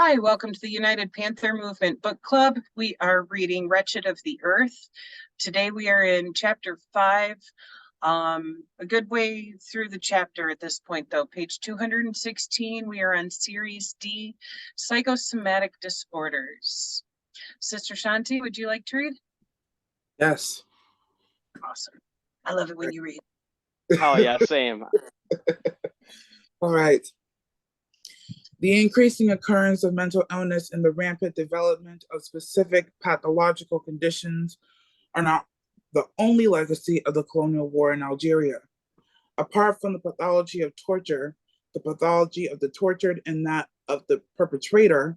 Hi, welcome to the United Panther Movement Book Club. We are reading Wretched of the Earth. Today we are in chapter 5. A good way through the chapter at this point, though. Page 216, we are on Series D, Psychosomatic Disorders. Sister Shanti, would you like to read? Yes. Awesome. I love it when you read. Oh, yeah, same. All right. The increasing occurrence of mental illness and the rampant development of specific pathological conditions are not the only legacy of the colonial war in Algeria. Apart from the pathology of torture, the pathology of the tortured and that of the perpetrator,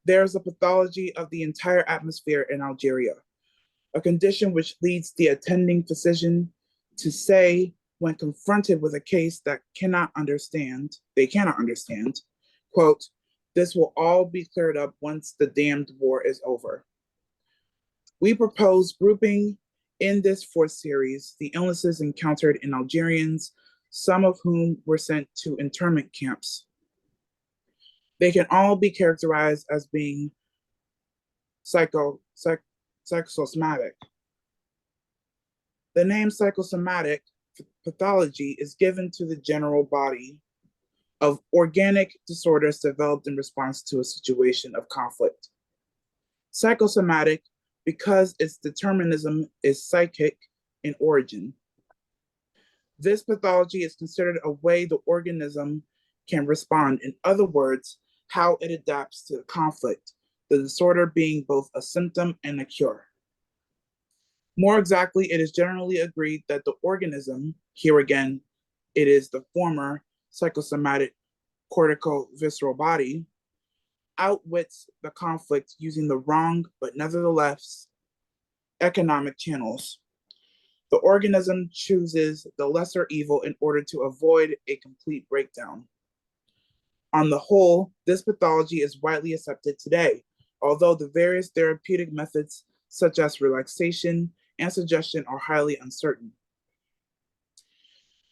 there is a pathology of the entire atmosphere in Algeria, a condition which leads the attending physician to say, when confronted with a case that they cannot understand, quote, "This will all be cleared up once the damned war is over." We propose grouping in this fourth series the illnesses encountered in Algerians, some of whom were sent to internment camps. They can all be characterized as being psychosomatic. The name psychosomatic pathology is given to the general body of organic disorders developed in response to a situation of conflict. Psychosomatic because its determinism is psychic in origin. This pathology is considered a way the organism can respond. In other words, how it adapts to the conflict, the disorder being both a symptom and a cure. More exactly, it is generally agreed that the organism, here again, it is the former psychosomatic cortico-visceral body, outwits the conflict using the wrong, but nevertheless, economic channels. The organism chooses the lesser evil in order to avoid a complete breakdown. On the whole, this pathology is widely accepted today, although the various therapeutic methods such as relaxation and suggestion are highly uncertain.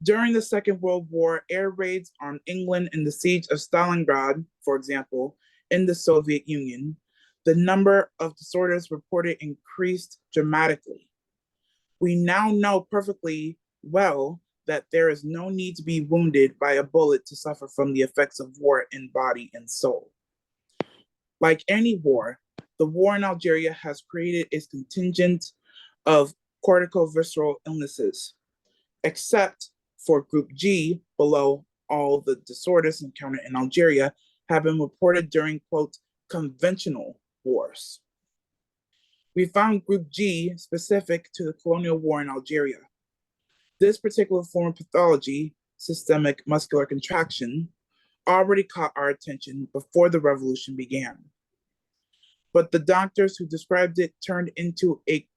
During the Second World War, air raids on England and the siege of Stalingrad, for example, in the Soviet Union, the number of disorders reported increased dramatically. We now know perfectly well that there is no need to be wounded by a bullet to suffer from the effects of war in body and soul. Like any war, the war in Algeria has created its contingent of corticovisceral illnesses, except for Group G below. All the disorders encountered in Algeria have been reported during, quote, conventional wars. We found Group G specific to the colonial war in Algeria. This particular form of pathology, systemic muscular contraction, already caught our attention before the revolution began. But the doctors who described it turned into a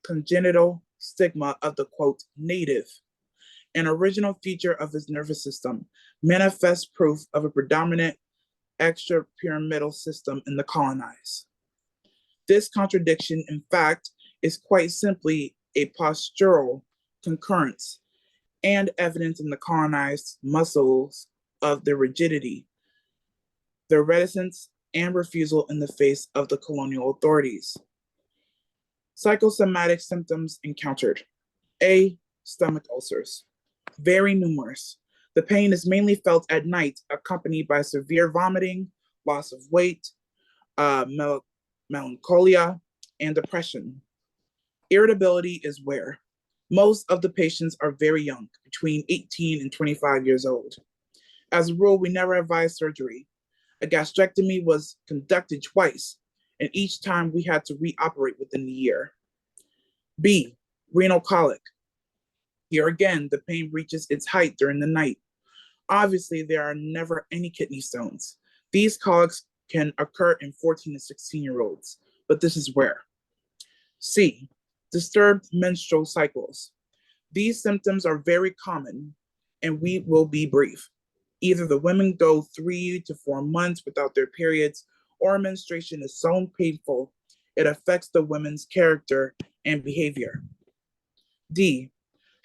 congenital stigma of the, quote, native, an original feature of his nervous system, manifest proof of a predominant extrapyramidal system in the colonized. This contradiction, in fact, is quite simply a postural concurrence and evidence in the colonized muscles of their rigidity, their reticence and refusal in the face of the colonial authorities. Psychosomatic symptoms encountered. A, stomach ulcers, very numerous. The pain is mainly felt at night, accompanied by severe vomiting, loss of weight, melancholia, and depression. Irritability is rare. Most of the patients are very young, between 18 and 25 years old. As a rule, we never advise surgery. A gastrectomy was conducted twice, and each time we had to reoperate within the year. B, renal colic. Here again, the pain reaches its height during the night. Obviously, there are never any kidney stones. These colics can occur in 14 to 16-year-olds, but this is rare. C, disturbed menstrual cycles. These symptoms are very common, and we will be brief. Either the women go 3 to 4 months without their periods, or menstruation is so painful it affects the women's character and behavior. D,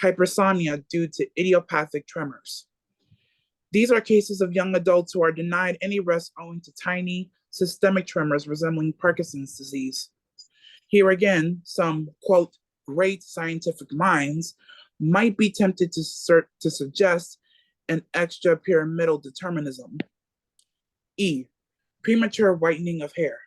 hypersomnia due to idiopathic tremors. These are cases of young adults who are denied any rest owing to tiny systemic tremors resembling Parkinson's disease. Here again, some, quote, great scientific minds might be tempted to suggest an extra pyramidal determinism. E, premature whitening of hair.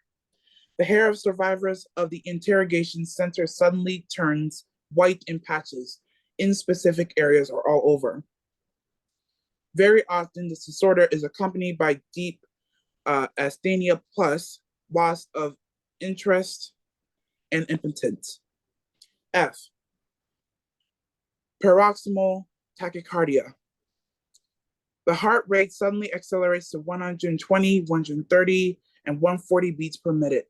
The hair of survivors of the interrogation center suddenly turns white in patches in specific areas or all over. Very often, this disorder is accompanied by deep asthenia plus loss of interest and impotence. F, paroxysmal tachycardia. The heart rate suddenly accelerates to 120, 130, and 140 beats per minute.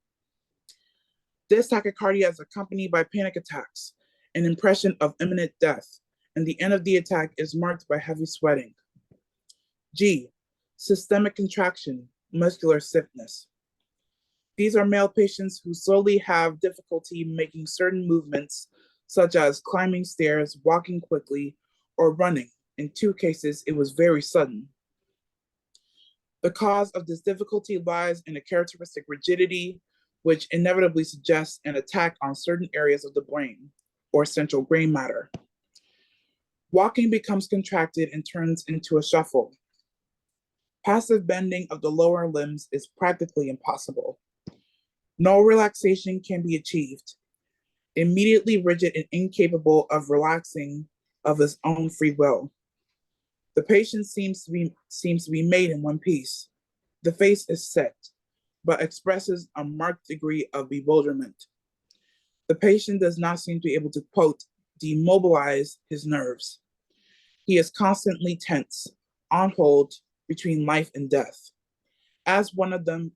This tachycardia is accompanied by panic attacks, an impression of imminent death, and the end of the attack is marked by heavy sweating. G, systemic contraction, muscular stiffness. These are male patients who slowly have difficulty making certain movements, such as climbing stairs, walking quickly, or running. In 2 cases, it was very sudden. The cause of this difficulty lies in a characteristic rigidity, which inevitably suggests an attack on certain areas of the brain or central gray matter. Walking becomes contracted and turns into a shuffle. Passive bending of the lower limbs is practically impossible. No relaxation can be achieved. Immediately rigid and incapable of relaxing of his own free will. The patient seems to be made in one piece. The face is set, but expresses a marked degree of bewilderment. The patient does not seem to be able to, quote, demobilize his nerves. He is constantly tense, on hold between life and death. As one of them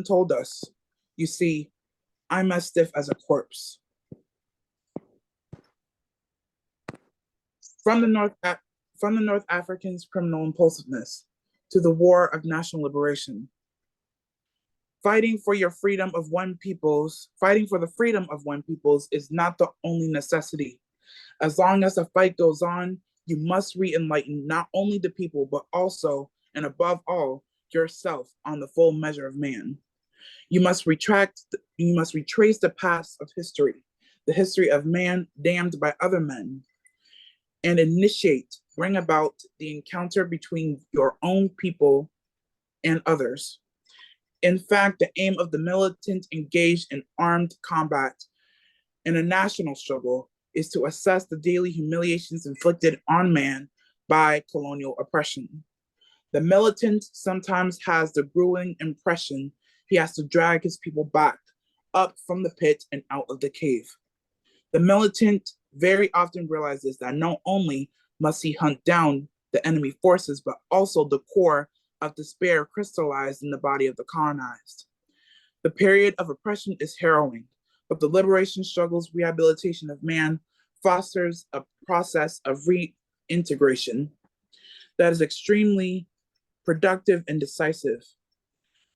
told us, you see, I'm as stiff as a corpse. From the North Africans' criminal impulsiveness to the war of national liberation. Fighting for the freedom of one people's is not the only necessity. As long as the fight goes on, you must re-enlighten not only the people, but also, and above all, yourself on the full measure of man. You must retrace the past of history, the history of man damned by other men, and bring about the encounter between your own people and others. In fact, the aim of the militant engaged in armed combat in a national struggle is to assess the daily humiliations inflicted on man by colonial oppression. The militant sometimes has the grueling impression he has to drag his people back, up from the pit and out of the cave. The militant very often realizes that not only must he hunt down the enemy forces, but also the core of despair crystallized in the body of the colonized. The period of oppression is harrowing, but the liberation struggle's rehabilitation of man fosters a process of reintegration that is extremely productive and decisive.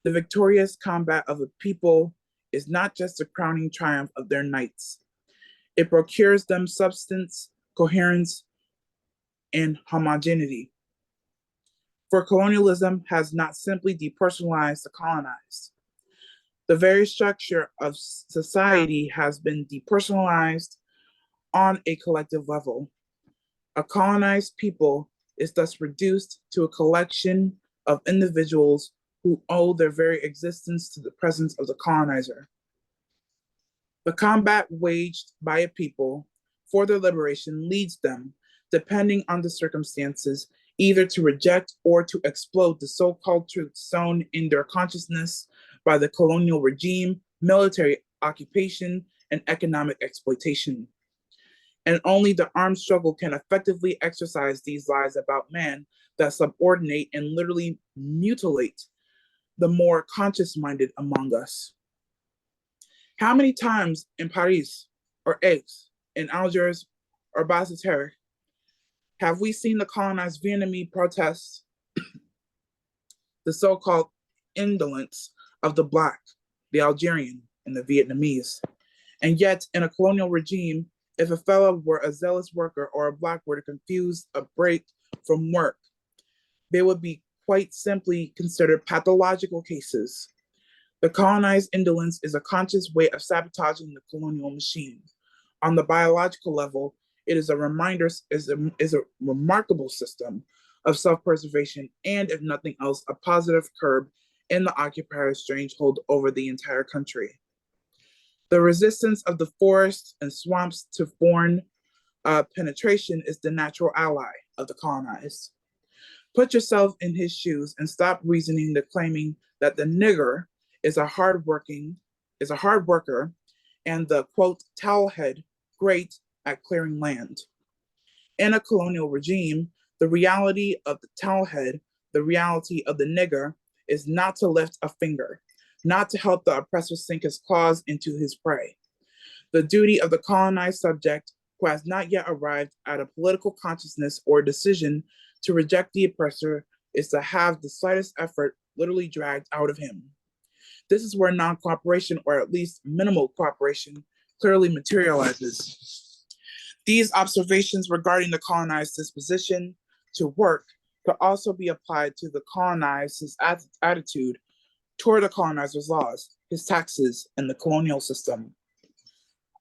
The victorious combat of a people is not just the crowning triumph of their knights. It procures them substance, coherence, and homogeneity. For colonialism has not simply depersonalized the colonized. The very structure of society has been depersonalized on a collective level. A colonized people is thus reduced to a collection of individuals who owe their very existence to the presence of the colonizer. The combat waged by a people for their liberation leads them, depending on the circumstances, either to reject or to explode the so-called truth sown in their consciousness by the colonial regime, military occupation, and economic exploitation. And only the armed struggle can effectively exercise these lies about man that subordinate and literally mutilate the more conscious-minded among us. How many times in Paris or Aix, in Algiers or Basseterre, have we seen the colonized Vietnamese protest the so-called indolence of the Black, the Algerian, and the Vietnamese? And yet, in a colonial regime, if a fellow were a zealous worker or a Black were to confuse a break from work, they would be quite simply considered pathological cases. The colonized indolence is a conscious way of sabotaging the colonial machine. On the biological level, it is a remarkable system of self-preservation and, if nothing else, a positive curb in the occupier's stranglehold over the entire country. The resistance of the forests and swamps to foreign penetration is the natural ally of the colonized. Put yourself in his shoes and stop reasoning the claiming that the nigger is a hard worker, and the quote towelhead great at clearing land. In a colonial regime, the reality of the towelhead, the reality of the nigger, is not to lift a finger, not to help the oppressor sink his claws into his prey. The duty of the colonized subject who has not yet arrived at a political consciousness or decision to reject the oppressor is to have the slightest effort literally dragged out of him. This is where non-cooperation, or at least minimal cooperation, clearly materializes. These observations regarding the colonized disposition to work could also be applied to the colonized's attitude toward the colonizer's laws, his taxes, and the colonial system.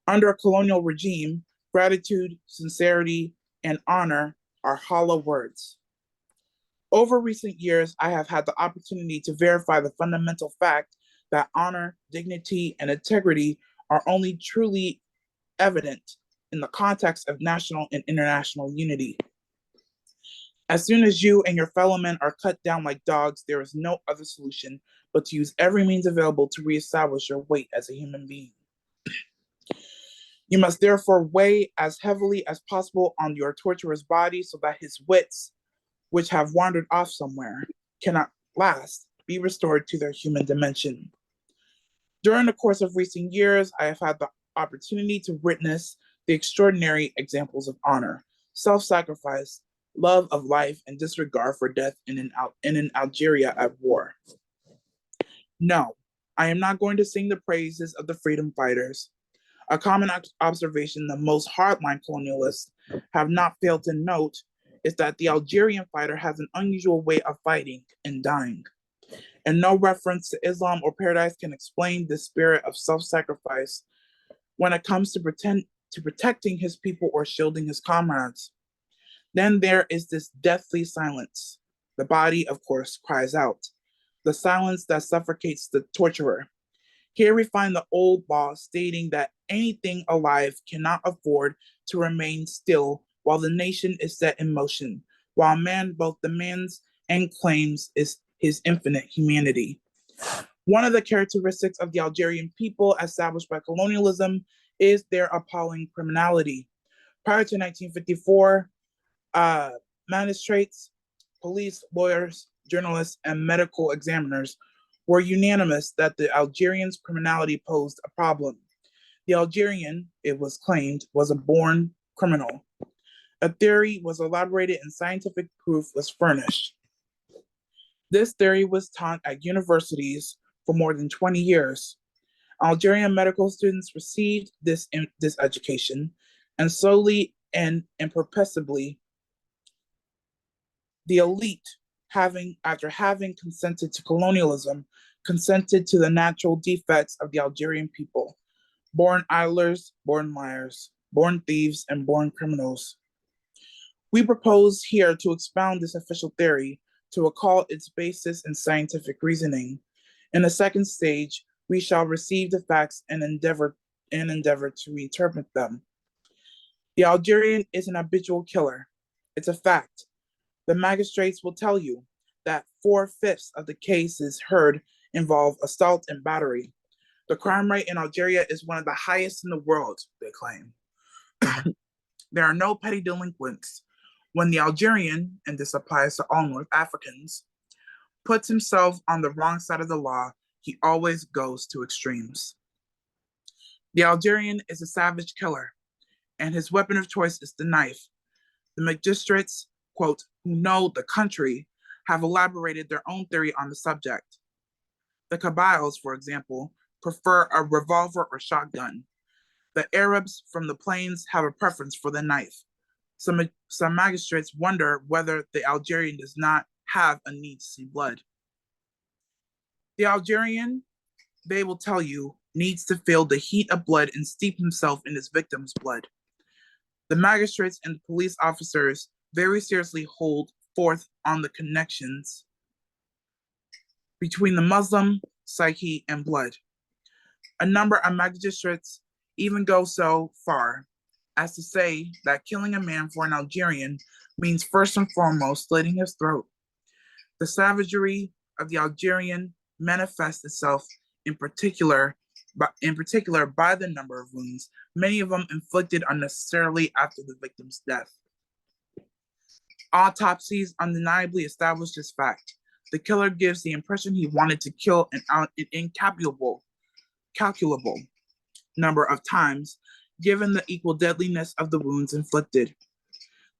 Under a colonial regime, gratitude, sincerity, and honor are hollow words. Over recent years, I have had the opportunity to verify the fundamental fact that honor, dignity, and integrity are only truly evident in the context of national and international unity. As soon as you and your fellow men are cut down like dogs, there is no other solution but to use every means available to reestablish your weight as a human being. You must therefore weigh as heavily as possible on your torturer's body so that his wits, which have wandered off somewhere, cannot last be restored to their human dimension. During the course of recent years, I have had the opportunity to witness the extraordinary examples of honor, self-sacrifice, love of life, and disregard for death in an Algeria at war. No, I am not going to sing the praises of the freedom fighters. A common observation that most hardline colonialists have not failed to note is that the Algerian fighter has an unusual way of fighting and dying. And no reference to Islam or paradise can explain the spirit of self-sacrifice when it comes to protecting his people or shielding his comrades. Then there is this deathly silence. The body, of course, cries out. The silence that suffocates the torturer. Here we find the old law stating that anything alive cannot afford to remain still while the nation is set in motion, while man both demands and claims his infinite humanity. One of the characteristics of the Algerian people established by colonialism is their appalling criminality. Prior to 1954, magistrates, police, lawyers, journalists, and medical examiners were unanimous that the Algerians' criminality posed a problem. The Algerian, it was claimed, was a born criminal. A theory was elaborated and scientific proof was furnished. This theory was taught at universities for more than 20 years. Algerian medical students received this education, and slowly and imperceptibly, the elite, after having consented to colonialism, consented to the natural defects of the Algerian people, born idlers, born liars, born thieves, and born criminals. We propose here to expound this official theory to recall its basis in scientific reasoning. In the second stage, we shall receive the facts and endeavor to reinterpret them. The Algerian is an habitual killer. It's a fact. The magistrates will tell you that 4/5 of the cases heard involve assault and battery. The crime rate in Algeria is one of the highest in the world, they claim. There are no petty delinquents. When the Algerian, and this applies to all North Africans, puts himself on the wrong side of the law, he always goes to extremes. The Algerian is a savage killer, and his weapon of choice is the knife. The magistrates, quote, who know the country, have elaborated their own theory on the subject. The Kabyles, for example, prefer a revolver or shotgun. The Arabs from the plains have a preference for the knife. Some magistrates wonder whether the Algerian does not have a need to see blood. The Algerian, they will tell you, needs to feel the heat of blood and steep himself in his victim's blood. The magistrates and police officers very seriously hold forth on the connections between the Muslim psyche and blood. A number of magistrates even go so far as to say that killing a man for an Algerian means first and foremost slitting his throat. The savagery of the Algerian manifests itself in particular by the number of wounds, many of them inflicted unnecessarily after the victim's death. Autopsies undeniably establish this fact. The killer gives the impression he wanted to kill an incalculable number of times, given the equal deadliness of the wounds inflicted.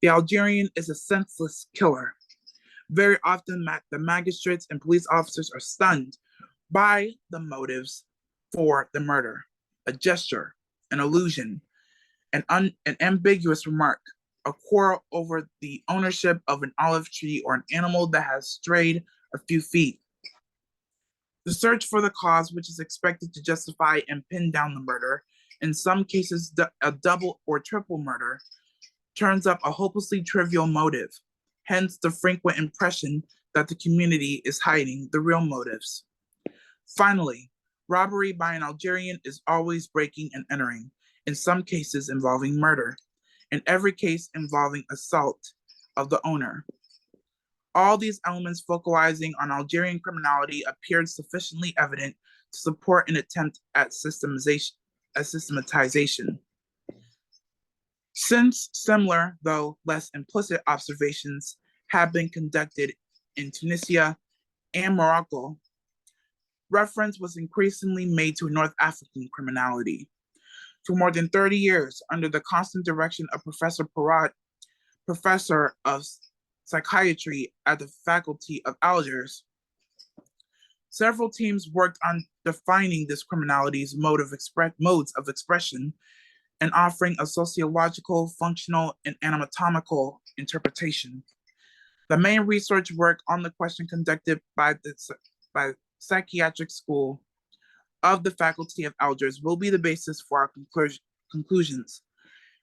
The Algerian is a senseless killer. Very often, the magistrates and police officers are stunned by the motives for the murder: a gesture, an allusion, an ambiguous remark, a quarrel over the ownership of an olive tree or an animal that has strayed a few feet. The search for the cause, which is expected to justify and pin down the murder, in some cases a double or triple murder, turns up a hopelessly trivial motive, hence the frequent impression that the community is hiding the real motives. Finally, robbery by an Algerian is always breaking and entering, in some cases involving murder, in every case involving assault of the owner. All these elements focalizing on Algerian criminality appeared sufficiently evident to support an attempt at systematization. Since similar, though less implicit, observations have been conducted in Tunisia and Morocco, reference was increasingly made to North African criminality. For more than 30 years, under the constant direction of Professor Parat, professor of psychiatry at the Faculty of Algiers, several teams worked on defining this criminality's modes of expression and offering a sociological, functional, and anatomical interpretation. The main research work on the question conducted by Psychiatric School of the Faculty of Algiers will be the basis for our conclusions.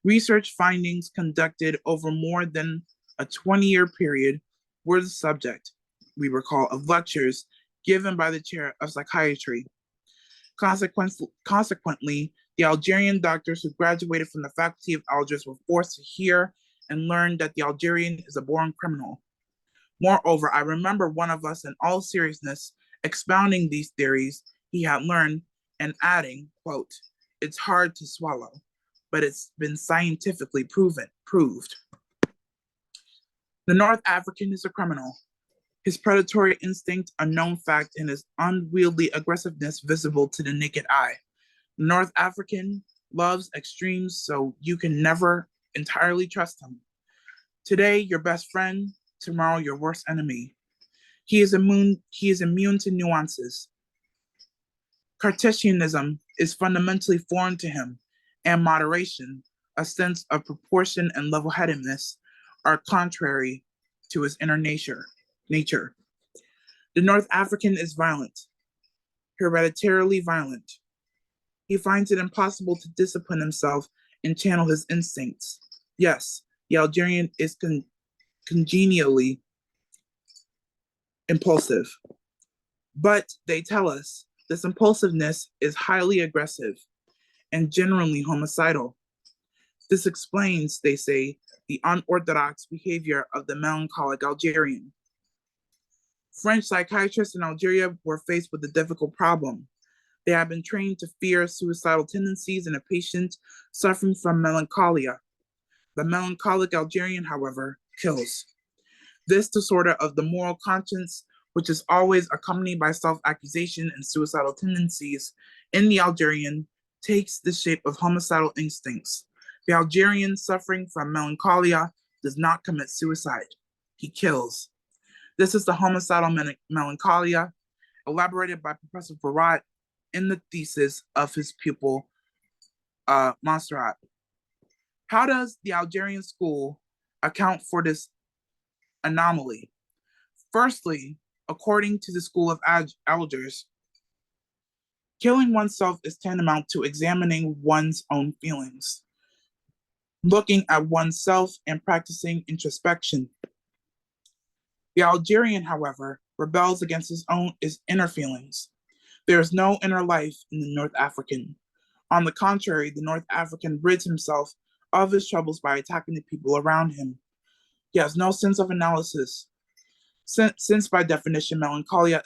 Research findings conducted over more than a 20-year period were the subject, we recall, of lectures given by the chair of psychiatry. Consequently, the Algerian doctors who graduated from the Faculty of Algiers were forced to hear and learn that the Algerian is a born criminal. Moreover, I remember one of us in all seriousness expounding these theories he had learned and adding, quote, "It's hard to swallow, but it's been scientifically proved. The North African is a criminal. His predatory instinct a known fact and his unwieldy aggressiveness visible to the naked eye. The North African loves extremes, so you can never entirely trust him. Today, your best friend, tomorrow, your worst enemy. He is immune to nuances. Cartesianism is fundamentally foreign to him, and moderation, a sense of proportion and level-headedness, are contrary to his inner nature. The North African is violent, hereditarily violent. He finds it impossible to discipline himself and channel his instincts. Yes, the Algerian is congenially impulsive. But they tell us this impulsiveness is highly aggressive and generally homicidal. This explains, they say, the unorthodox behavior of the melancholic Algerian. French psychiatrists in Algeria were faced with a difficult problem. They have been trained to fear suicidal tendencies in a patient suffering from melancholia. The melancholic Algerian, however, kills. This disorder of the moral conscience, which is always accompanied by self-accusation and suicidal tendencies in the Algerian, takes the shape of homicidal instincts. The Algerian suffering from melancholia does not commit suicide. He kills. This is the homicidal melancholia elaborated by Professor Barat in the thesis of his pupil, Montserrat. How does the Algerian school account for this anomaly? Firstly, according to the school of Algiers, killing oneself is tantamount to examining one's own feelings, looking at oneself and practicing introspection. The Algerian, however, rebels against his inner feelings. There is no inner life in the North African. On the contrary, the North African rids himself of his troubles by attacking the people around him. He has no sense of analysis. Since by definition, melancholia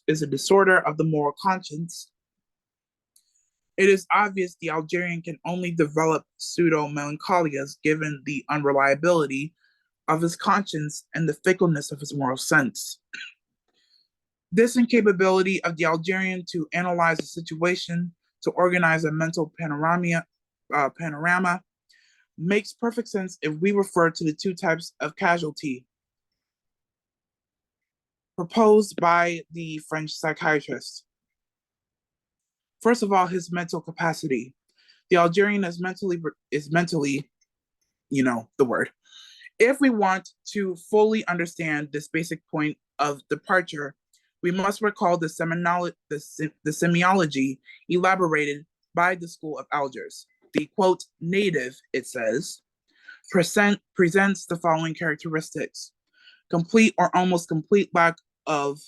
is a disorder of the moral conscience, it is obvious the Algerian can only develop pseudo-melancholias given the unreliability of his conscience and the fickleness of his moral sense. This incapability of the Algerian to analyze a situation, to organize a mental panorama makes perfect sense if we refer to the two types of casualty proposed by the French psychiatrist. First of all, his mental capacity. The Algerian is mentally, you know, the word. If we want to fully understand this basic point of departure, we must recall the semiology elaborated by the school of Algiers. The quote, native, it says, presents the following characteristics: complete or almost complete lack of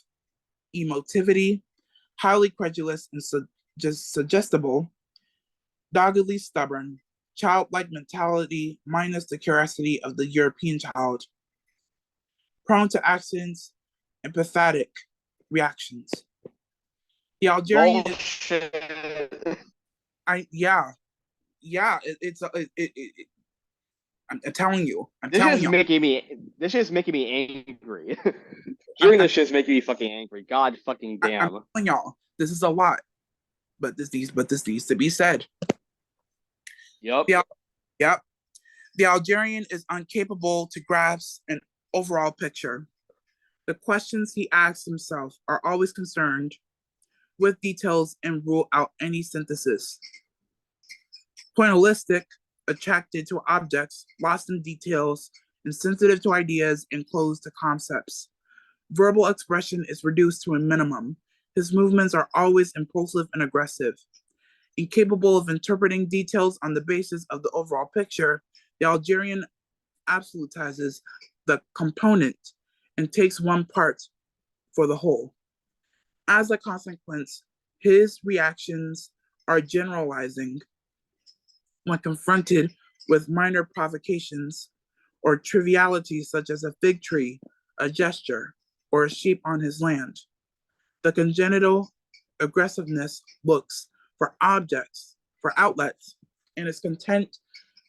emotivity, highly credulous and suggestible, doggedly stubborn, childlike mentality minus the curiosity of the European child, prone to accidents and pathetic reactions. The Algerian Bullshit. I'm telling you, This is making me angry. Hearing this shit's making me fucking angry. God fucking I'm damn. telling y'all, this is a lot, but this needs to be said. Yup. Yep. The Algerian is incapable to grasp an overall picture. The questions he asks himself are always concerned with details and rule out any synthesis. Pointillistic, attracted to objects, lost in details, and sensitive to ideas and closed to concepts. Verbal expression is reduced to a minimum. His movements are always impulsive and aggressive. Incapable of interpreting details on the basis of the overall picture, the Algerian absolutizes the component and takes one part for the whole. As a consequence, his reactions are generalizing when confronted with minor provocations or trivialities such as a fig tree, a gesture, or a sheep on his land. The congenital aggressiveness looks for objects, for outlets, and is content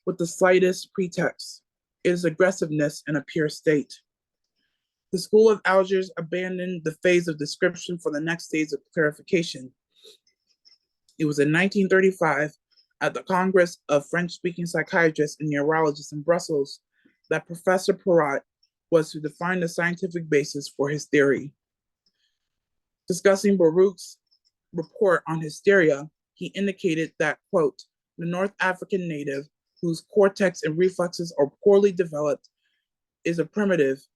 with the slightest pretext. It is aggressiveness in a pure state. The school of Algiers abandoned the phase of description for the next stage of clarification. It was in 1935, at the Congress of French-speaking psychiatrists and neurologists in Brussels, that Professor Perrot was to define the scientific basis for his theory. Discussing Baruch's report on hysteria, he indicated that, quote, the North African native, whose cortex and reflexes are poorly developed, is a primitive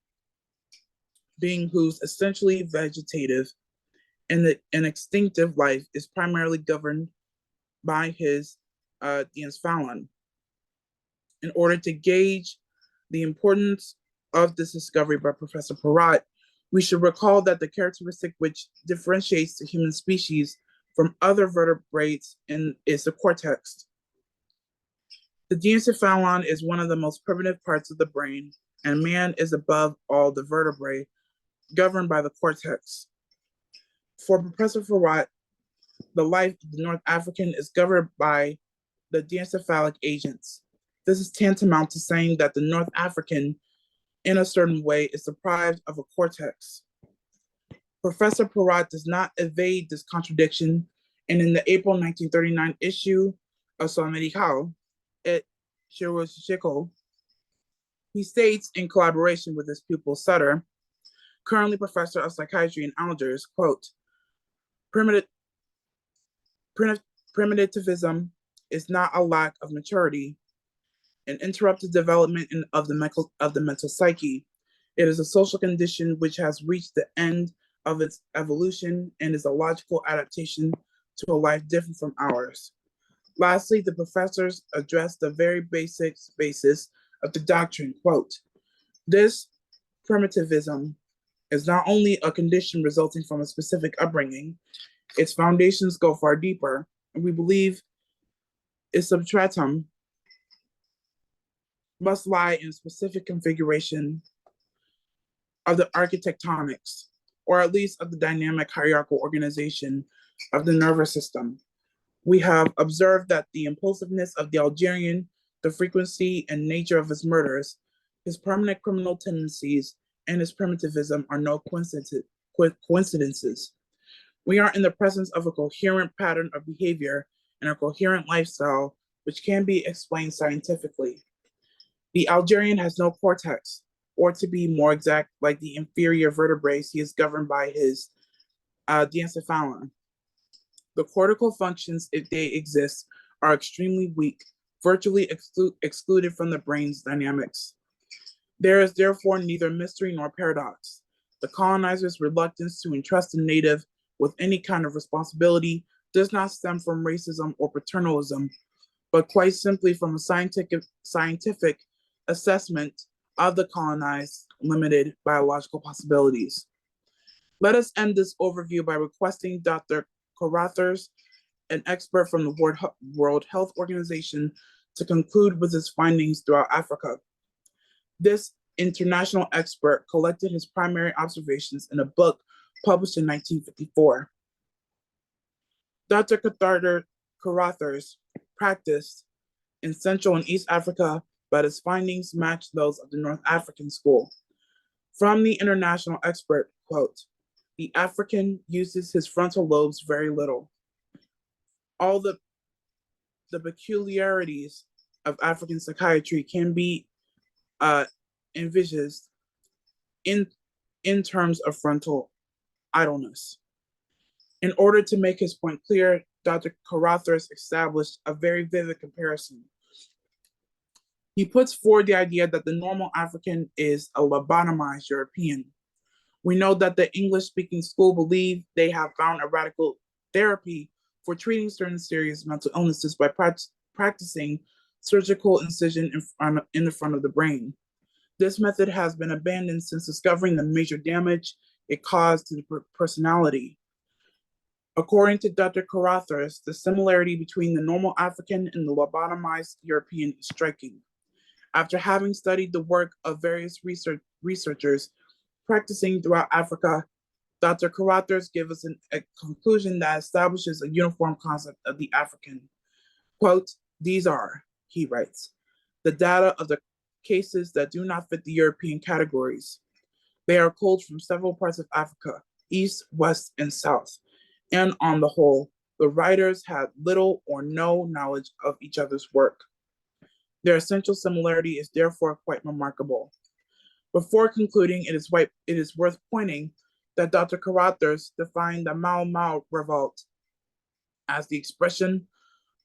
being whose essentially vegetative and an instinctive life is primarily governed by his Fanon. In order to gauge the importance of this discovery by Professor Perrot, we should recall that the characteristic which differentiates the human species from other vertebrates is the cortex. The diencephalon is one of the most primitive parts of the brain, and man is above all the vertebrae, governed by the cortex. For Professor Perrot, the life of the North African is governed by the diencephalic agents. This is tantamount to saying that the North African, in a certain way, is deprived of a cortex. Professor Perrot does not evade this contradiction, and in the April 1939 issue of Son Medical et Chirurgical, he states, in collaboration with his pupil Sutter, currently professor of psychiatry in Algiers, quote, primitivism is not a lack of maturity, an interrupted development of the mental psyche. It is a social condition which has reached the end of its evolution and is a logical adaptation to a life different from ours. Lastly, the professors address the very basis of the doctrine. Quote, this primitivism is not only a condition resulting from a specific upbringing, its foundations go far deeper, and we believe its substratum must lie in specific configuration of the architectonics, or at least of the dynamic hierarchical organization of the nervous system. We have observed that the impulsiveness of the Algerian, the frequency and nature of his murders, his permanent criminal tendencies, and his primitivism are no coincidences. We are in the presence of a coherent pattern of behavior and a coherent lifestyle which can be explained scientifically. The Algerian has no cortex, or to be more exact, like the inferior vertebrae, he is governed by his diencephalon. The cortical functions, if they exist, are extremely weak, virtually excluded from the brain's dynamics. There is therefore neither mystery nor paradox. The colonizer's reluctance to entrust the native with any kind of responsibility does not stem from racism or paternalism, but quite simply from a scientific assessment of the colonized limited biological possibilities. Let us end this overview by requesting Dr. Carruthers, an expert from the World Health Organization, to conclude with his findings throughout Africa. This international expert collected his primary observations in a book published in 1954. Dr. Carruthers practiced in Central and East Africa, but his findings matched those of the North African school. From the international expert, quote, the African uses his frontal lobes very little. All the peculiarities of African psychiatry can be envisaged in terms of frontal idleness. In order to make his point clear, Dr. Carruthers established a very vivid comparison. He puts forward the idea that the normal African is a lobotomized European. We know that the English-speaking school believe they have found a radical therapy for treating certain serious mental illnesses by practicing surgical incision in the front of the brain. This method has been abandoned since discovering the major damage it caused to the personality. According to Dr. Carruthers, the similarity between the normal African and the lobotomized European is striking. After having studied the work of various researchers practicing throughout Africa, Dr. Carruthers gives us a conclusion that establishes a uniform concept of the African. Quote, these are, he writes, the data of the cases that do not fit the European categories. They are culled from several parts of Africa, east, west, and south. And on the whole, the writers had little or no knowledge of each other's work. Their essential similarity is therefore quite remarkable. Before concluding, it is worth pointing that Dr. Carruthers defined the Mau Mau revolt as the expression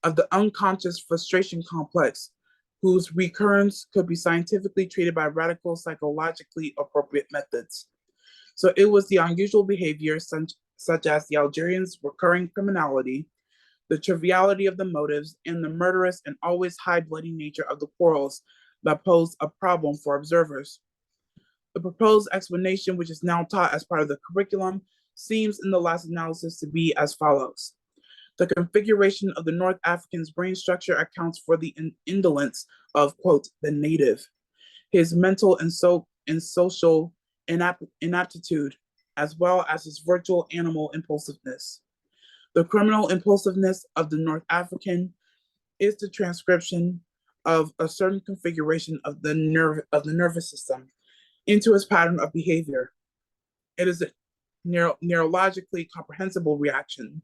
of the unconscious frustration complex, whose recurrence could be scientifically treated by radical psychologically appropriate methods. So it was the unusual behavior, such as the Algerians' recurring criminality, the triviality of the motives, and the murderous and always high-bloody nature of the quarrels that posed a problem for observers. The proposed explanation, which is now taught as part of the curriculum, seems in the last analysis to be as follows. The configuration of the North African's brain structure accounts for the indolence of, quote, the native, his mental and social inaptitude, as well as his virtual animal impulsiveness. The criminal impulsiveness of the North African is the transcription of a certain configuration of the nervous system into his pattern of behavior. It is a neurologically comprehensible reaction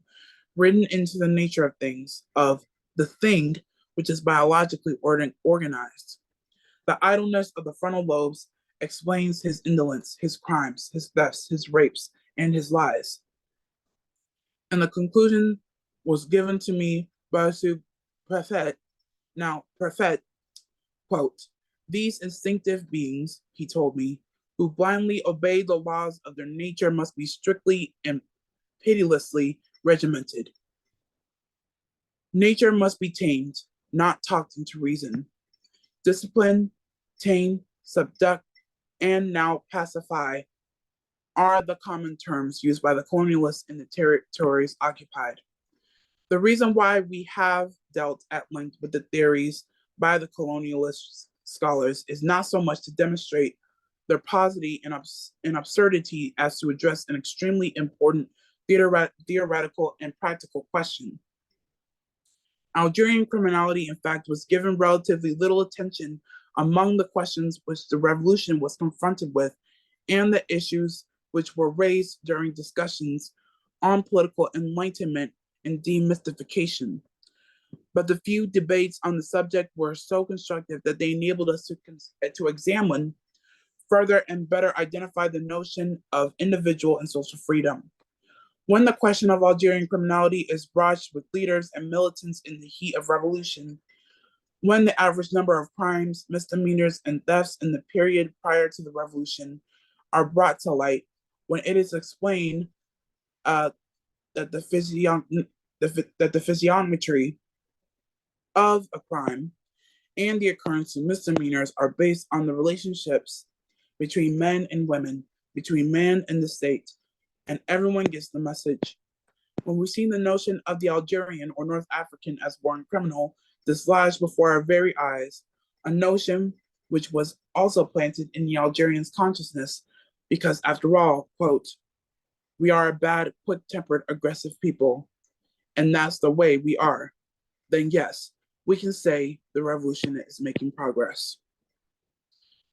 written into the nature of things, of the thing which is biologically organized. The idleness of the frontal lobes explains his indolence, his crimes, his thefts, his rapes, and his lies. And the conclusion was given to me by the Prefet. Now, Prefet, quote, these instinctive beings, he told me, who blindly obey the laws of their nature must be strictly and pitilessly regimented. Nature must be tamed, not talked into reason. Discipline, tame, subduct, and now pacify are the common terms used by the colonialists in the territories occupied. The reason why we have dealt at length with the theories by the colonialist scholars is not so much to demonstrate their paucity and absurdity as to address an extremely important theoretical and practical question. Algerian criminality, in fact, was given relatively little attention among the questions which the revolution was confronted with and the issues which were raised during discussions on political enlightenment and demystification. But the few debates on the subject were so constructive that they enabled us to examine further and better identify the notion of individual and social freedom. When the question of Algerian criminality is broached with leaders and militants in the heat of revolution, when the average number of crimes, misdemeanors, and thefts in the period prior to the revolution are brought to light, when it is explained that the physiognomy of a crime and the occurrence of misdemeanors are based on the relationships between men and women, between man and the state, and everyone gets the message. When we see the notion of the Algerian or North African as born criminal dislodged before our very eyes, a notion which was also planted in the Algerians' consciousness, because after all, quote, we are a bad, quick-tempered, aggressive people, and that's the way we are, then yes, we can say the revolution is making progress.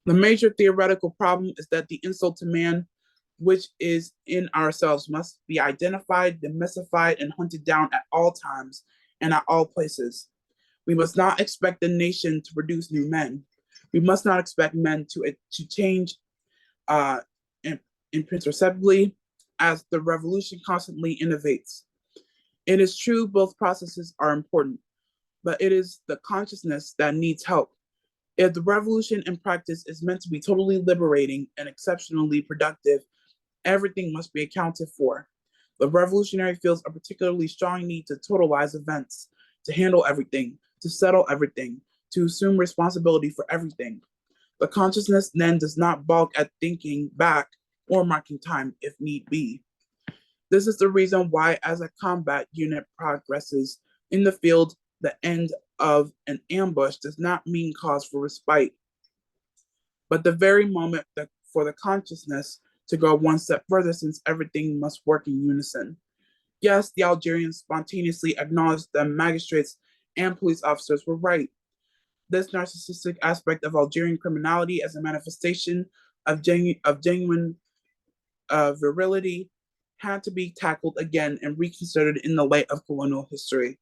The major theoretical problem is that the insult to man, which is in ourselves, must be identified, demystified, and hunted down at all times and at all places. We must not expect the nation to produce new men. We must not expect men to change imperceptibly as the revolution constantly innovates. It is true both processes are important, but it is the consciousness that needs help. If the revolution in practice is meant to be totally liberating and exceptionally productive, everything must be accounted for. The revolutionary feels a particularly strong need to totalize events, to handle everything, to settle everything, to assume responsibility for everything. The consciousness then does not balk at thinking back or marking time if need be. This is the reason why, as a combat unit progresses in the field, the end of an ambush does not mean cause for respite, but the very moment for the consciousness to go one step further, since everything must work in unison. Yes, the Algerians spontaneously acknowledged that magistrates and police officers were right. This narcissistic aspect of Algerian criminality as a manifestation of genuine virility had to be tackled again and reconsidered in the light of colonial history.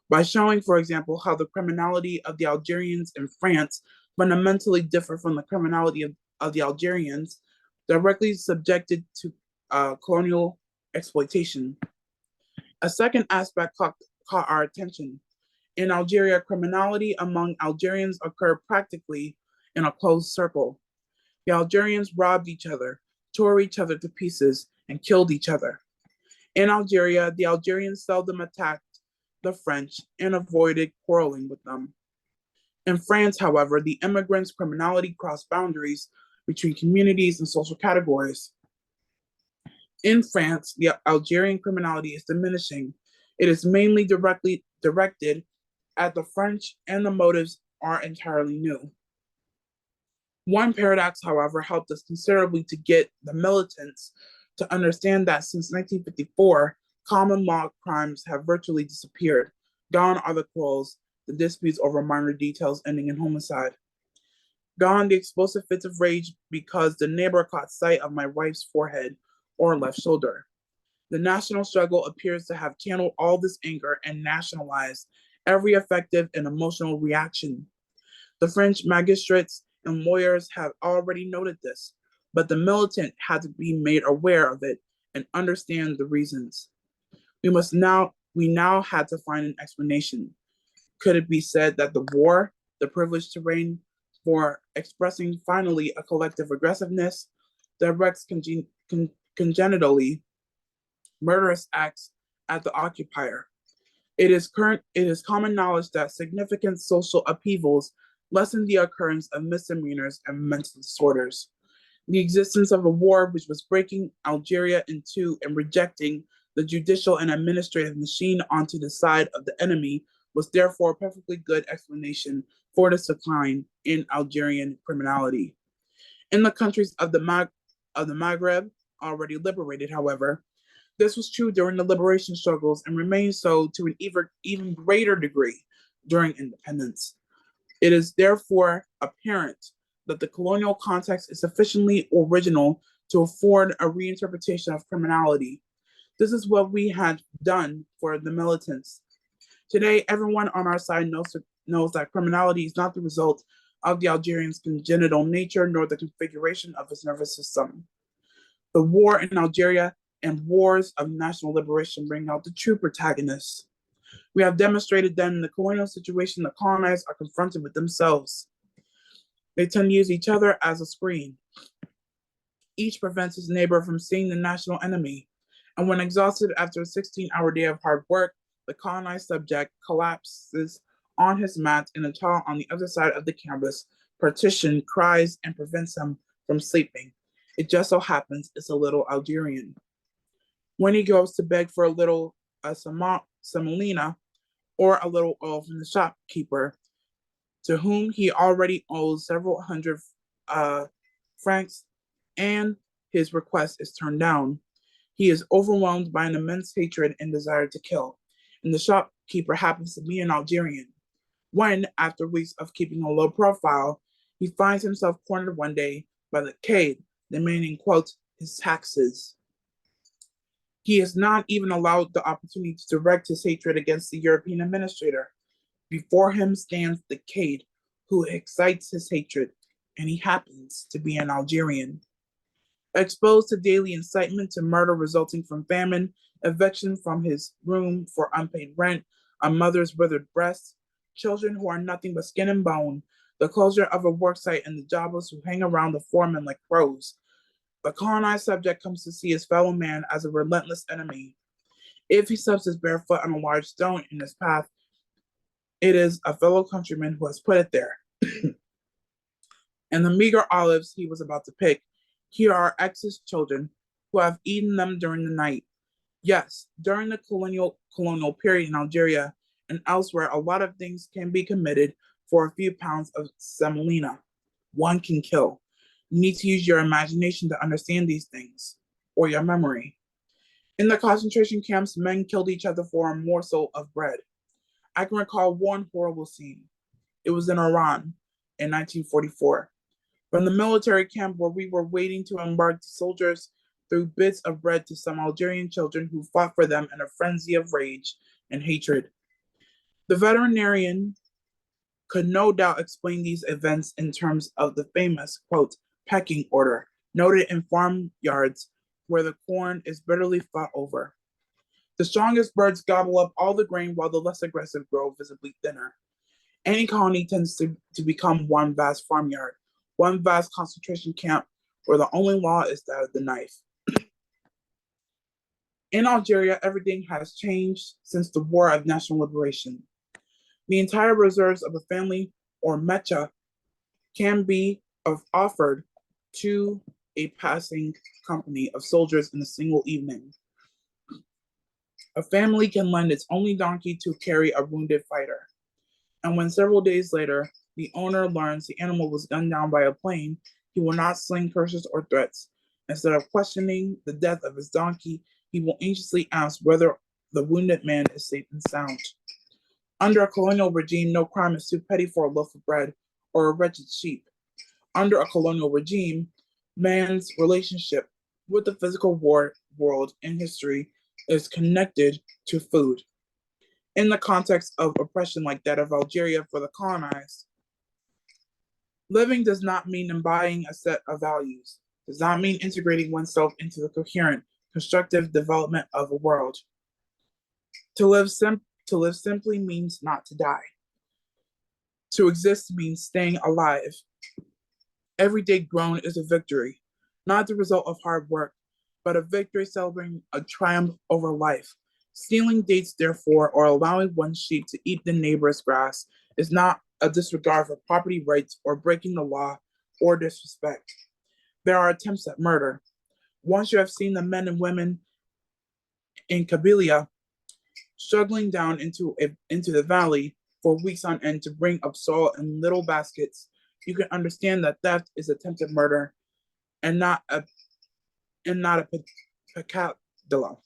By showing, for example, how the criminality of the Algerians in France fundamentally differ from the criminality of the Algerians directly subjected to colonial exploitation. A second aspect caught our attention. In Algeria, criminality among Algerians occurred practically in a closed circle. The Algerians robbed each other, tore each other to pieces, and killed each other. In Algeria, the Algerians seldom attacked the French and avoided quarreling with them. In France, however, the immigrants' criminality crossed boundaries between communities and social categories. In France, the Algerian criminality is diminishing. It is mainly directed at the French, and the motives are entirely new. One paradox, however, helped us considerably to get the militants to understand that since 1954, common law crimes have virtually disappeared. Gone are the quarrels, the disputes over minor details ending in homicide. Gone the explosive fits of rage because the neighbor caught sight of my wife's forehead or left shoulder. The national struggle appears to have channeled all this anger and nationalized every effective and emotional reaction. The French magistrates and lawyers have already noted this, but the militant had to be made aware of it and understand the reasons. We now had to find an explanation. Could it be said that the war, the privilege to reign, for expressing finally a collective aggressiveness, directs congenitally murderous acts at the occupier. It is common knowledge that significant social upheavals lessen the occurrence of misdemeanors and mental disorders. The existence of a war which was breaking Algeria in two and rejecting the judicial and administrative machine onto the side of the enemy was therefore a perfectly good explanation for this decline in Algerian criminality. In the countries of the Maghreb, already liberated, however, this was true during the liberation struggles and remained so to an even greater degree during independence. It is therefore apparent that the colonial context is sufficiently original to afford a reinterpretation of criminality. This is what we had done for the militants. Today, everyone on our side knows that criminality is not the result of the Algerian's congenital nature nor the configuration of his nervous system. The war in Algeria and wars of national liberation bring out the true protagonists. We have demonstrated that in the colonial situation, the colonized are confronted with themselves. They tend to use each other as a screen. Each prevents his neighbor from seeing the national enemy. And when exhausted after a 16-hour day of hard work, the colonized subject collapses on his mat and a child on the other side of the canvas partition cries and prevents him from sleeping. It just so happens it's a little Algerian. When he goes to beg for a little semolina or a little oil from the shopkeeper, to whom he already owes several hundred francs, and his request is turned down, he is overwhelmed by an immense hatred and desire to kill, and the shopkeeper happens to be an Algerian. When, after weeks of keeping a low profile, he finds himself cornered one day by the Cade, demanding, quote, his taxes. He is not even allowed the opportunity to direct his hatred against the European administrator. Before him stands the Cade, who excites his hatred, and he happens to be an Algerian. Exposed to daily incitement to murder resulting from famine, eviction from his room for unpaid rent, a mother's withered breasts, children who are nothing but skin and bone, the closure of a worksite, and the jobless who hang around the foreman like crows, the colonized subject comes to see his fellow man as a relentless enemy. If he steps his bare foot on a large stone in his path, it is a fellow countryman who has put it there. And the meager olives he was about to pick, here are X's children who have eaten them during the night. Yes, during the colonial period in Algeria and elsewhere, a lot of things can be committed for a few pounds of semolina. One can kill. You need to use your imagination to understand these things, or your memory. In the concentration camps, men killed each other for a morsel of bread. I can recall one horrible scene. It was in Iran in 1944. From the military camp where we were waiting to embark, the soldiers threw bits of bread to some Algerian children who fought for them in a frenzy of rage and hatred. The veterinarian could no doubt explain these events in terms of the famous, quote, pecking order, noted in farmyards where the corn is bitterly fought over. The strongest birds gobble up all the grain while the less aggressive grow visibly thinner. Any colony tends to become one vast farmyard, one vast concentration camp where the only law is that of the knife. In Algeria, everything has changed since the War of National Liberation. The entire reserves of a family or mecha can be offered to a passing company of soldiers in a single evening. A family can lend its only donkey to carry a wounded fighter. And when several days later, the owner learns the animal was gunned down by a plane, he will not sling curses or threats. Instead of questioning the death of his donkey, he will anxiously ask whether the wounded man is safe and sound. Under a colonial regime, no crime is too petty for a loaf of bread or a wretched sheep. Under a colonial regime, man's relationship with the physical world in history is connected to food. In the context of oppression like that of Algeria for the colonized, living does not mean embodying a set of values, does not mean integrating oneself into the coherent, constructive development of a world. To live simply means not to die. To exist means staying alive. Every day grown is a victory. not the result of hard work, but a victory celebrating a triumph over life. Stealing dates, therefore, or allowing one sheep to eat the neighbor's grass is not a disregard for property rights or breaking the law or disrespect. There are attempts at murder. Once you have seen the men and women in Kabylia struggling down into the valley for weeks on end to bring up salt in little baskets, you can understand that theft is attempted murder and not a peccadillo.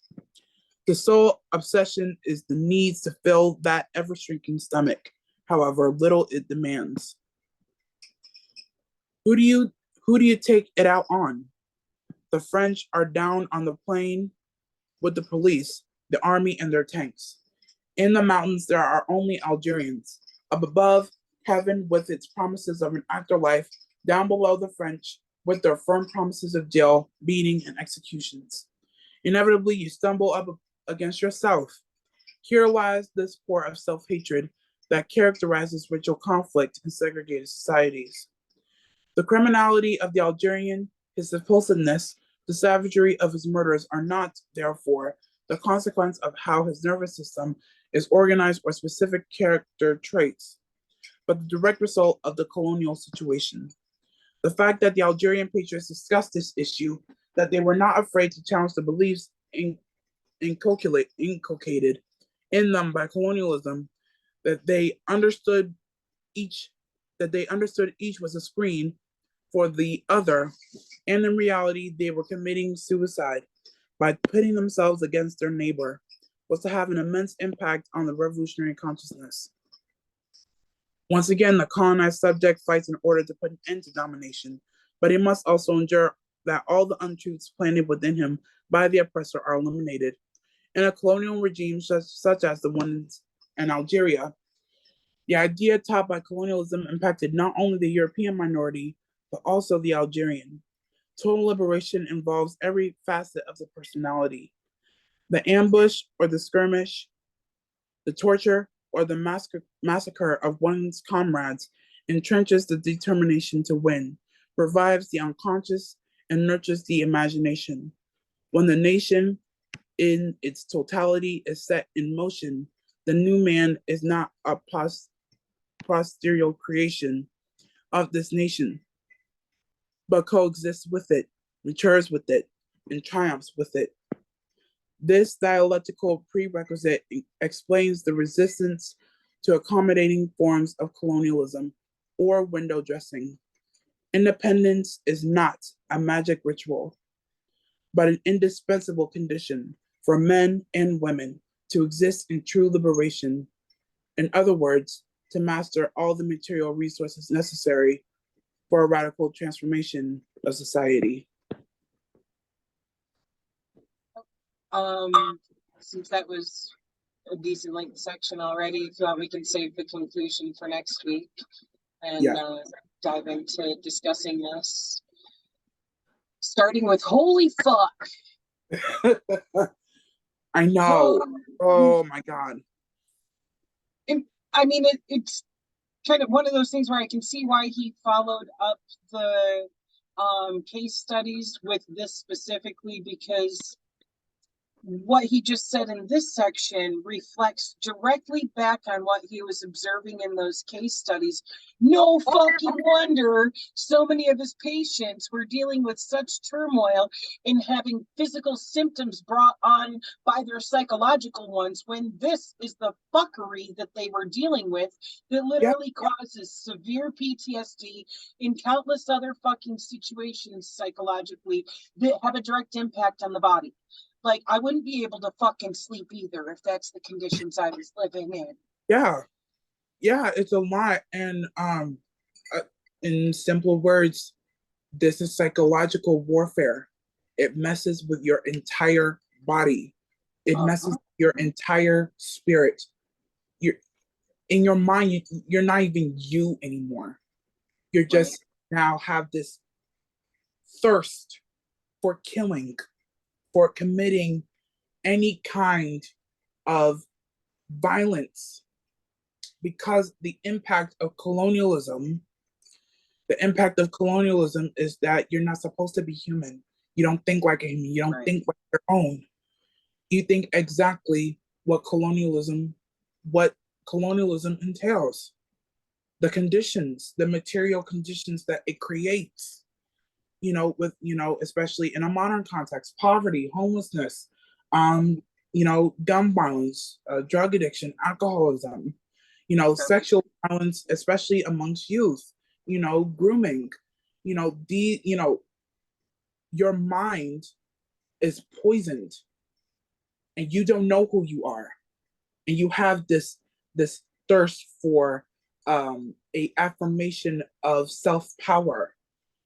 The sole obsession is the needs to fill that ever-shrinking stomach, however little it demands. Who do you take it out on? The French are down on the plain with the police, the army, and their tanks. In the mountains, there are only Algerians. Up above, heaven with its promises of an afterlife. Down below, the French with their firm promises of jail, beating, and executions. Inevitably, you stumble up against yourself. Here lies this core of self-hatred that characterizes ritual conflict in segregated societies. The criminality of the Algerian, his impulsiveness, the savagery of his murders are not, therefore, the consequence of how his nervous system is organized or specific character traits, but the direct result of the colonial situation. The fact that the Algerian patriots discussed this issue, that they were not afraid to challenge the beliefs inculcated in them by colonialism, that they understood each was a screen for the other, and in reality, they were committing suicide by pitting themselves against their neighbor, was to have an immense impact on the revolutionary consciousness. Once again, the colonized subject fights in order to put an end to domination, but he must also endure that all the untruths planted within him by the oppressor are eliminated. In a colonial regime such as the ones in Algeria, the idea taught by colonialism impacted not only the European minority, but also the Algerian. Total liberation involves every facet of the personality. The ambush or the skirmish, the torture or the massacre of one's comrades entrenches the determination to win, revives the unconscious, and nurtures the imagination. When the nation in its totality is set in motion, the new man is not a posterior creation of this nation, but coexists with it, matures with it, and triumphs with it. This dialectical prerequisite explains the resistance to accommodating forms of colonialism or window dressing. Independence is not a magic ritual, but an indispensable condition for men and women to exist in true liberation. In other words, to master all the material resources necessary for a radical transformation of society. Since that was a decent length section already, if you want, we can save the conclusion for next week and dive into discussing this. Starting with holy fuck. I know. Oh my God. I mean, it's kind of one of those things where I can see why he followed up the case studies with this specifically, because what he just said in this section reflects directly back on what he was observing in those case studies. No fucking wonder so many of his patients were dealing with such turmoil and having physical symptoms brought on by their psychological ones, when this is the fuckery that they were dealing with that literally causes severe PTSD in countless other fucking situations psychologically that have a direct impact on the body. Like, I wouldn't be able to fucking sleep either if that's the conditions I was living in. Yeah, it's a lot. And in simple words, this is psychological warfare. It messes with your entire body. It messes with your entire spirit. You're in your mind. You're not even you anymore. You're just now have this thirst for killing, for committing any kind of violence, because the impact of colonialism The impact of colonialism is that you're not supposed to be human. You don't think like a human. You don't Right. think like your own. You think exactly what colonialism entails. The conditions, the material conditions that it creates, especially in a modern context, poverty, homelessness, gun violence, drug addiction, alcoholism, sexual violence, especially amongst youth, grooming, your mind is poisoned and you don't know who you are. And you have this thirst for a affirmation of self-power,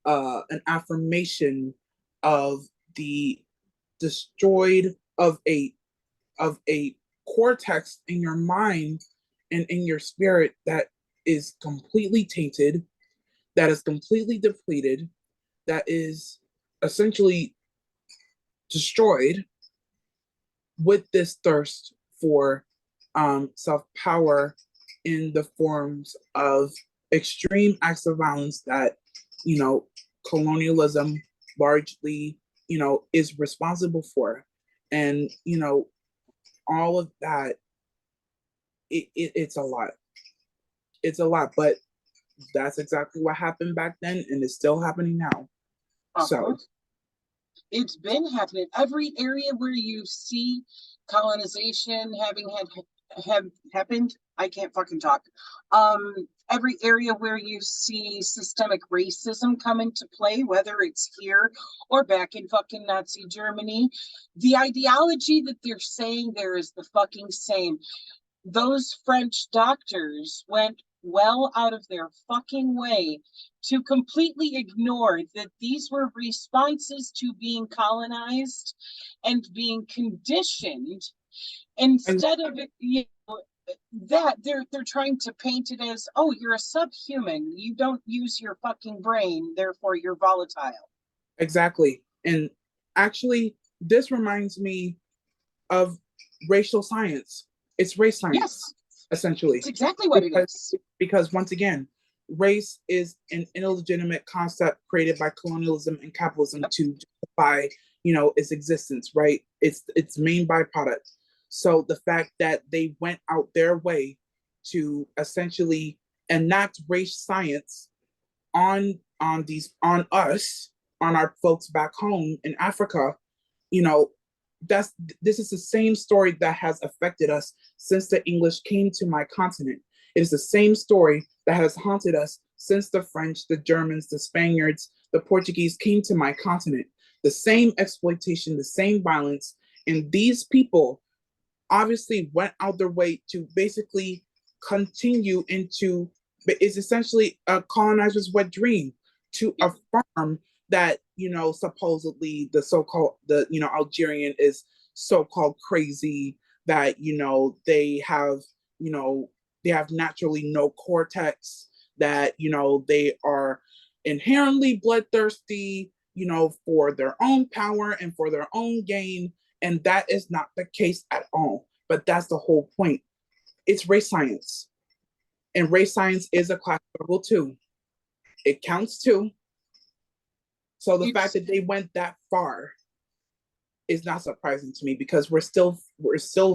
an affirmation of the destroyed of a cortex in your mind and in your spirit that is completely tainted, that is completely depleted, that is essentially destroyed with this thirst for self-power in the forms of extreme acts of violence that colonialism largely is responsible for. And all of that, it's a lot. It's a lot, but that's exactly what happened back then, and it's still happening now. So it's been happening. Every area where you see colonization having have happened, I can't fucking talk. Every area where you see systemic racism come into play, whether it's here or back in fucking Nazi Germany, the ideology that they're saying there is the fucking same. Those French doctors went well out of their fucking way to completely ignore that these were responses to being colonized and being conditioned, instead of that they're trying to paint it as, oh, you're a subhuman, you don't use your fucking brain, therefore you're volatile. Exactly. And actually, this reminds me of racial science. It's race science. Yes. Essentially. It's exactly what it is. Because once again, race is an illegitimate concept created by colonialism and capitalism to justify, its existence, right? Its main byproduct. So the fact that they went out their way to essentially enact race science on us, on our folks back home in Africa, this is the same story that has affected us since the English came to my continent. It is the same story that has haunted us since the French, the Germans, the Spaniards, the Portuguese came to my continent. The same exploitation, the same violence, and these people obviously went out their way to basically continue into, it's essentially a colonizer's wet dream to affirm that, supposedly the so-called, Algerian is so-called crazy, that, they have naturally no cortex, that, they are inherently bloodthirsty, for their own power and for their own gain. And that is not the case at all. But that's the whole point. It's race science. And race science is a class struggle too. It counts too. So the fact that they went that far is not surprising to me, because we're still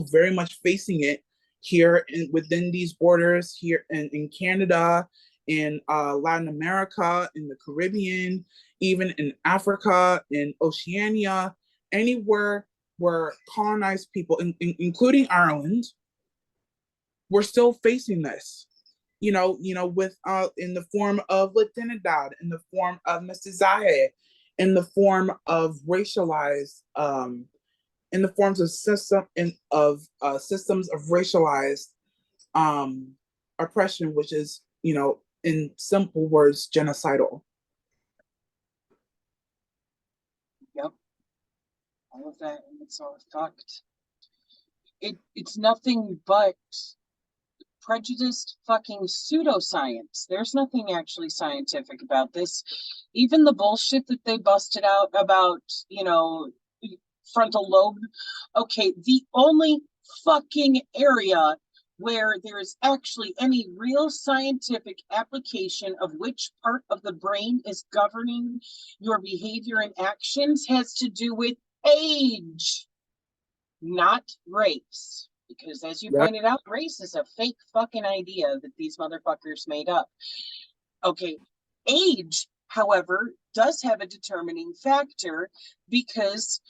very much facing it here within these borders, here in Canada, in Latin America, in the Caribbean, even in Africa, in Oceania, anywhere where colonized people, including Ireland, we're still facing this. With in the form of Latinidad, in the form of Mestizaje, in the form of racialized, in the forms of systems of racialized oppression, which is, in simple words, genocidal. Yep. All of that, and it's all fucked. It's nothing but prejudiced fucking pseudoscience. There's nothing actually scientific about this. Even the bullshit that they busted out about, frontal lobe. Okay, the only fucking area where there is actually any real scientific application of which part of the brain is governing your behavior and actions has to do with age, not race. Because as you pointed out, race is a fake fucking idea that these motherfuckers made up. Okay, age, however, does have a determining factor because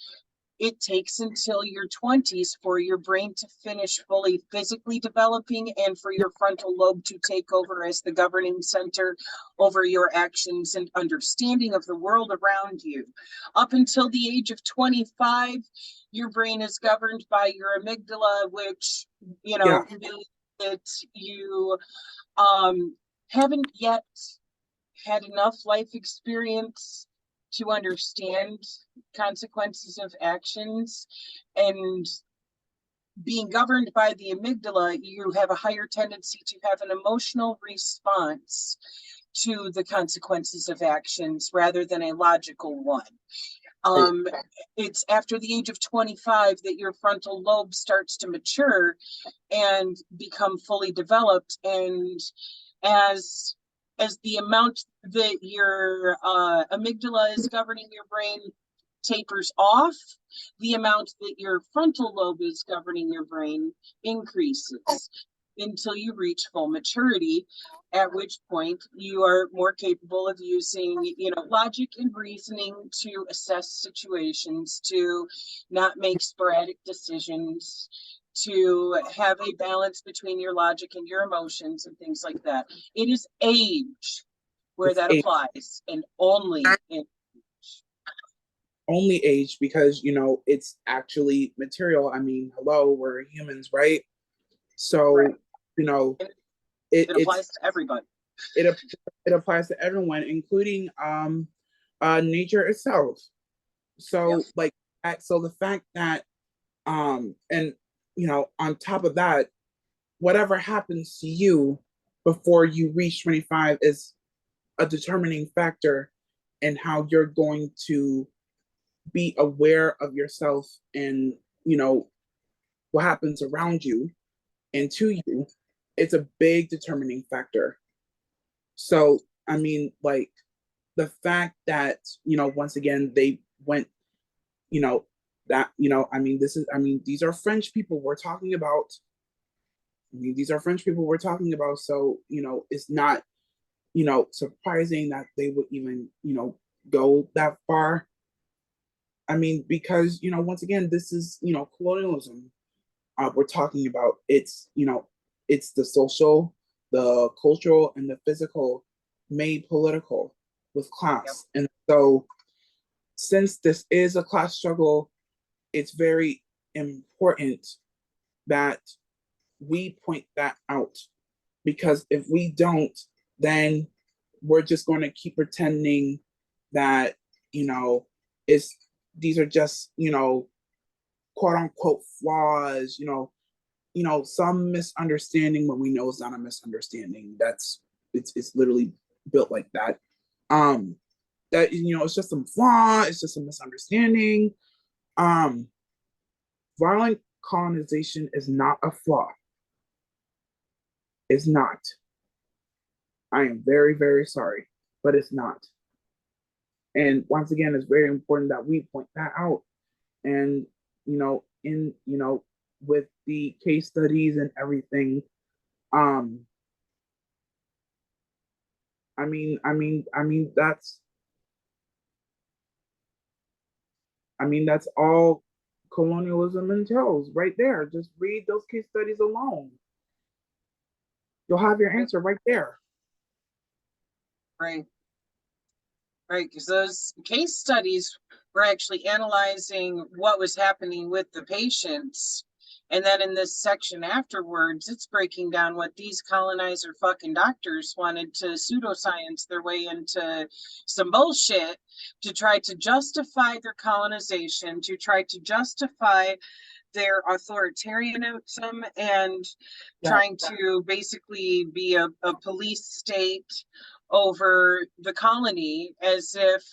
it takes until your 20s for your brain to finish fully physically developing and for your frontal lobe to take over as the governing center over your actions and understanding of the world around you. Up until the age of 25, your brain is governed by your amygdala, which, means that you haven't yet had enough life experience to understand consequences of actions, and being governed by the amygdala, you have a higher tendency to have an emotional response to the consequences of actions rather than a logical one. It's after the age of 25 that your frontal lobe starts to mature and become fully developed, and as the amount that your amygdala is governing your brain tapers off, the amount that your frontal lobe is governing your brain increases until you reach full maturity, at which point you are more capable of using, logic and reasoning to assess situations, to not make sporadic decisions, to have a balance between your logic and your emotions and things like that. It is age where that applies, and only in only age, because it's actually material. I mean, hello, we're humans, right? So right. it applies to everybody. It applies to everyone, including nature itself. So so the fact that and on top of that, whatever happens to you before you reach 25 is a determining factor in how you're going to be aware of yourself and what happens around you and to you. It's a big determining factor. So I mean, like, the fact that once again they went that I mean, these are French people we're talking about. So it's not surprising that they would even go that far. I mean, because once again, this is colonialism. We're talking about it's the social, the cultural, and the physical made political with class. And so, since this is a class struggle, it's very important that we point that out, because if we don't, then we're just going to keep pretending that it's these are just quote unquote flaws, some misunderstanding when we know it's not a misunderstanding. It's literally built like that. That it's just some flaw, it's just a misunderstanding. Violent colonization is not a flaw. It's not. I am very, very sorry, but it's not. And once again, it's very important that we point that out. And with the case studies and everything, I mean that's all colonialism entails right there. Just read those case studies alone. You'll have your answer right there. Right. Right, because those case studies were actually analyzing what was happening with the patients. And then in this section afterwards, it's breaking down what these colonizer fucking doctors wanted to pseudoscience their way into some bullshit to try to justify their colonization, to try to justify their authoritarianism, and trying to basically be a police state over the colony, as if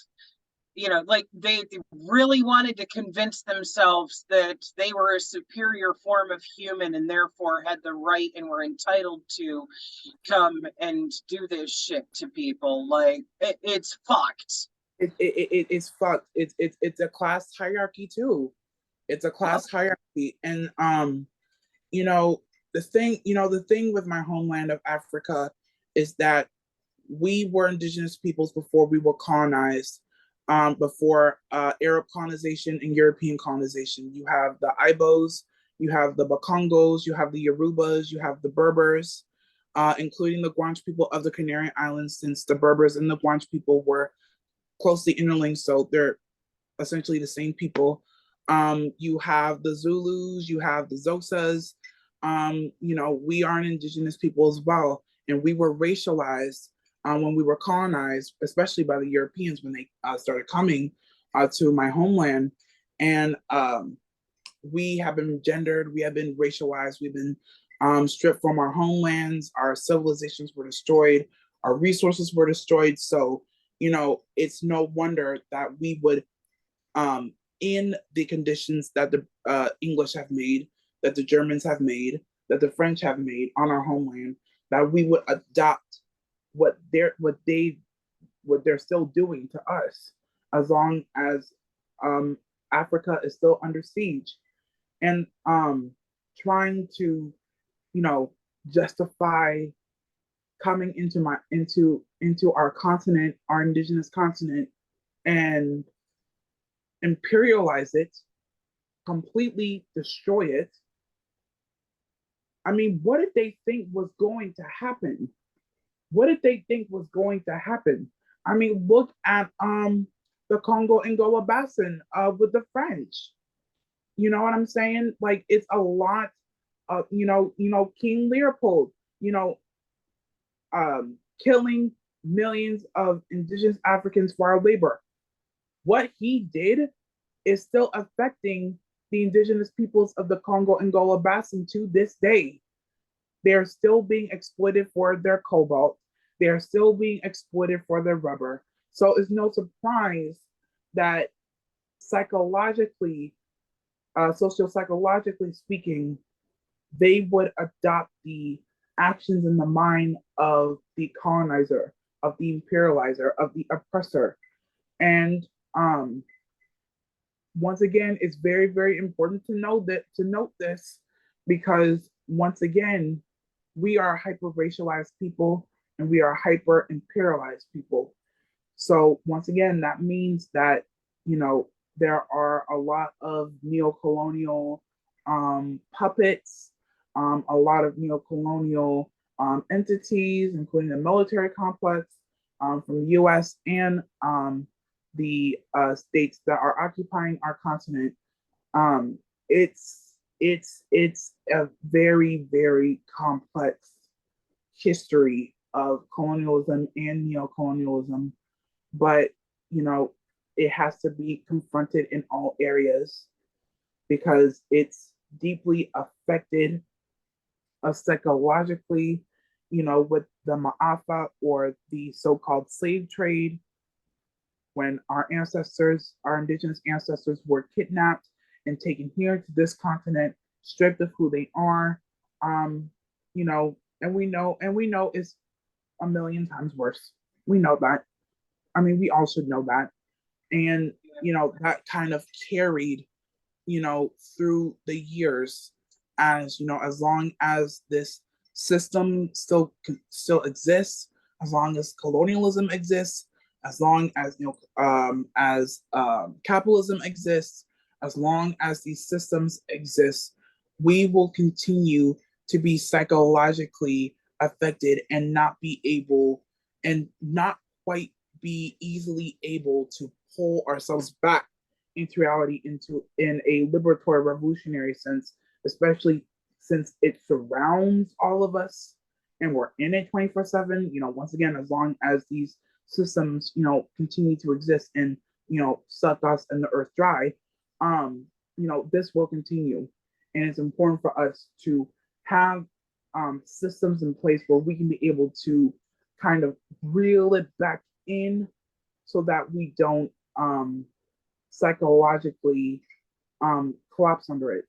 you know, like they really wanted to convince themselves that they were a superior form of human and therefore had the right and were entitled to come and do this shit to people. Like it's fucked. It's fucked. It's a class hierarchy too. It's a class hierarchy, and you know, the thing with my homeland of Africa is that we were indigenous peoples before we were colonized, before Arab colonization and European colonization. You have the Ibos, you have the Bakongos, you have the Yorubas, you have the Berbers, including the Guanche people of the Canary Islands, since the Berbers and the Guanche people were closely interlinked, so they're essentially the same people. You have the Zulus, you have the Xhosas. You know, we are an indigenous people as well, and we were racialized when we were colonized, especially by the Europeans when they started coming to my homeland. And we have been gendered, we have been racialized, we've been stripped from our homelands, our civilizations were destroyed, our resources were destroyed. So, you know, it's no wonder that we would, in the conditions that the English have made, that the Germans have made, that the French have made on our homeland, that we would adopt what they're still doing to us, as long as Africa is still under siege, and trying to, you know, justify coming into our continent, our indigenous continent, and imperialize it, completely destroy it. I mean, what did they think was going to happen? What did they think was going to happen? I mean, look at the Congo Angola Basin with the French. You know what I'm saying? Like, it's a lot of, King Leopold, killing millions of indigenous Africans for our labor. What he did is still affecting the indigenous peoples of the Congo Angola Basin to this day. They are still being exploited for their cobalt. They are still being exploited for their rubber. So it's no surprise that psychologically, sociopsychologically speaking, they would adopt the actions in the mind of the colonizer, of the imperializer, of the oppressor. And once again, it's very, very important to note this, because once again, we are hyper racialized people and we are hyper imperialized people. So once again, that means that, there are a lot of neo-colonial puppets, a lot of neo-colonial entities, including the military complex from the US and the states that are occupying our continent. It's a very, very complex history of colonialism and neo-colonialism, but it has to be confronted in all areas, because it's deeply affected us psychologically, with the Ma'afa, or the so-called slave trade, when our indigenous ancestors were kidnapped and taken here to this continent, stripped of who they are, and we know it's a million times worse. We know that. I mean, we all should know that. And, that kind of carried, through the years, as, as long as this system still exists, as long as colonialism exists, as long as, capitalism exists, as long as these systems exist, we will continue to be psychologically affected and not quite be easily able to pull ourselves back into reality, in a liberatory revolutionary sense, especially since it surrounds all of us and we're in it 24/7. Once again, as long as these systems, continue to exist and, suck us and the earth dry, this will continue. And it's important for us to have systems in place where we can be able to kind of reel it back in, so that we don't psychologically collapse under it.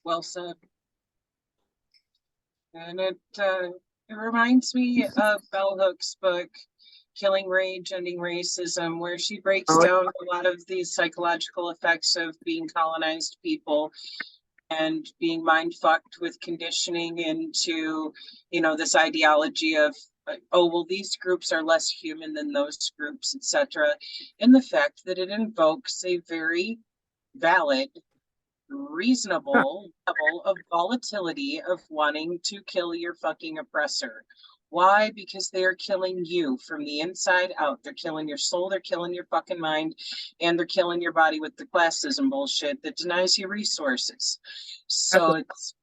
Well said. And it reminds me of Bell Hook's book, Killing Rage, Ending Racism, where she breaks down a lot of these psychological effects of being colonized people and being mind fucked with conditioning into, this ideology of, oh, well, these groups are less human than those groups, etc. And the fact that it invokes a very valid, reasonable level of volatility of wanting to kill your fucking oppressor. Why? Because they are killing you from the inside out. They're killing your soul, they're killing your fucking mind, and they're killing your body with the classism bullshit that denies you resources. So it's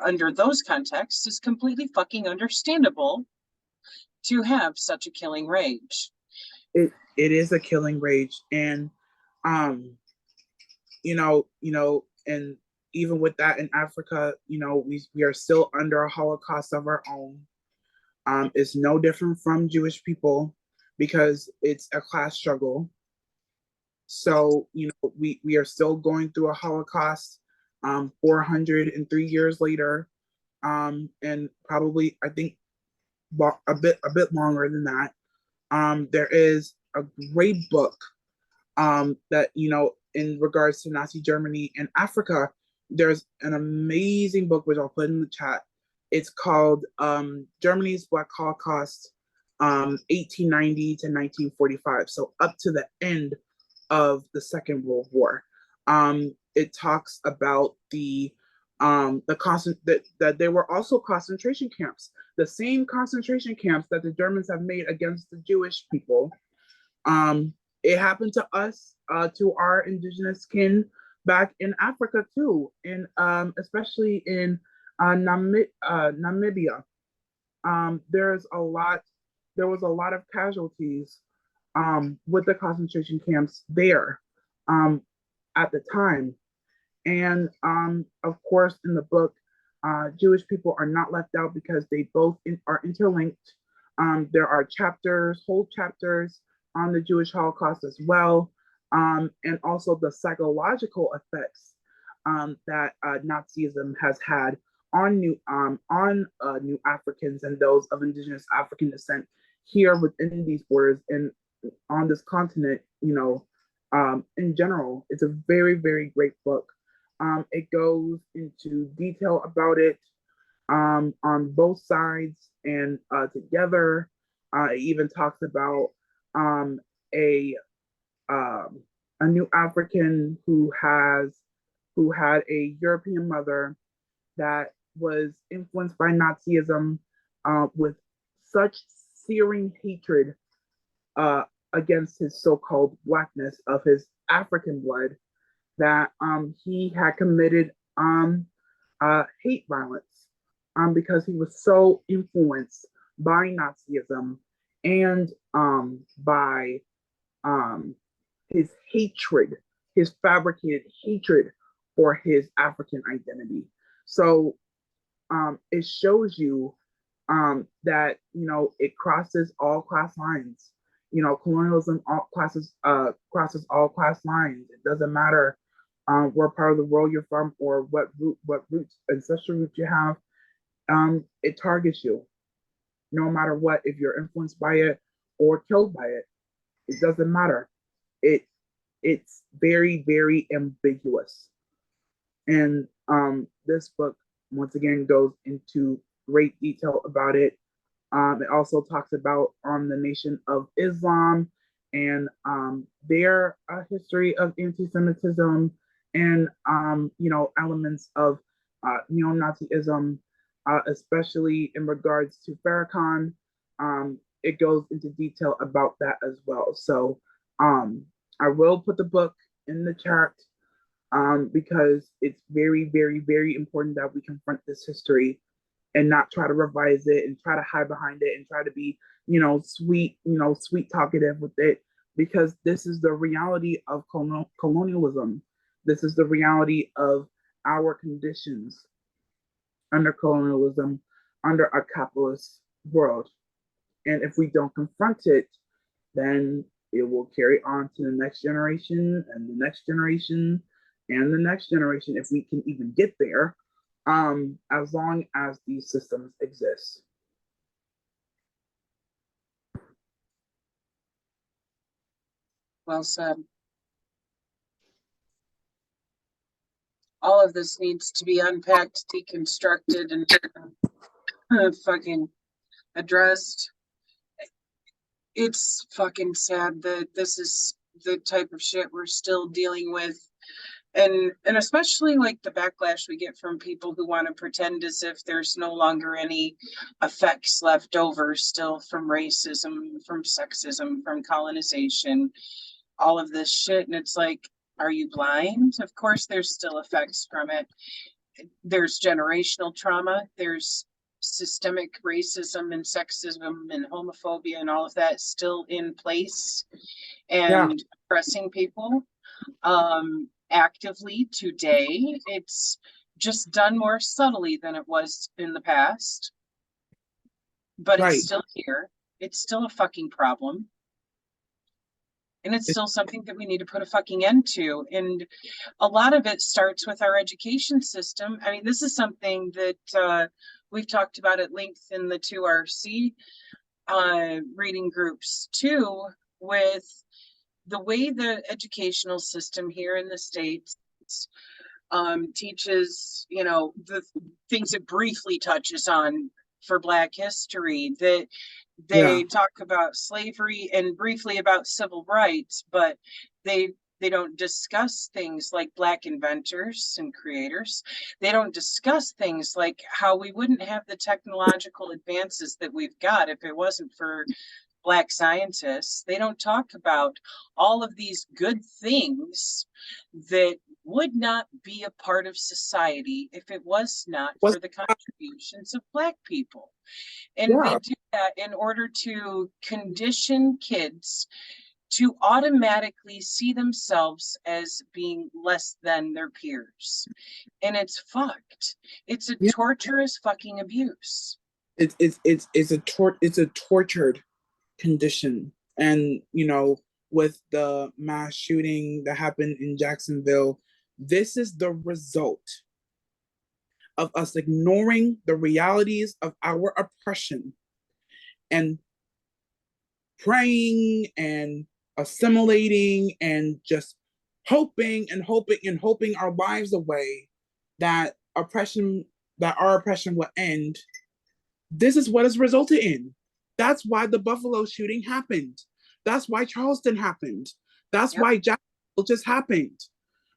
under those contexts, it's completely fucking understandable to have such a killing rage. It is a killing rage, and and even with that in Africa, we are still under a Holocaust of our own. It's no different from Jewish people because it's a class struggle. So, we are still going through a Holocaust 403 years later, and probably, I think, a bit longer than that. There is a great book that, in regards to Nazi Germany and Africa. There's an amazing book, which I'll put in the chat. It's called Germany's Black Holocaust, 1890 to 1945. So up to the end of the Second World War. It talks about that there were also concentration camps, the same concentration camps that the Germans have made against the Jewish people. It happened to us, to our indigenous kin back in Africa too, and especially in Namibia. There was a lot of casualties with the concentration camps there at the time. And of course, in the book, Jewish people are not left out because they both are interlinked. There are whole chapters on the Jewish Holocaust as well, and also the psychological effects that Nazism has had on new Africans and those of indigenous African descent here within these borders and on this continent. In general, it's a very, very great book. It goes into detail about it on both sides and together. It even talks about a new African who had a European mother that was influenced by Nazism with such searing hatred against his so-called blackness of his African blood that he had committed hate violence because he was so influenced by Nazism and by his hatred, his fabricated hatred for his African identity. So it shows you that it crosses all class lines. Colonialism crosses all class lines. It doesn't matter what part of the world you're from or what roots, ancestral roots you have. It targets you, no matter what. If you're influenced by it or killed by it, it doesn't matter. It's very, very ambiguous. And this book once again goes into great detail about it. It also talks about the Nation of Islam and their history of anti-Semitism and elements of neo-Nazism, especially in regards to Farrakhan. It goes into detail about that as well. So I will put the book in the chat because it's very, very, very important that we confront this history and not try to revise it and try to hide behind it and try to be, sweet talkative with it, because this is the reality of colonialism. This is the reality of our conditions under colonialism, under a capitalist world. And if we don't confront it, then it will carry on to the next generation and the next generation and the next generation, if we can even get there, as long as these systems exist. Well said. All of this needs to be unpacked, deconstructed, and fucking addressed. It's fucking sad that this is the type of shit we're still dealing with. And especially like the backlash we get from people who want to pretend as if there's no longer any effects left over still from racism, from sexism, from colonization, all of this shit. And it's like, are you blind? Of course there's still effects from it. There's generational trauma, there's systemic racism and sexism and homophobia and all of that still in place and oppressing people actively today. It's just done more subtly than it was in the past, but it's still here. It's still a fucking problem. And it's still something that we need to put a fucking end to. And a lot of it starts with our education system. I mean, this is something that we've talked about at length in the 2RC reading groups too, with the way the educational system here in the States teaches, you know, the things it briefly touches on for Black history, that they talk about slavery and briefly about civil rights, but they don't discuss things like Black inventors and creators. They don't discuss things like how we wouldn't have the technological advances that we've got if it wasn't for Black scientists. They don't talk about all of these good things that would not be a part of society if it was not for the contributions of Black people. And they do that in order to condition kids to automatically see themselves as being less than their peers. And it's fucked. It's a torturous fucking abuse. It's a tortured condition. And, you know, with the mass shooting that happened in Jacksonville, this is the result of us ignoring the realities of our oppression and praying and assimilating and just hoping and hoping and hoping our lives away that our oppression will end. This is what has resulted in. That's why the Buffalo shooting happened. That's why Charleston happened. That's why Jacksonville just happened.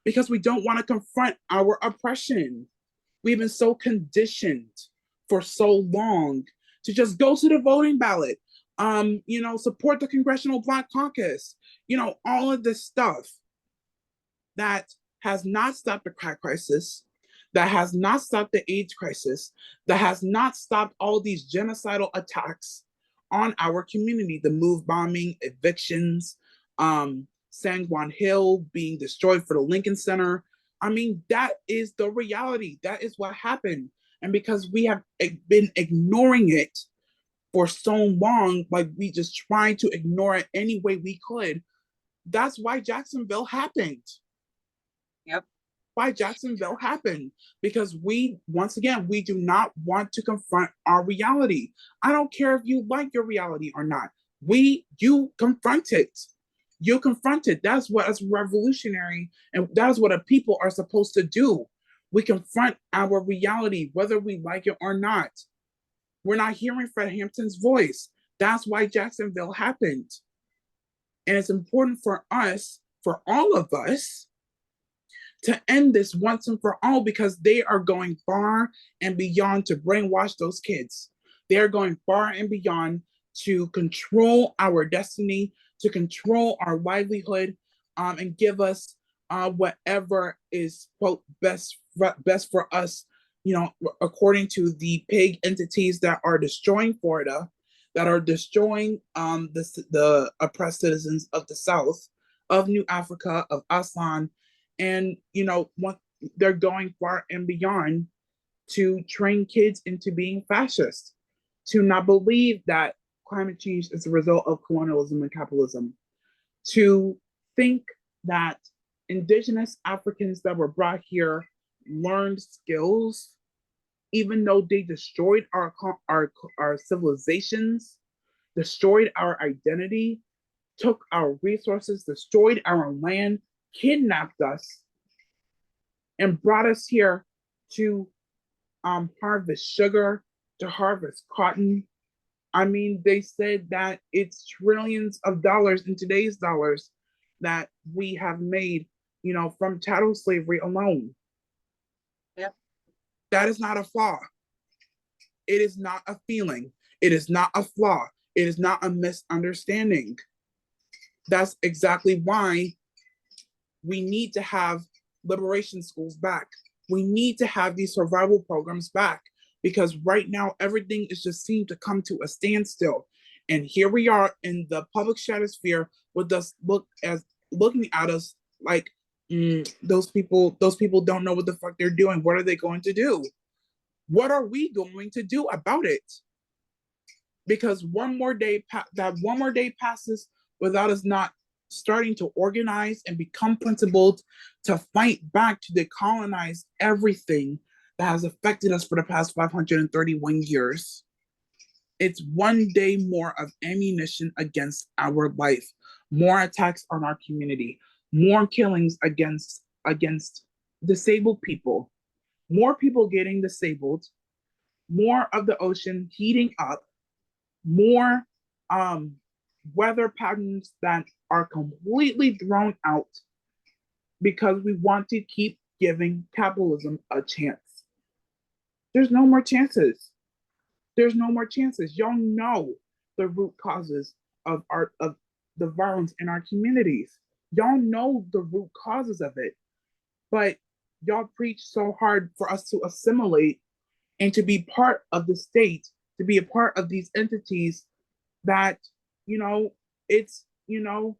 Because we don't want to confront our oppression. We've been so conditioned for so long to just go to the voting ballot, you know, support the Congressional Black Caucus, you know, all of this stuff that has not stopped the crack crisis, that has not stopped the AIDS crisis, that has not stopped all these genocidal attacks on our community, the MOVE bombing, evictions, San Juan Hill being destroyed for the Lincoln Center. I mean, that is the reality. That is what happened. And because we have been ignoring it for so long, like we just tried to ignore it any way we could, that's why Jacksonville happened. Yep. Why Jacksonville happened. Because we, once again, we do not want to confront our reality. I don't care if you like your reality or not. You confront it. You confront it. That's what is revolutionary, and that's what a people are supposed to do. We confront our reality, whether we like it or not. We're not hearing Fred Hampton's voice. That's why Jacksonville happened. And it's important for us, for all of us, to end this once and for all, because they are going far and beyond to brainwash those kids. They are going far and beyond to control our destiny, to control our livelihood, and give us whatever is, quote, best for us, you know, according to the pig entities that are destroying Florida, that are destroying the oppressed citizens of the South, of New Africa, of Aslan. And, you know, they're going far and beyond to train kids into being fascist, to not believe that climate change is a result of colonialism and capitalism. To think that indigenous Africans that were brought here learned skills, even though they destroyed our civilizations, destroyed our identity, took our resources, destroyed our land, kidnapped us, and brought us here to harvest sugar, to harvest cotton. I mean, they said that it's trillions of dollars in today's dollars that we have made, from chattel slavery alone. Yep. That is not a flaw. It is not a feeling. It is not a flaw. It is not a misunderstanding. That's exactly why we need to have liberation schools back. We need to have these survival programs back, because right now everything is just seemed to come to a standstill. And here we are in the public stratosphere with us looking at us like those people don't know what the fuck they're doing. What are they going to do? What are we going to do about it? Because one more day passes without us not starting to organize and become principled to fight back to decolonize everything that has affected us for the past 531 years. It's one day more of ammunition against our life, more attacks on our community, more killings against disabled people, more people getting disabled, more of the ocean heating up, more weather patterns that are completely thrown out because we want to keep giving capitalism a chance. There's no more chances. There's no more chances. Y'all know the root causes of the violence in our communities. Y'all know the root causes of it. But y'all preach so hard for us to assimilate and to be part of the state, to be a part of these entities that, it's, a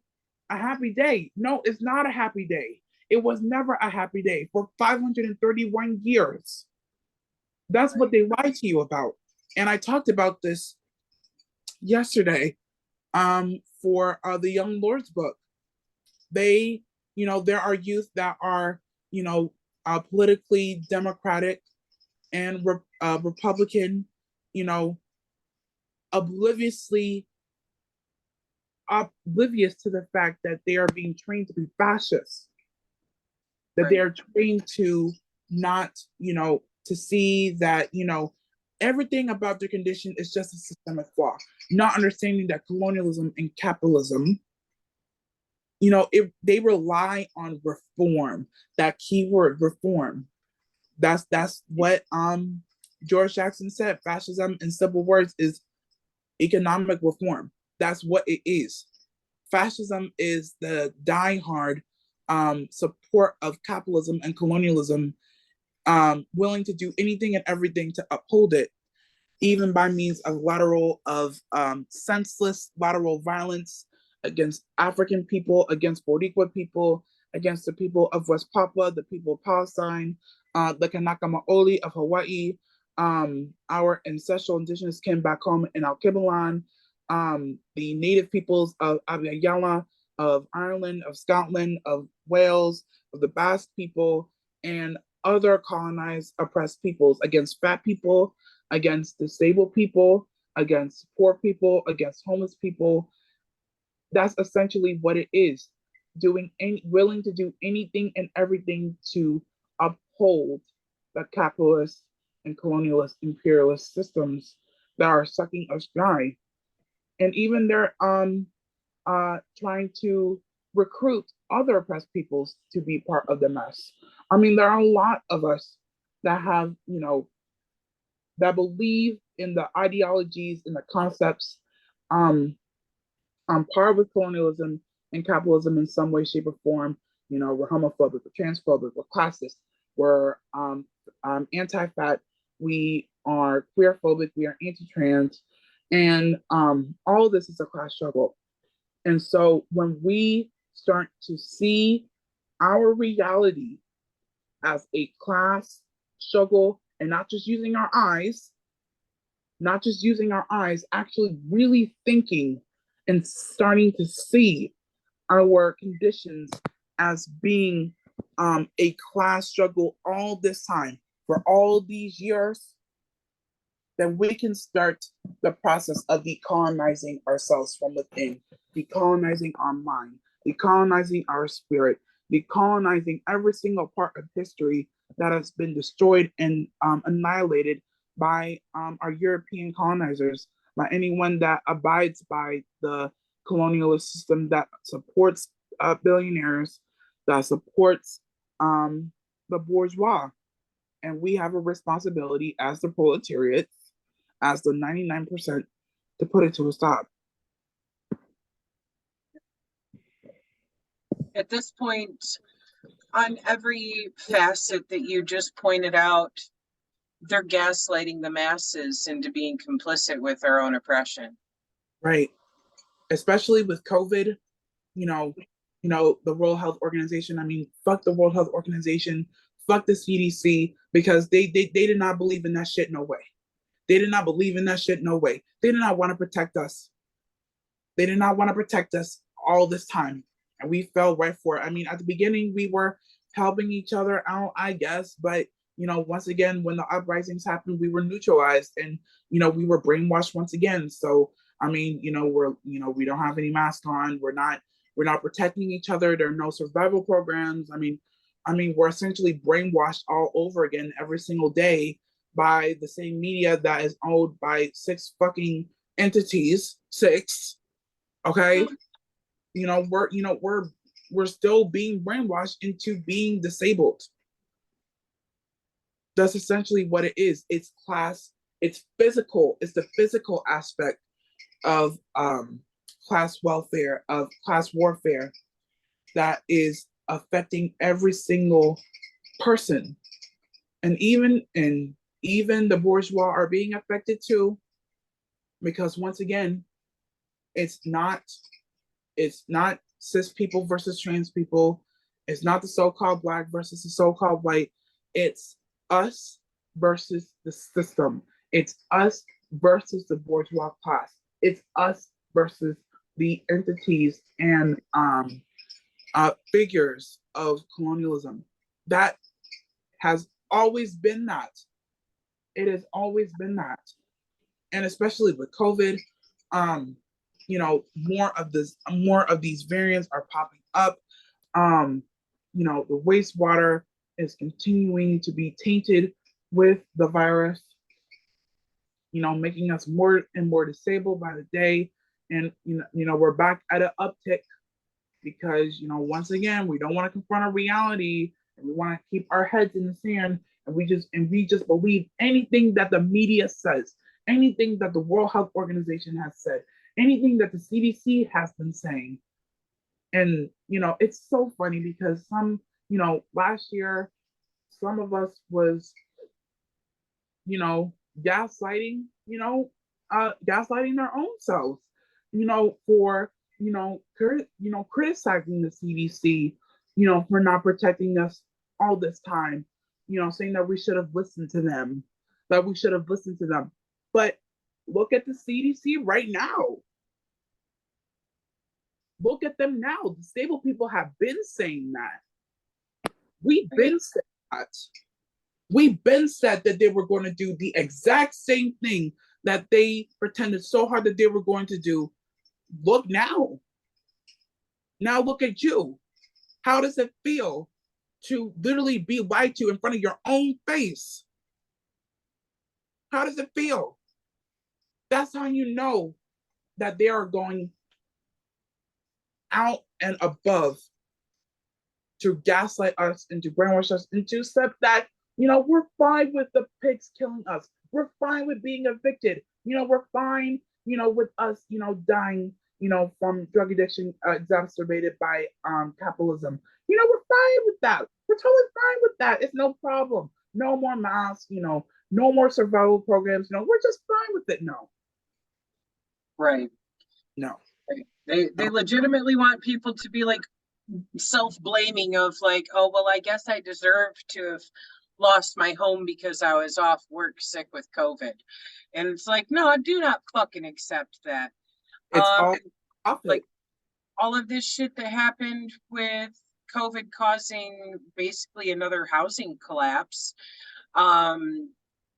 happy day. No, it's not a happy day. It was never a happy day for 531 years. That's what they lied to you about. And I talked about this yesterday for the Young Lords book. They, there are youth that are, politically democratic and Republican, oblivious to the fact that they are being trained to be fascists, that they are trained to not, to see that, everything about their condition is just a systemic flaw, not understanding that colonialism and capitalism, they rely on reform, that keyword reform. That's what George Jackson said. Fascism in simple words is economic reform. That's what it is. Fascism is the diehard support of capitalism and colonialism, willing to do anything and everything to uphold it, even by means of senseless lateral violence against African people, against Boricua people, against the people of West Papua, the people of Palestine, the Kanaka Maoli of Hawaii, our ancestral indigenous kin back home in Alkebulan, the native peoples of Abiyala, of Ireland, of Scotland, of Wales, of the Basque people, and other colonized, oppressed peoples, against fat people, against disabled people, against poor people, against homeless people. That's essentially what it is. Willing to do anything and everything to uphold the capitalist and colonialist imperialist systems that are sucking us dry. And even they're trying to recruit other oppressed peoples to be part of the mess. I mean, there are a lot of us that have, that believe in the ideologies and the concepts on par with colonialism and capitalism in some way, shape, or form. We're homophobic, we're transphobic, we're classist, we're anti-fat, we are queerphobic, we are anti-trans, and all of this is a class struggle. And so when we start to see our reality as a class struggle and not just using our eyes, not just using our eyes, actually really thinking and starting to see our conditions as being a class struggle all this time, for all these years, then we can start the process of decolonizing ourselves from within, decolonizing our mind, decolonizing our spirit, decolonizing every single part of history that has been destroyed and annihilated by our European colonizers, by anyone that abides by the colonialist system that supports billionaires, that supports the bourgeois. And we have a responsibility as the proletariat, as the 99%, to put it to a stop. At this point, on every facet that you just pointed out, they're gaslighting the masses into being complicit with their own oppression. Right. Especially with COVID, the World Health Organization. I mean, fuck the World Health Organization, fuck the CDC, because they did not believe in that shit, no way. They did not believe in that shit, no way. They did not want to protect us. They did not want to protect us all this time. And we fell right for it. I mean, at the beginning, we were helping each other out, I guess. But, once again, when the uprisings happened, we were neutralized and, we were brainwashed once again. So, I mean, we don't have any masks on. We're not protecting each other. There are no survival programs. I mean, we're essentially brainwashed all over again every single day by the same media that is owned by 6 fucking entities. 6. Okay. We're still being brainwashed into being disabled. That's essentially what it is. It's class, it's physical, it's the physical aspect of class welfare, of class warfare that is affecting every single person. And even the bourgeois are being affected too, because once again, it's not cis people versus trans people. It's not the so-called Black versus the so-called white. It's us versus the system. It's us versus the bourgeois class. It's us versus the entities and figures of colonialism. That has always been that. It has always been that. And especially with COVID, more of these variants are popping up. The wastewater is continuing to be tainted with the virus, making us more and more disabled by the day. And we're back at an uptick because once again, we don't want to confront our reality, and we want to keep our heads in the sand, and we just believe anything that the media says, anything that the World Health Organization has said, anything that the CDC has been saying. And it's so funny because last year, some of us was gaslighting gaslighting their own selves, for criticizing the CDC, for not protecting us all this time, saying that we should have listened to them, But look at the CDC right now. Look at them now. Disabled people have been saying that. We've been saying that. We've been said that they were going to do the exact same thing that they pretended so hard that they were going to do. Look now. Now look at you. How does it feel to literally be lied to in front of your own face? How does it feel? That's how you know that they are going out and above to gaslight us and to brainwash us into accept that, we're fine with the pigs killing us. We're fine with being evicted. We're fine, with us, dying, from drug addiction exacerbated by capitalism. We're fine with that. We're totally fine with that. It's no problem. No more masks, no more survival programs. We're just fine with it. No. Right. No. They legitimately want people to be like self-blaming of like, oh, well, I guess I deserve to have lost my home because I was off work sick with COVID. And it's like, no, I do not fucking accept that. It's all like all of this shit that happened with COVID causing basically another housing collapse.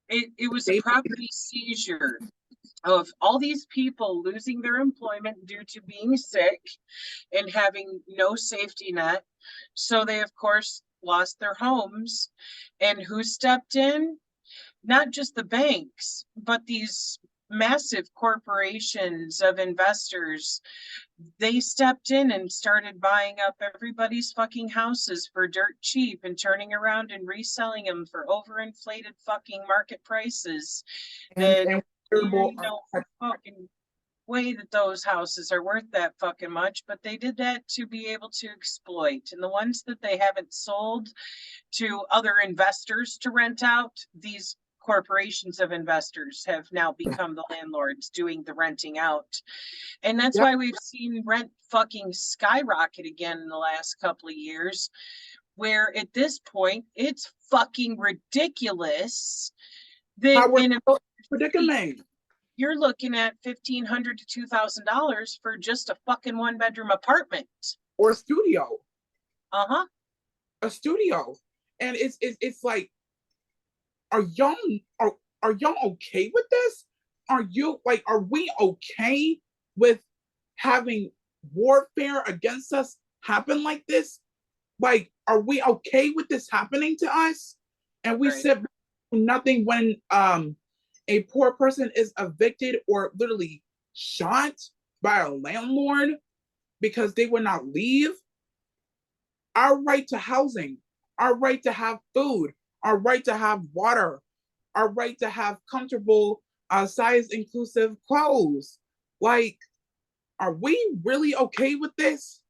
It was a property seizure of all these people losing their employment due to being sick and having no safety net. So they, of course, lost their homes. And who stepped in? Not just the banks, but these massive corporations of investors. They stepped in and started buying up everybody's fucking houses for dirt cheap and turning around and reselling them for overinflated fucking market prices. and No fucking way that those houses are worth that fucking much, but they did that to be able to exploit. And the ones that they haven't sold to other investors to rent out, these corporations of investors have now become the landlords doing the renting out. And that's why we've seen rent fucking skyrocket again in the last couple of years, where at this point it's fucking ridiculous that in a predicament. You're looking at $1,500 to $2,000 for just a fucking 1-bedroom apartment or a studio. A studio. And it's like, are y'all okay with this? Are we okay with having warfare against us happen like this? Like, are we okay with this happening to us? And we sit back nothing when a poor person is evicted or literally shot by a landlord because they would not leave. Our right to housing, our right to have food, our right to have water, our right to have comfortable, size inclusive clothes. Like, are we really okay with this?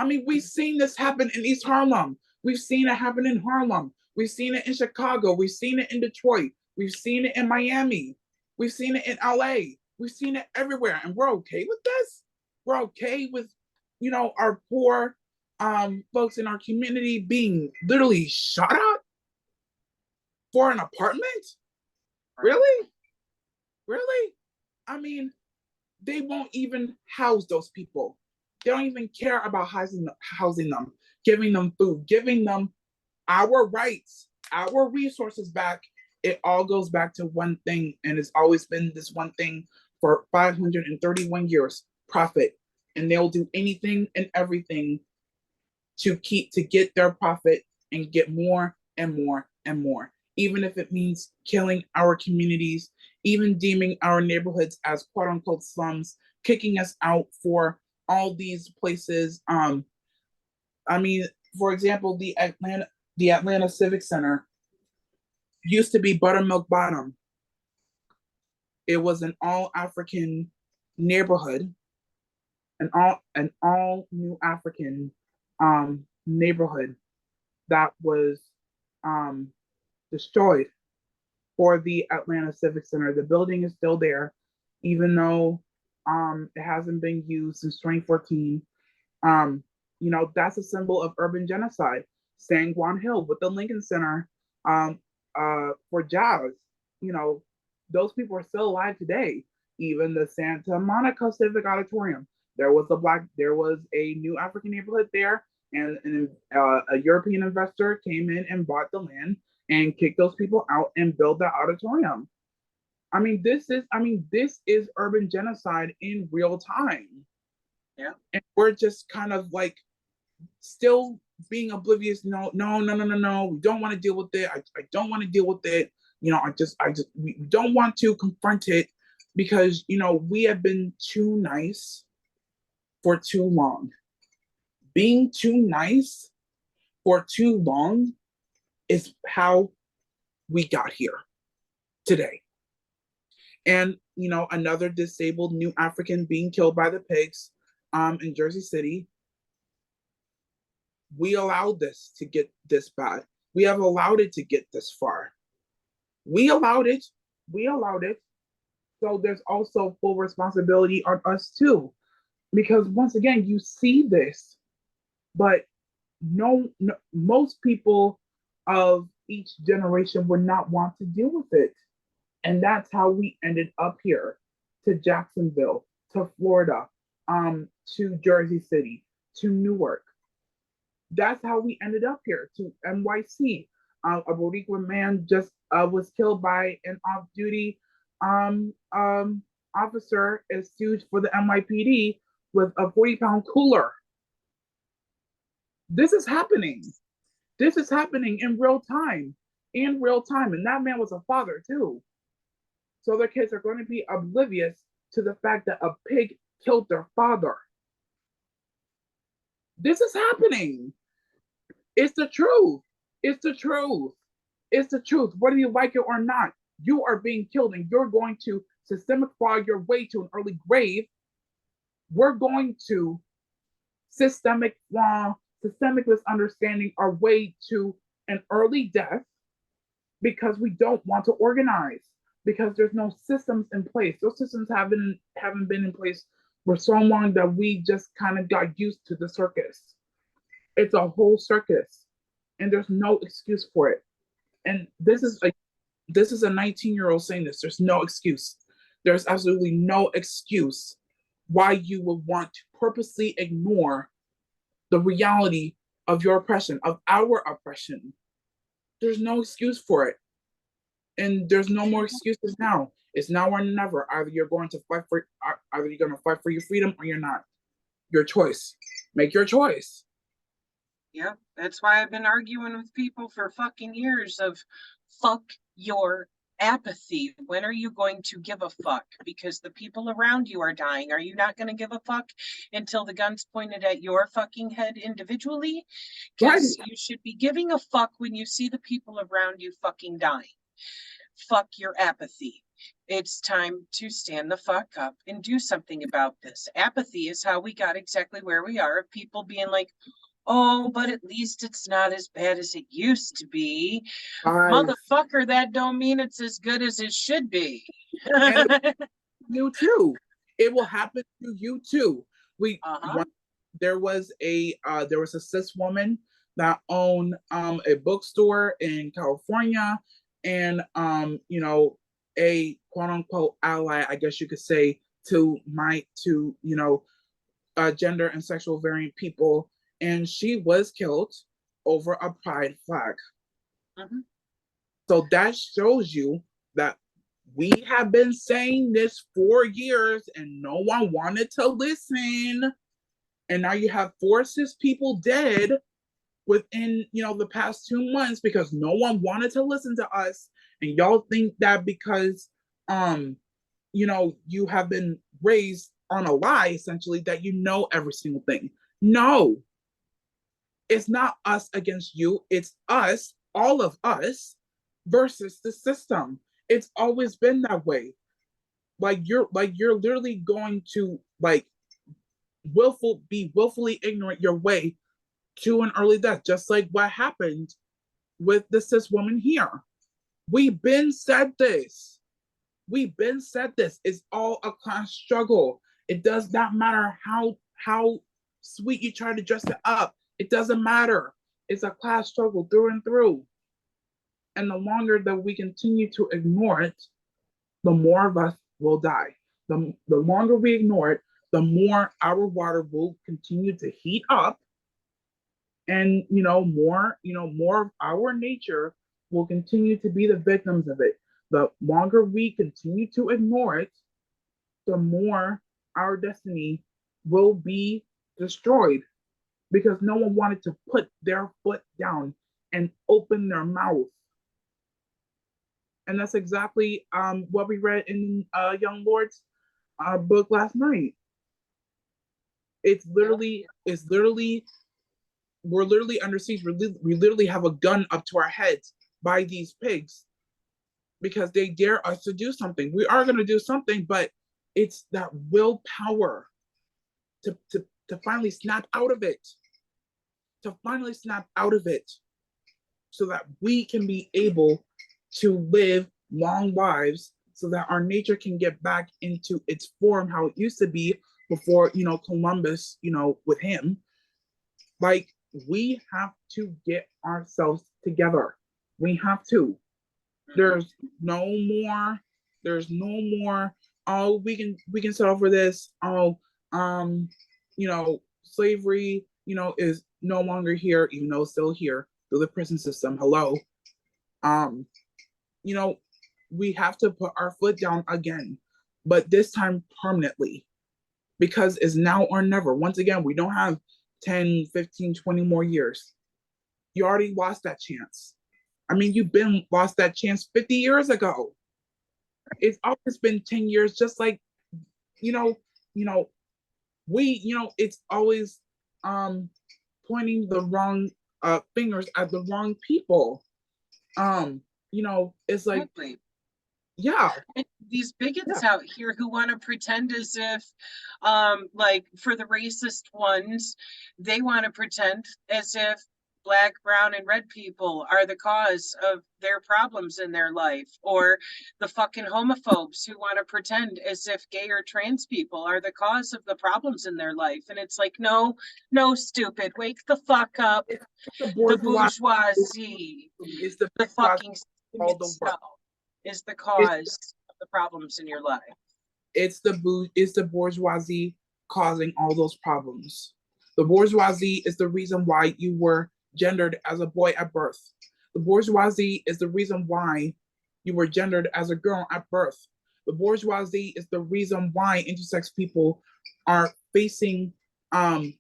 I mean, we've seen this happen in East Harlem. We've seen it happen in Harlem. We've seen it in Chicago. We've seen it in Detroit. We've seen it in Miami. We've seen it in LA. We've seen it everywhere. And we're okay with this? We're okay with, our poor folks in our community being literally shot at for an apartment? Really? Really? I mean, they won't even house those people. They don't even care about housing them, giving them food, giving them our rights, our resources back. It all goes back to one thing, and it's always been this one thing for 531 years: profit. And they'll do anything and everything to get their profit and get more and more and more, even if it means killing our communities, even deeming our neighborhoods as quote unquote slums, kicking us out for all these places. I mean, for example, the Atlanta Civic Center used to be Buttermilk Bottom. It was an all African neighborhood, an all new African neighborhood that was destroyed for the Atlanta Civic Center. The building is still there, even though it hasn't been used since 2014. That's a symbol of urban genocide. San Juan Hill with the Lincoln Center for jazz. Those people are still alive today. Even the Santa Monica Civic Auditorium. There was a new African neighborhood there, and a European investor came in and bought the land and kicked those people out and built that auditorium. I mean, this is urban genocide in real time. Yeah. And we're just kind of like still being oblivious. No, we don't want to deal with it. I don't want to deal with it. We don't want to confront it because, we have been too nice for too long. Being too nice for too long is how we got here today. And, another disabled new African being killed by the pigs in Jersey City. We allowed this to get this bad. We have allowed it to get this far. We allowed it. So there's also full responsibility on us too. Because once again, you see this, but no most people of each generation would not want to deal with it. And that's how we ended up here, to Jacksonville, to Florida, to Jersey City, to Newark. That's how we ended up here, to NYC. A Boricua man just was killed by an off-duty officer, is sued for the NYPD with a 40-pound cooler. This is happening. This is happening in real time. In real time. And that man was a father too. So their kids are going to be oblivious to the fact that a pig killed their father. This is happening. It's the truth. It's the truth. It's the truth. Whether you like it or not, you are being killed and you're going to systemic fraud your way to an early grave. We're going to systemic fraud, systemic misunderstanding our way to an early death because we don't want to organize, because there's no systems in place. Those systems haven't been in place for so long that we just kind of got used to the circus. It's a whole circus, and there's no excuse for it. And this is a 19-year-old saying this. There's no excuse. There's absolutely no excuse why you would want to purposely ignore the reality of your oppression, of our oppression. There's no excuse for it. And there's no more excuses now. It's now or never. Either you're going to fight for your freedom or you're not. Your choice. Make your choice. Yeah, that's why I've been arguing with people for fucking years of fuck your apathy. When are you going to give a fuck? Because the people around you are dying. Are you not going to give a fuck until the gun's pointed at your fucking head individually? Because you should be giving a fuck when you see the people around you fucking dying. Fuck your apathy. It's time to stand the fuck up and do something about this. Apathy is how we got exactly where we are, of people being like, oh, but at least it's not as bad as it used to be. Motherfucker, that don't mean it's as good as it should be. You too. It will happen to you too. There was a cis woman that owned a bookstore in California, and a quote unquote ally, I guess you could say, to gender and sexual variant people. And she was killed over a pride flag. Mm-hmm. So that shows you that we have been saying this for years and no one wanted to listen. And now you have 4 cis people dead within, the past 2 months because no one wanted to listen to us. And y'all think that because, you have been raised on a lie, essentially, that you know every single thing. No. It's not us against you. It's us, all of us, versus the system. It's always been that way. You're literally going to be willfully ignorant your way to an early death, just like what happened with the cis woman here. We've been said this. It's all a class struggle. It does not matter how sweet you try to dress it up. It doesn't matter. It's a class struggle through and through. And the longer that we continue to ignore it, the more of us will die. The longer we ignore it, the more our water will continue to heat up. And more of our nature will continue to be the victims of it. The longer we continue to ignore it, the more our destiny will be destroyed. Because no one wanted to put their foot down and open their mouth. And that's exactly what we read in Young Lord's book last night. We're literally under siege. We literally have a gun up to our heads by these pigs because they dare us to do something. We are going to do something, but it's that willpower to finally snap out of it. So that we can be able to live long lives so that our nature can get back into its form, how it used to be before, Columbus, with him. We have to get ourselves together. We have to. There's no more. There's no more. Oh, we can settle for this. Oh, slavery, is no longer here, even though it's still here through the prison system. Hello. Um, you know, we have to put our foot down again, but this time permanently, because it's now or never. Once again, we don't have 10, 15, 20 more years. You already lost that chance. I mean, you've been lost that chance 50 years ago. It's always been 10 years, just like, you know, it's always pointing the wrong fingers at the wrong people. It's like, Exactly. yeah. And these bigots out here who want to pretend as if, like for the racist ones, they want to pretend as if Black, brown, and red people are the cause of their problems in their life, or the fucking homophobes who want to pretend as if gay or trans people are the cause of the problems in their life. And it's like, no, stupid, wake the fuck up. The bourgeoisie is the fucking system all the itself work. Is the cause of the problems in your life. It's the bourgeoisie causing all those problems. The bourgeoisie is the reason why you were gendered as a boy at birth. The bourgeoisie is the reason why you were gendered as a girl at birth. The bourgeoisie is the reason why intersex people are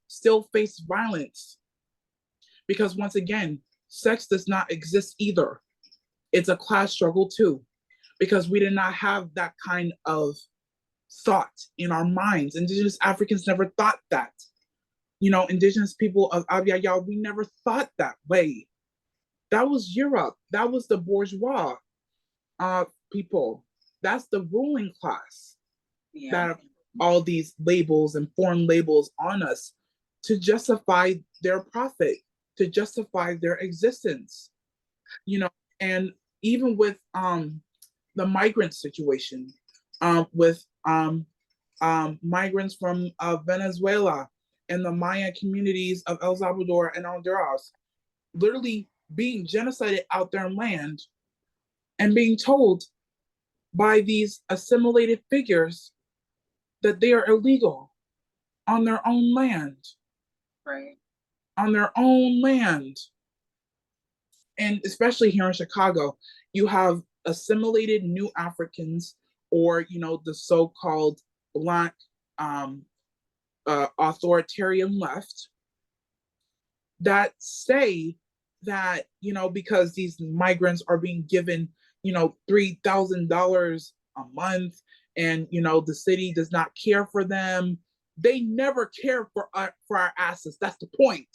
still face violence. Because once again, sex does not exist either. It's a class struggle too, because we did not have that kind of thought in our minds. Indigenous Africans never thought that. Indigenous people of Abya, we never thought that way. That was Europe. That was the bourgeois people. That's the ruling class. Yeah. That have all these labels and foreign labels on us to justify their profit, to justify their existence. And even with the migrant situation, with migrants from Venezuela and the Maya communities of El Salvador and Honduras, literally being genocided out their land and being told by these assimilated figures that they are illegal on their own land. Right. On their own land. And especially here in Chicago, you have assimilated new Africans, or the so-called Black authoritarian left, that say that because these migrants are being given $3,000 a month, and the city does not care for them. They never care for our asses. That's the point.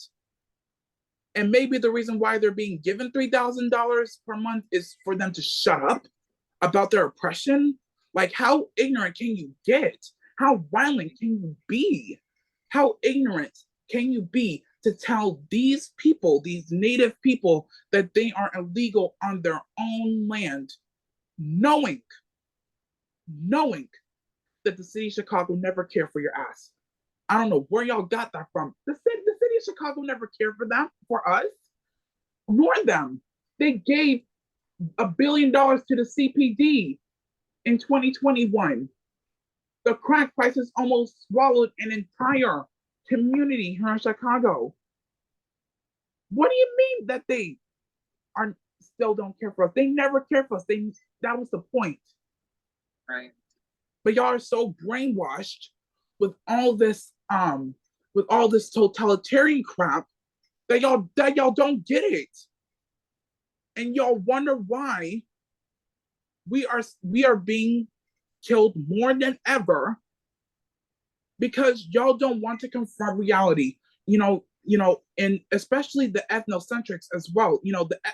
And maybe the reason why they're being given $3,000 per month is for them to shut up about their oppression. Like, how ignorant can you get? How violent can you be? How ignorant can you be to tell these people, these native people, that they are illegal on their own land, knowing that the city of Chicago never cared for your ass? I don't know where y'all got that from. The city of Chicago never cared for them, for us, nor them. They gave $1 billion to the CPD in 2021. The crack prices almost swallowed an entire community here in Chicago. What do you mean that they still don't care for us? They never cared for us. That was the point. Right. But y'all are so brainwashed with all this totalitarian crap that y'all don't get it. And y'all wonder why we are being killed more than ever, because y'all don't want to confront reality. And especially the ethnocentrics as well.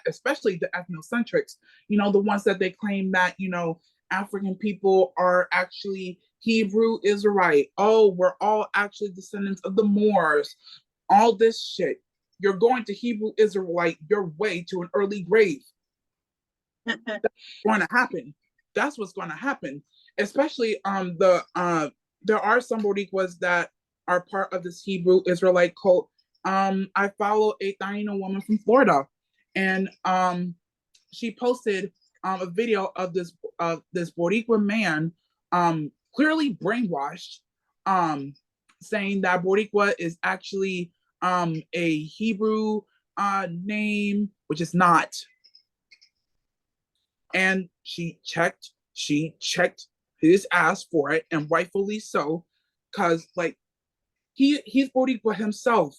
Especially the ethnocentrics. The ones that they claim that African people are actually Hebrew Israelite. Oh, we're all actually descendants of the Moors. All this shit. You're going to Hebrew Israelite your way to an early grave. That's going to happen. That's what's going to happen. Especially there are some Boricuas that are part of this Hebrew Israelite cult. I follow a Taino woman from Florida, and she posted a video of this Boricua man clearly brainwashed, saying that Boricua is actually a Hebrew name, which is not. And she checked his ass for it, and rightfully so, because like he's Boricua himself.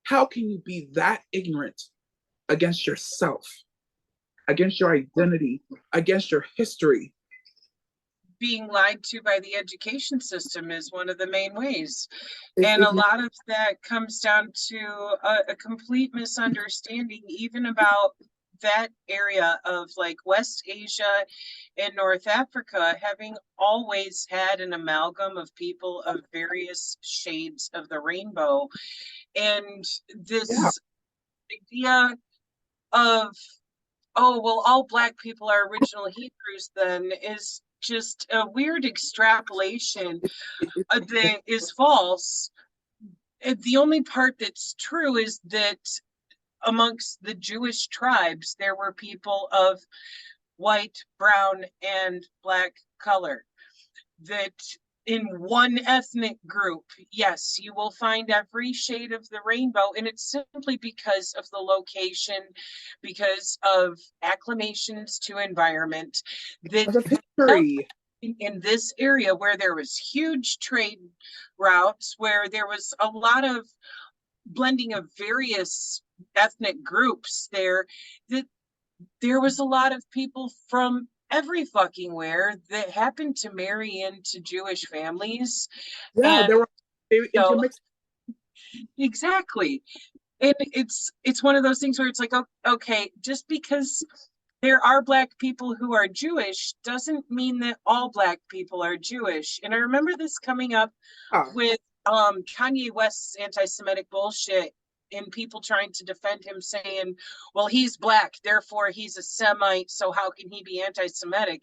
How can you be that ignorant against yourself, against your identity, against your history? Being lied to by the education system is one of the main ways. It's, And a it's, lot of that comes down to a complete misunderstanding, even about that area of like West Asia and North Africa having always had an amalgam of people of various shades of the rainbow. And this idea of, oh, well, all Black people are original Hebrews then is just a weird extrapolation that is false. The only part that's true is that amongst the Jewish tribes, there were people of white, brown, and Black color. That in one ethnic group, yes, you will find every shade of the rainbow, and it's simply because of the location, because of acclimations to environment, that history. in this area where there was huge trade routes, where there was a lot of blending of various ethnic groups there, that there was a lot of people from every fucking where that happened to marry into Jewish families. Yeah, And they were so, intermixed. exactly. And it's one of those things where it's like, okay, just because there are Black people who are Jewish doesn't mean that all Black people are Jewish. And I remember this coming up with Kanye West's anti-Semitic bullshit, and people trying to defend him, saying, well, he's Black, therefore he's a Semite, so how can he be anti-Semitic?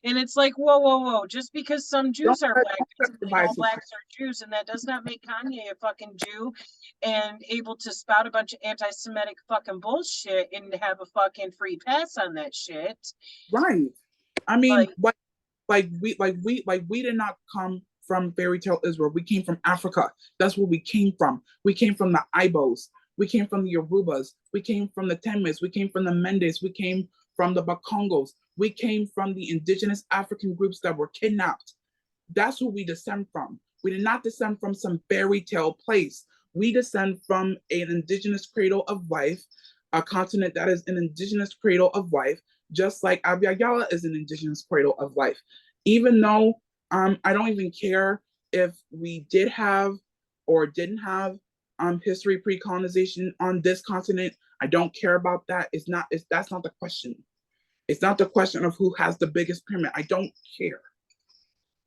And it's like, whoa, just because some Jews are Black doesn't mean all Blacks are Jews, and that does not make Kanye a fucking Jew and able to spout a bunch of anti-Semitic fucking bullshit and have a fucking free pass on that shit. Right. I mean, we did not come from fairy tale Israel. We came from Africa. That's where we came from. We came from the Ibos. We came from the Yorubas. We came from the Temes. We came from the Mendes. We came from the Bakongos. We came from the indigenous African groups that were kidnapped. That's who we descend from. We did not descend from some fairy tale place. We descend from an indigenous cradle of life, a continent that is an indigenous cradle of life, just like Abya Yala is an indigenous cradle of life. Even though I don't even care if we did have or didn't have history pre-colonization on this continent. I don't care about that. That's not the question. It's not the question of who has the biggest pyramid. I don't care.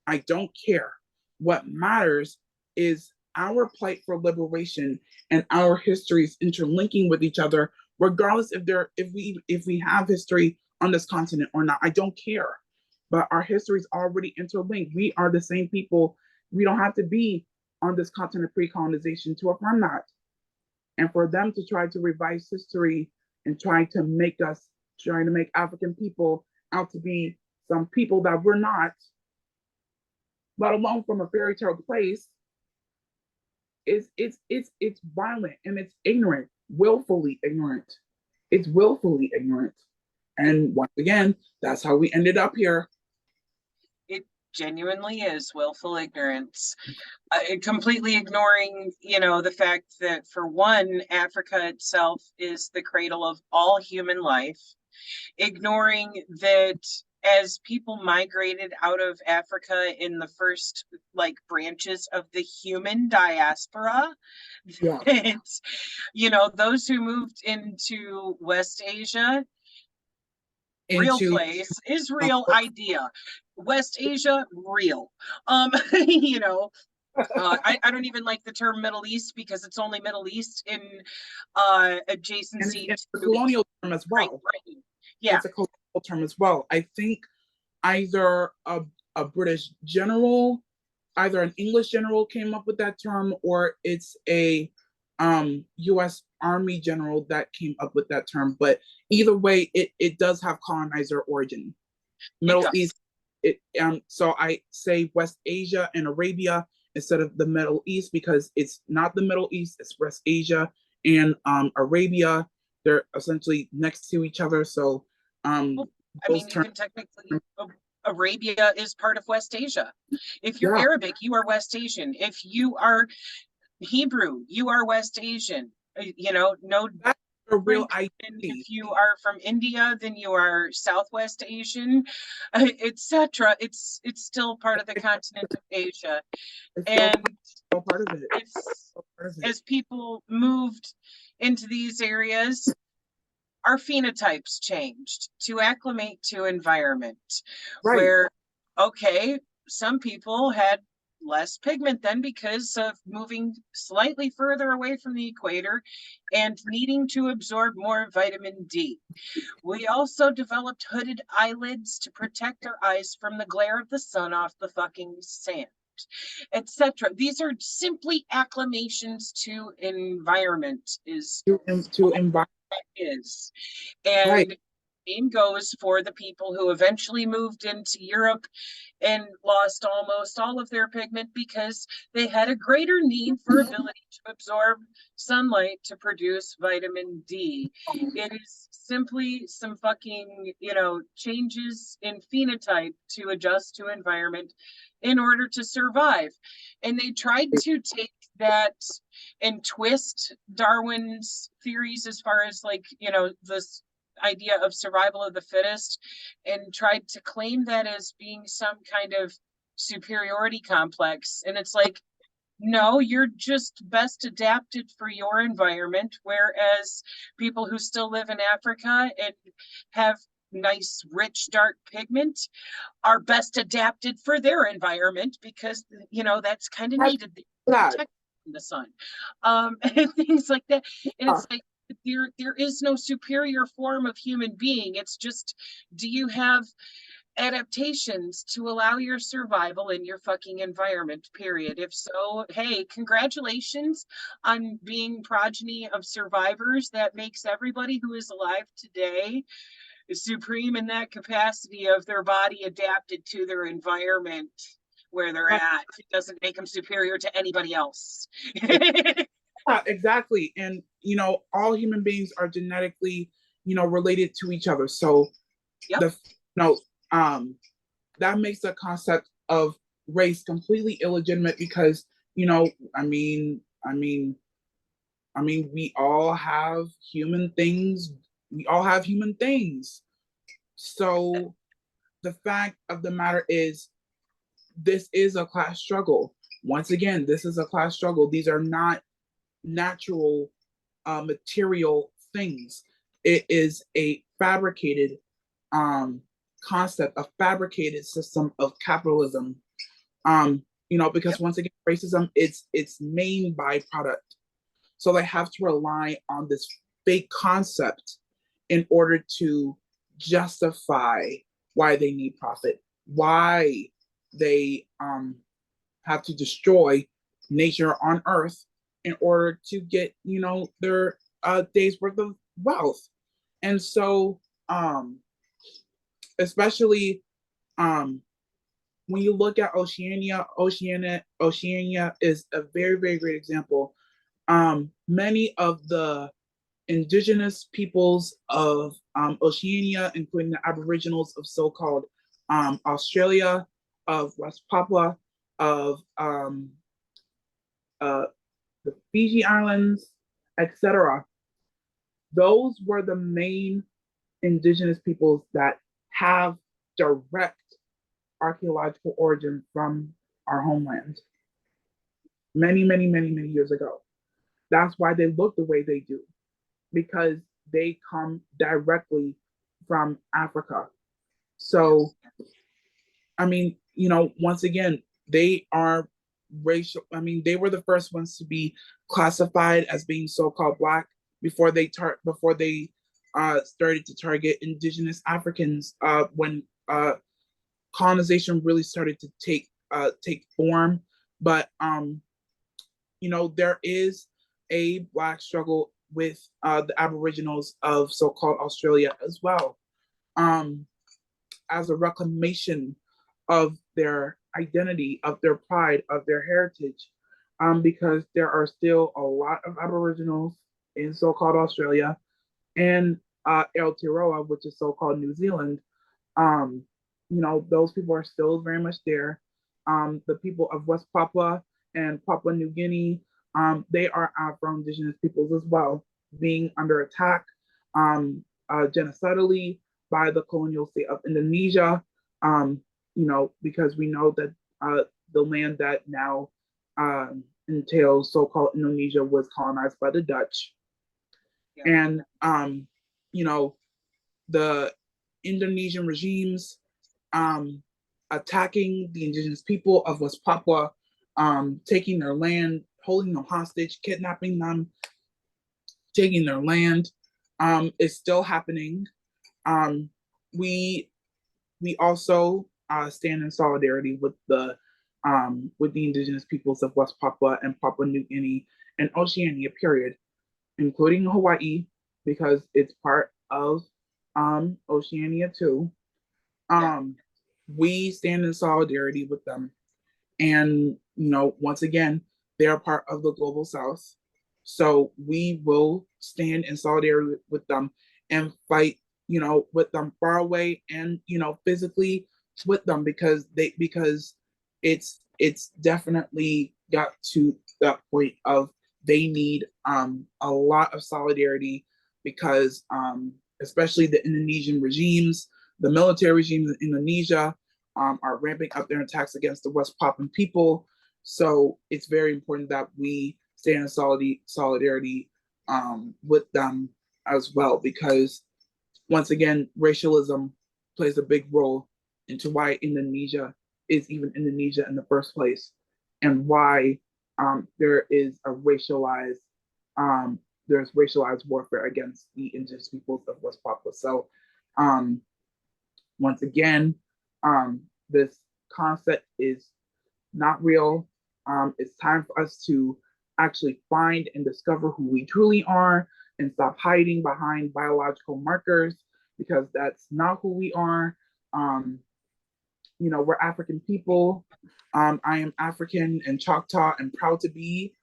I don't care. What matters is our plight for liberation and our histories interlinking with each other, regardless if we have history on this continent or not. I don't care. But our history is already interlinked. We are the same people. We don't have to be on this continent pre-colonization to affirm that. And for them to try to revise history and trying to make African people out to be some people that we're not, let alone from a fairy tale place, it's violent and it's ignorant, willfully ignorant. It's willfully ignorant. And once again, that's how we ended up here. It genuinely is willful ignorance. Completely ignoring, the fact that, for one, Africa itself is the cradle of all human life. Ignoring that as people migrated out of Africa in the first branches of the human diaspora, Yeah. it's, those who moved into West Asia, real place, Israel idea, West Asia, real. I don't even like the term Middle East because it's only Middle East in adjacency and it's to a colonial term as well. Right. Yeah. It's a colonial term as well. I think either a British general, either an English general came up with that term, or it's a US army general that came up with that term, but either way, it does have colonizer origin. Middle East, so I say West Asia and Arabia instead of the Middle East because it's not the Middle East, it's West Asia and Arabia. They're essentially next to each other. So Well, I mean, even technically, Arabia is part of West Asia. If you're Arabic, you are West Asian. If you are Hebrew, you are West Asian. You know, no. That's a real identity. If you are from India, then you are Southwest Asian, etc. It's still part of the continent of Asia, and still part of it. As people moved into these areas, our phenotypes changed to acclimate to environment, where, okay, some people had less pigment then because of moving slightly further away from the equator and needing to absorb more vitamin D. We also developed hooded eyelids to protect our eyes from the glare of the sun off the fucking sand, etc. These are simply acclimations to environment to environment is. And same goes for the people who eventually moved into Europe and lost almost all of their pigment because they had a greater need for ability to absorb sunlight to produce vitamin D. It is simply some fucking, changes in phenotype to adjust to environment in order to survive. And they tried to take that and twist Darwin's theories as far as this idea of survival of the fittest and tried to claim that as being some kind of superiority complex. And it's like, no, you're just best adapted for your environment, whereas people who still live in Africa and have nice, rich, dark pigment are best adapted for their environment because, that's kind of needed to protect the sun, and things like that. And it's like, there is no superior form of human being. It's just, do you have adaptations to allow your survival in your fucking environment, period? If so, hey, congratulations on being progeny of survivors. That makes everybody who is alive today supreme in that capacity of their body adapted to their environment where they're at. It doesn't make them superior to anybody else. Exactly. And, all human beings are genetically, related to each other. So that makes the concept of race completely illegitimate because, we all have human things. We all have human things. So the fact of the matter is, this is a class struggle. Once again, this is a class struggle. These are not natural material things. It is a fabricated concept, a fabricated system of capitalism. Because once again, racism, it's main byproduct. So they have to rely on this fake concept in order to justify why they need profit, why they have to destroy nature on Earth in order to get, their day's worth of wealth. And so, especially when you look at Oceania is a very, very great example. Many of the indigenous peoples of Oceania, including the Aboriginals of so-called Australia, of West Papua, of the Fiji Islands, etc. Those were the main indigenous peoples that have direct archaeological origin from our homeland many, many, many, many years ago. That's why they look the way they do, because they come directly from Africa. So, once again, they are racial. They were the first ones to be classified as being so-called Black before they started to target indigenous Africans when colonization really started to take form. But there is a Black struggle with the Aboriginals of so-called Australia as well, as a reclamation of their identity, of their pride, of their heritage, because there are still a lot of Aboriginals in so-called Australia and Aotearoa, which is so-called New Zealand. Um, those people are still very much there. The people of West Papua and Papua New Guinea, they are Afro-Indigenous peoples as well, being under attack genocidally by the colonial state of Indonesia, because we know that the land that now entails so-called Indonesia was colonized by the Dutch. Yeah. And, the Indonesian regimes attacking the indigenous people of West Papua, taking their land, holding them hostage, kidnapping them, taking their land, is still happening. We also stand in solidarity with the indigenous peoples of West Papua and Papua New Guinea and Oceania, period, including Hawaii, because it's part of Oceania too. We stand in solidarity with them. And, once again, they're part of the global South. So we will stand in solidarity with them and fight, with them far away and, physically with them because it's definitely got to that point of they need a lot of solidarity because especially the Indonesian regimes, the military regimes in Indonesia are ramping up their attacks against the West Papuan people. So it's very important that we stand in solidarity with them as well, because once again, racialism plays a big role into why Indonesia is even Indonesia in the first place, and why there is a racialized there's racialized warfare against the indigenous peoples of West Papua. So once again, this concept is not real. It's time for us to actually find and discover who we truly are and stop hiding behind biological markers, because that's not who we are. We're African people. I am African and Choctaw and proud to be.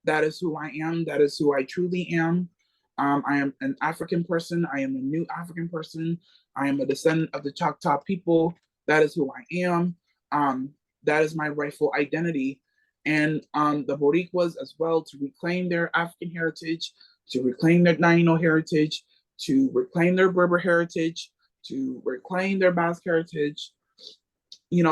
That is who I am. That is who I truly am. I am an African person. I am a new African person. I am a descendant of the Choctaw people. That is who I am. That is my rightful identity. And the Boricuas as well, to reclaim their African heritage, to reclaim their Naino heritage, to reclaim their Berber heritage, to reclaim their Basque heritage,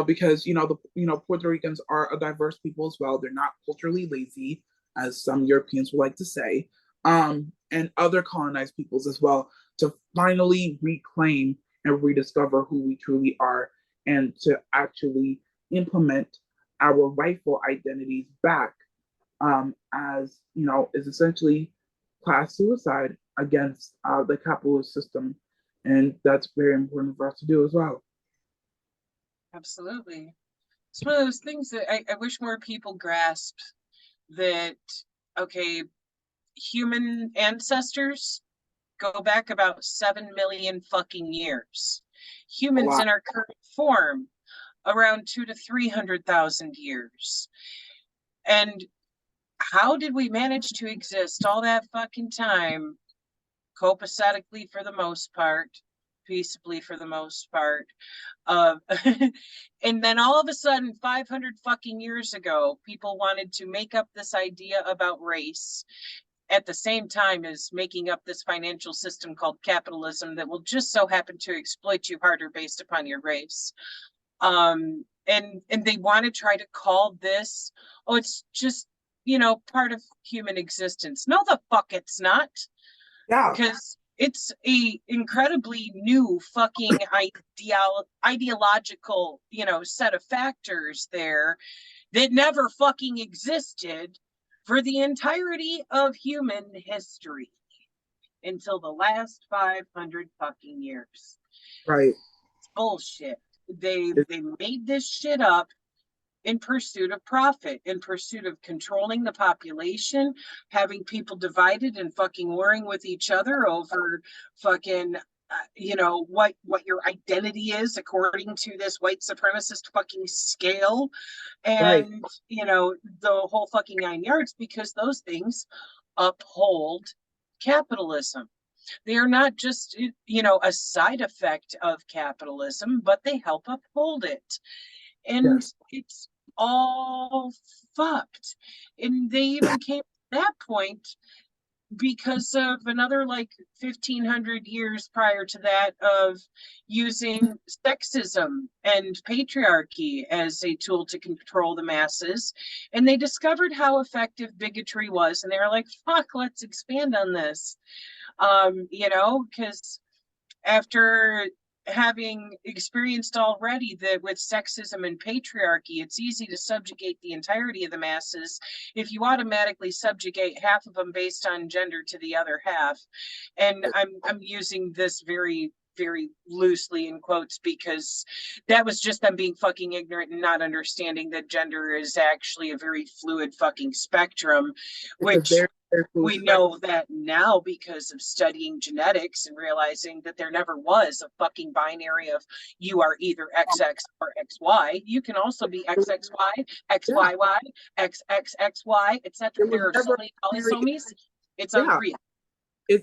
because, Puerto Ricans are a diverse people as well. They're not culturally lazy, as some Europeans would like to say, and other colonized peoples as well, to finally reclaim and rediscover who we truly are, and to actually implement our rightful identities back, as, is essentially class suicide against the capitalist system. And that's very important for us to do as well. Absolutely. It's one of those things that I wish more people grasped, that, okay, human ancestors go back about 7 million fucking years. Humans in our current form, around 200,000 to 300,000 years. And how did we manage to exist all that fucking time, copacetically for the most part, peaceably for the most part, and then all of a sudden 500 fucking years ago, people wanted to make up this idea about race at the same time as making up this financial system called capitalism that will just so happen to exploit you harder based upon your race. And they want to try to call this, oh, it's just, part of human existence. No, the fuck it's not. Yeah. Because it's a incredibly new fucking ideological, set of factors there that never fucking existed for the entirety of human history until the last 500 fucking years. Right. It's bullshit. They made this shit up in pursuit of profit, in pursuit of controlling the population, having people divided and fucking warring with each other over fucking what your identity is according to this white supremacist fucking scale, Right. and the whole fucking 9 yards, because those things uphold capitalism. They are not just a side effect of capitalism, but they help uphold it. And Yes. it's all fucked. And they even came to that point because of another like 1500 years prior to that of using sexism and patriarchy as a tool to control the masses. And they discovered how effective bigotry was, and they were like, fuck, let's expand on this. Because after having experienced already that with sexism and patriarchy, it's easy to subjugate the entirety of the masses if you automatically subjugate half of them based on gender to the other half. And I'm using this very loosely in quotes, because that was just them being fucking ignorant and not understanding that gender is actually a very fluid fucking spectrum, which Very we know that now because of studying genetics and realizing that there never was a fucking binary of you are either XX or XY. You can also be XXY, XYY, XXXY, etc. There are so many polysomies. It's unreal. It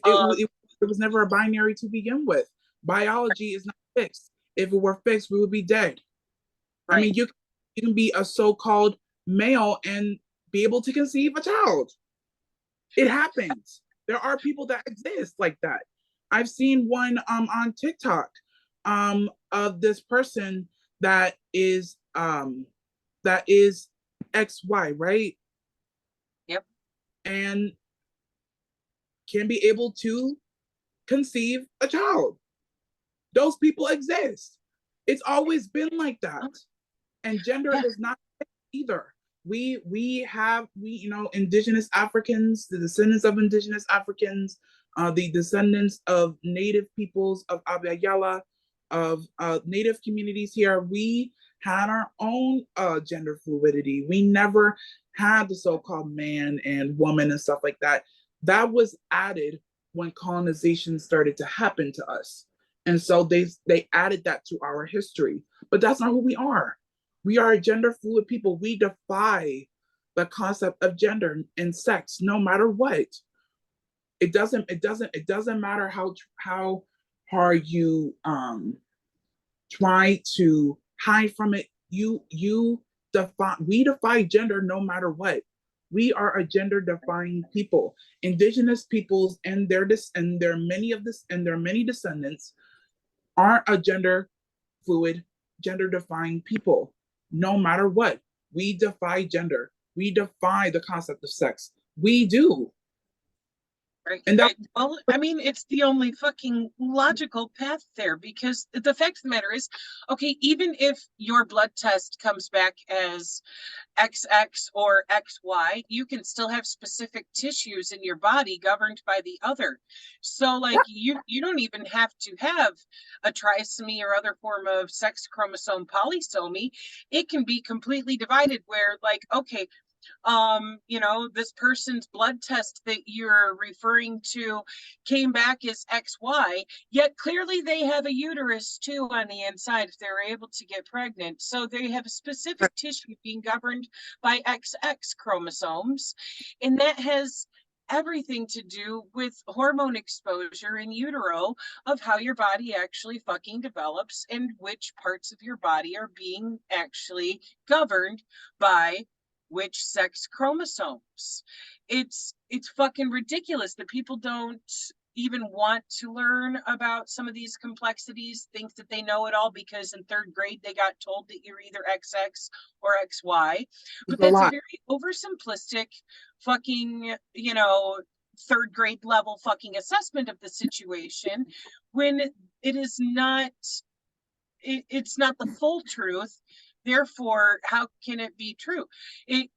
was never a binary to begin with. Biology is not fixed. If it were fixed, we would be dead. Right. I mean, you can be a so-called male and be able to conceive a child. It happens. There are people that exist like that. I've seen one on TikTok of this person that is XY, right? Yep. And can be able to conceive a child. Those people exist. It's always been like that. And gender is not either. We indigenous Africans, the descendants of indigenous Africans, the descendants of native peoples of Abya, of native communities here, we had our own gender fluidity. We never had the so-called man and woman and stuff like that. That was added when colonization started to happen to us. And so they added that to our history. But that's not who we are. We are a gender fluid people. We defy the concept of gender and sex, no matter what. It doesn't matter how hard you try to hide from it. We defy gender no matter what. We are a gender defying people. Indigenous peoples and their many descendants are a gender fluid, gender defying people. No matter what, we defy gender. We defy the concept of sex. We do. Right. And well, I mean, it's the only fucking logical path there, because the fact of the matter is, okay, even if your blood test comes back as XX or XY, you can still have specific tissues in your body governed by the other. So like you don't even have to have a trisomy or other form of sex chromosome polysomy. It can be completely divided where like, okay, this person's blood test that you're referring to came back as XY, yet clearly they have a uterus too on the inside if they're able to get pregnant. So they have a specific tissue being governed by XX chromosomes, and that has everything to do with hormone exposure in utero, of how your body actually fucking develops and which parts of your body are being actually governed by which sex chromosomes. It's fucking ridiculous that people don't even want to learn about some of these complexities, think that they know it all because in third grade they got told that you're either XX or XY. But that's a very oversimplistic fucking, third grade level fucking assessment of the situation, when it is not, it's not the full truth. Therefore, how can it be true? It'd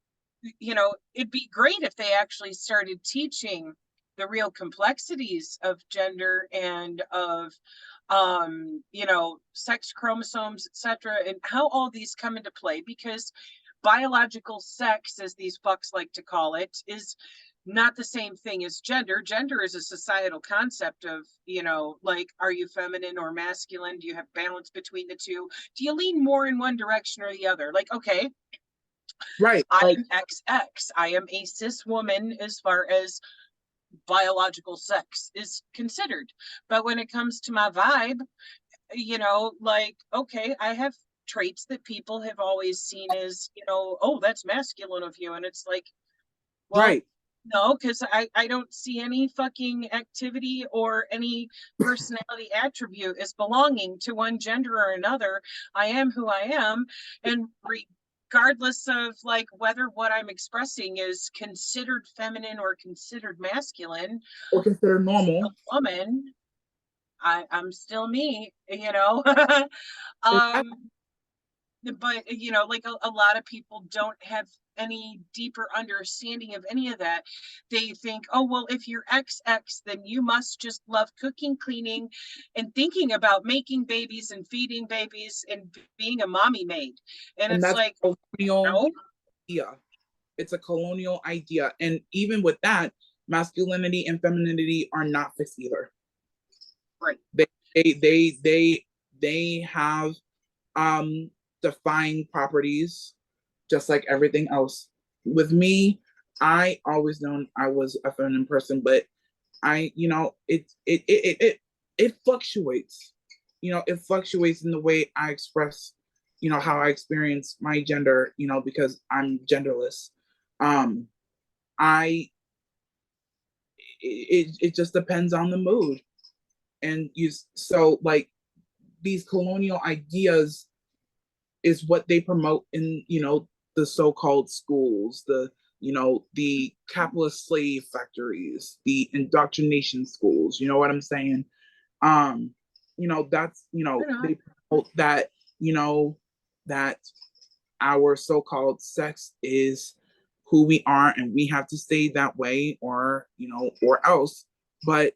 be great if they actually started teaching the real complexities of gender and of, sex chromosomes, etc., and how all these come into play. Because biological sex, as these fucks like to call it, is not the same thing as gender. Gender is a societal concept of, you know, like, are you feminine or masculine? Do you have balance between the two? Do you lean more in one direction or the other? Like, okay, Right. I'm XX. I am a cis woman as far as biological sex is considered. But when it comes to my vibe, you know, like, okay, I have traits that people have always seen as, you know, oh, that's masculine of you. And it's like, well, right. no, because I don't see any fucking activity or any personality attribute as belonging to one gender or another. I am who I am. And regardless of like whether what I'm expressing is considered feminine or considered masculine, Or considered normal. a woman, I'm still me, you know. But you know, like a lot of people don't have any deeper understanding of any of that. They think, oh well, if you're XX, then you must just love cooking, cleaning, and thinking about making babies and feeding babies and being a mommy maid. And And it's that's like, a colonial no. idea. It's a colonial idea. And even with that, masculinity and femininity are not fixed either. Right. They have defined properties just like everything else. With me, I always known I was a feminine person, but I, you know, it fluctuates. You know, it fluctuates in the way I express, you know, how I experience my gender, you know, because I'm genderless. Um, it just depends on the mood. And so like these colonial ideas is what they promote in, you know, the so-called schools, the, you know, the capitalist slave factories, the indoctrination schools, you know what I'm saying? You know, that's, you know, they promote that, you know, that our so-called sex is who we are and we have to stay that way, or, you know, or else. But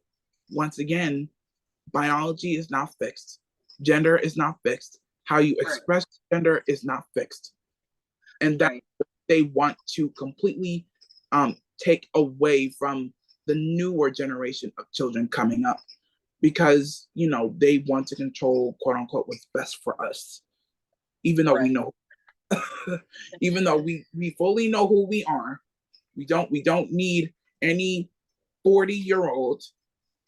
once again, biology is not fixed, gender is not fixed, how you express gender is not fixed. And that they want to completely take away from the newer generation of children coming up, because, you know, they want to control, quote unquote, what's best for us, even though we know, even though we fully know who we are. We don't need any 40-year-old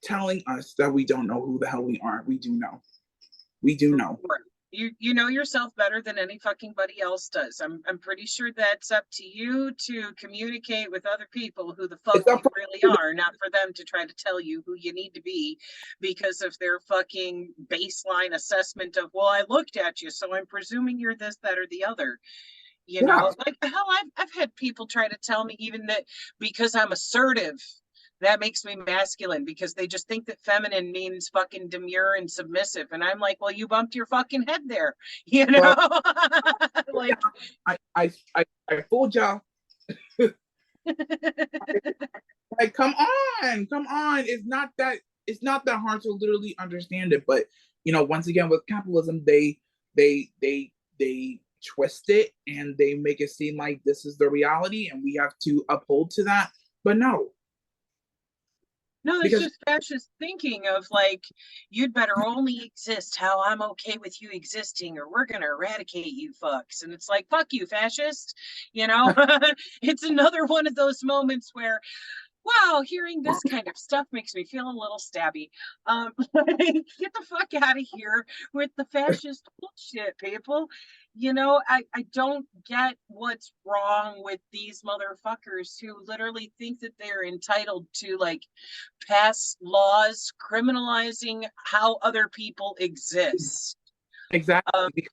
telling us that we don't know who the hell we are. We do know. We do know. You know yourself better than any fucking buddy else does. I'm pretty sure that's up to you to communicate with other people who the fuck you really are, not for them to try to tell you who you need to be because of their fucking baseline assessment of, well, I looked at you, so I'm presuming you're this, that, or the other. You know, like hell, I've had people try to tell me even that because I'm assertive, that makes me masculine, because they just think that feminine means fucking demure and submissive. And I'm like, well, you bumped your fucking head there, you know? Well, like, I fooled y'all. Like, come on. It's not that hard to literally understand it. But, you know, once again, with capitalism, they twist it and they make it seem like this is the reality and we have to uphold to that. But no, it's just fascist thinking of like, you'd better only exist how I'm okay with you existing, or we're gonna eradicate you fucks. And it's like, fuck you, fascist. You know, it's another one of those moments where, wow, hearing this kind of stuff makes me feel a little stabby. Get the fuck out of here with the fascist bullshit, people. You know, I don't get what's wrong with these motherfuckers who literally think that they're entitled to like pass laws criminalizing how other people exist. Exactly.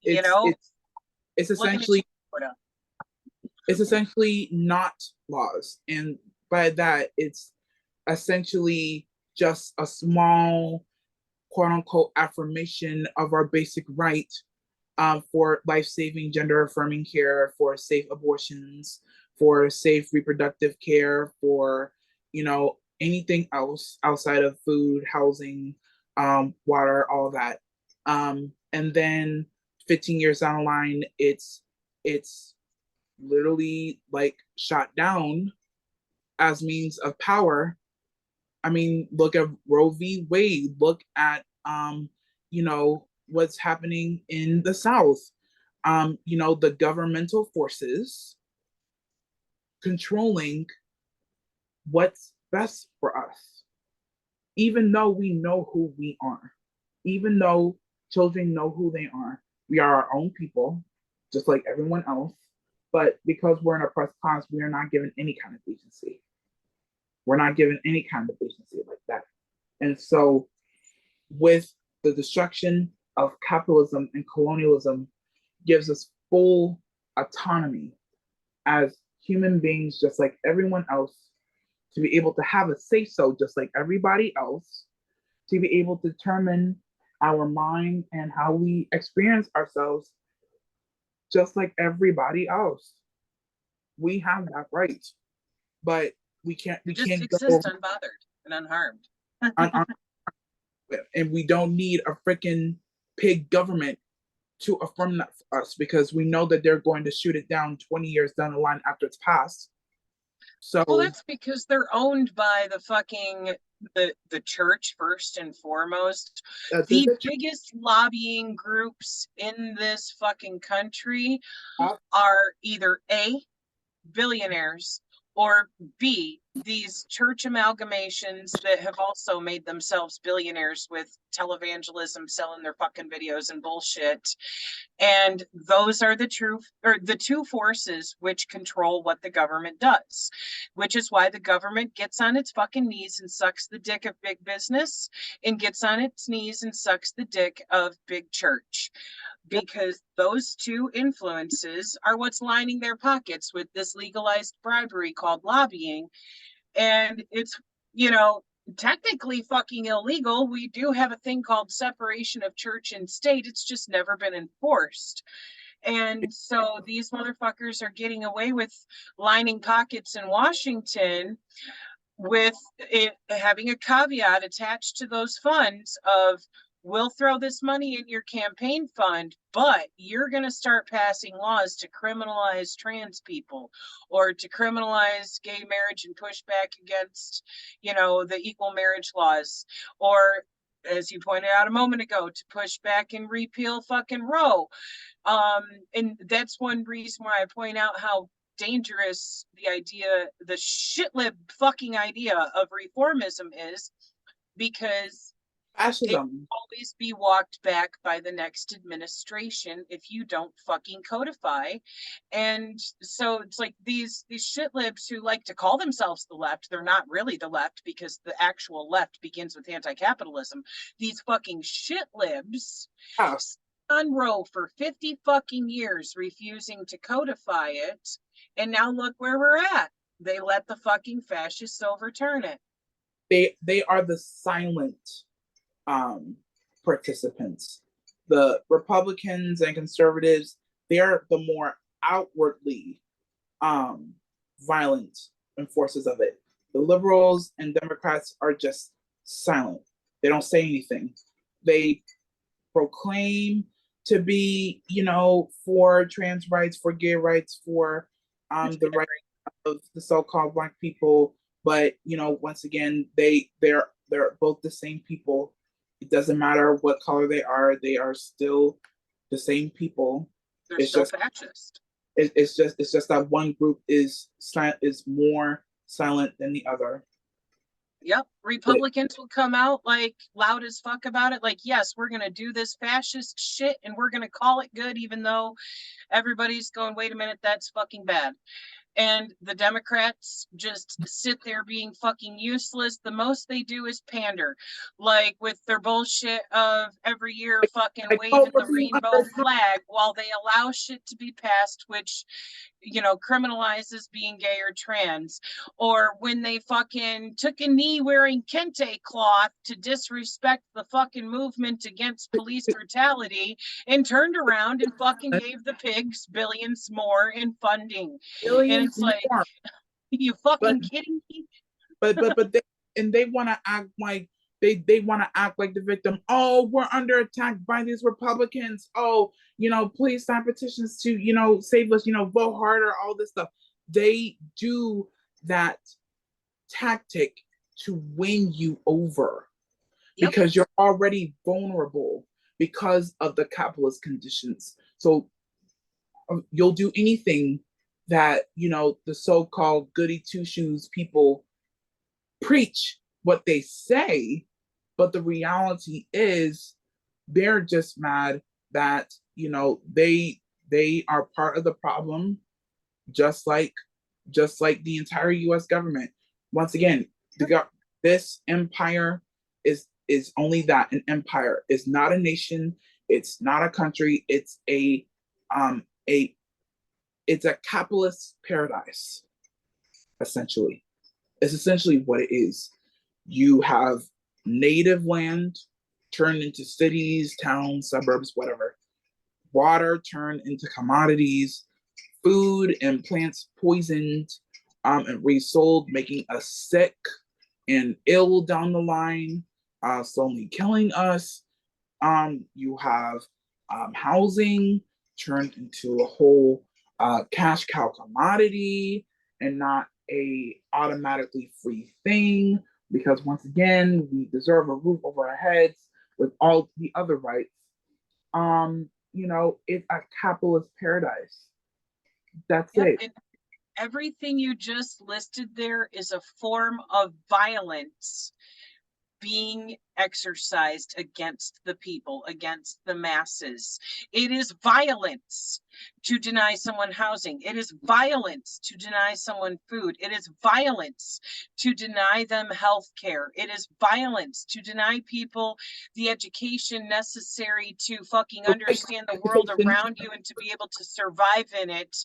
You know, it's essentially not laws, and by that it's essentially just a small, quote unquote, affirmation of our basic right for life-saving, gender-affirming care, for safe abortions, for safe reproductive care, for, you know, anything else outside of food, housing, water, all that. And then 15 years down the line, it's literally like shot down as means of power. I mean, look at Roe v. Wade. Look at what's happening in the South. The governmental forces controlling what's best for us, even though we know who we are, even though children know who they are. We are our own people, just like everyone else. But because we're an oppressed class, we are not given any kind of agency. We're not given any kind of agency like that. And so, with the destruction of capitalism and colonialism, gives us full autonomy as human beings, just like everyone else, to be able to have a say so, just like everybody else, to be able to determine our mind and how we experience ourselves, just like everybody else. We have that right, but we can't exist go unbothered and unharmed. And we don't need a freaking pig government to affirm that for us, because we know that they're going to shoot it down 20 years down the line after it's passed. So, well, that's because they're owned by the church first and foremost. The biggest lobbying groups in this fucking country are either A, billionaires, or B, these church amalgamations that have also made themselves billionaires with televangelism, selling their fucking videos and bullshit. And those are the two forces which control what the government does, which is why the government gets on its fucking knees and sucks the dick of big business and gets on its knees and sucks the dick of big church. Because those two influences are what's lining their pockets with this legalized bribery called lobbying. And it's, technically fucking illegal. We do have a thing called separation of church and state. It's just never been enforced. And so these motherfuckers are getting away with lining pockets in Washington with it having a caveat attached to those funds of, we'll throw this money in your campaign fund, but you're going to start passing laws to criminalize trans people or to criminalize gay marriage and push back against, the equal marriage laws, or, as you pointed out a moment ago, to push back and repeal fucking Roe. And that's one reason why I point out how dangerous the shitlib fucking idea of reformism is, because it will always be walked back by the next administration if you don't fucking codify. And so it's like these shitlibs who like to call themselves the left, they're not really the left, because the actual left begins with anti-capitalism. These fucking shitlibs on Roe for 50 fucking years, refusing to codify it, and now look where we're at. They let the fucking fascists overturn it. They are the silent participants. The Republicans and conservatives, they're the more outwardly violent enforcers of it. The liberals and Democrats are just silent. They don't say anything. They proclaim to be, for trans rights, for gay rights, for the rights of the so-called Black people. But, once again, they're both the same people. It doesn't matter what color they are still the same people. They're still fascist. It's just that one group is more silent than the other. Yep. Republicans will come out like loud as fuck about it. Like, yes, we're going to do this fascist shit and we're going to call it good, even though everybody's going, wait a minute, that's fucking bad. And the Democrats just sit there being fucking useless. The most they do is pander, like with their bullshit of every year fucking waving the rainbow flag while they allow shit to be passed, which, criminalizes being gay or trans. Or when they fucking took a knee wearing kente cloth to disrespect the fucking movement against police brutality and turned around and fucking gave the pigs billions more in funding. And it's like, you fucking kidding me? But they want to act like They want to act like the victim. Oh, we're under attack by these Republicans. Oh, please sign petitions to, save us, vote harder, all this stuff. They do that tactic to win you over because you're already vulnerable because of the capitalist conditions. So you'll do anything that, the so-called goody two-shoes people preach what they say, but the reality is they're just mad that, they are part of the problem, just like the entire US government. Once again, this empire is only that, an empire. It's not a nation, it's not a country, it's a capitalist paradise, essentially. It's essentially what it is. You have native land turned into cities, towns, suburbs, whatever. Water turned into commodities, food and plants poisoned and resold, making us sick and ill down the line, slowly killing us. You have housing turned into a whole cash cow commodity and not a automatically free thing, because once again, we deserve a roof over our heads with all the other rights. It's a capitalist paradise. That's it. And everything you just listed there is a form of violence being exercised against the people, against the masses. It is violence to deny someone housing. It is violence to deny someone food. It is violence to deny them health care. It is violence to deny people the education necessary to fucking understand the world around you and to be able to survive in it.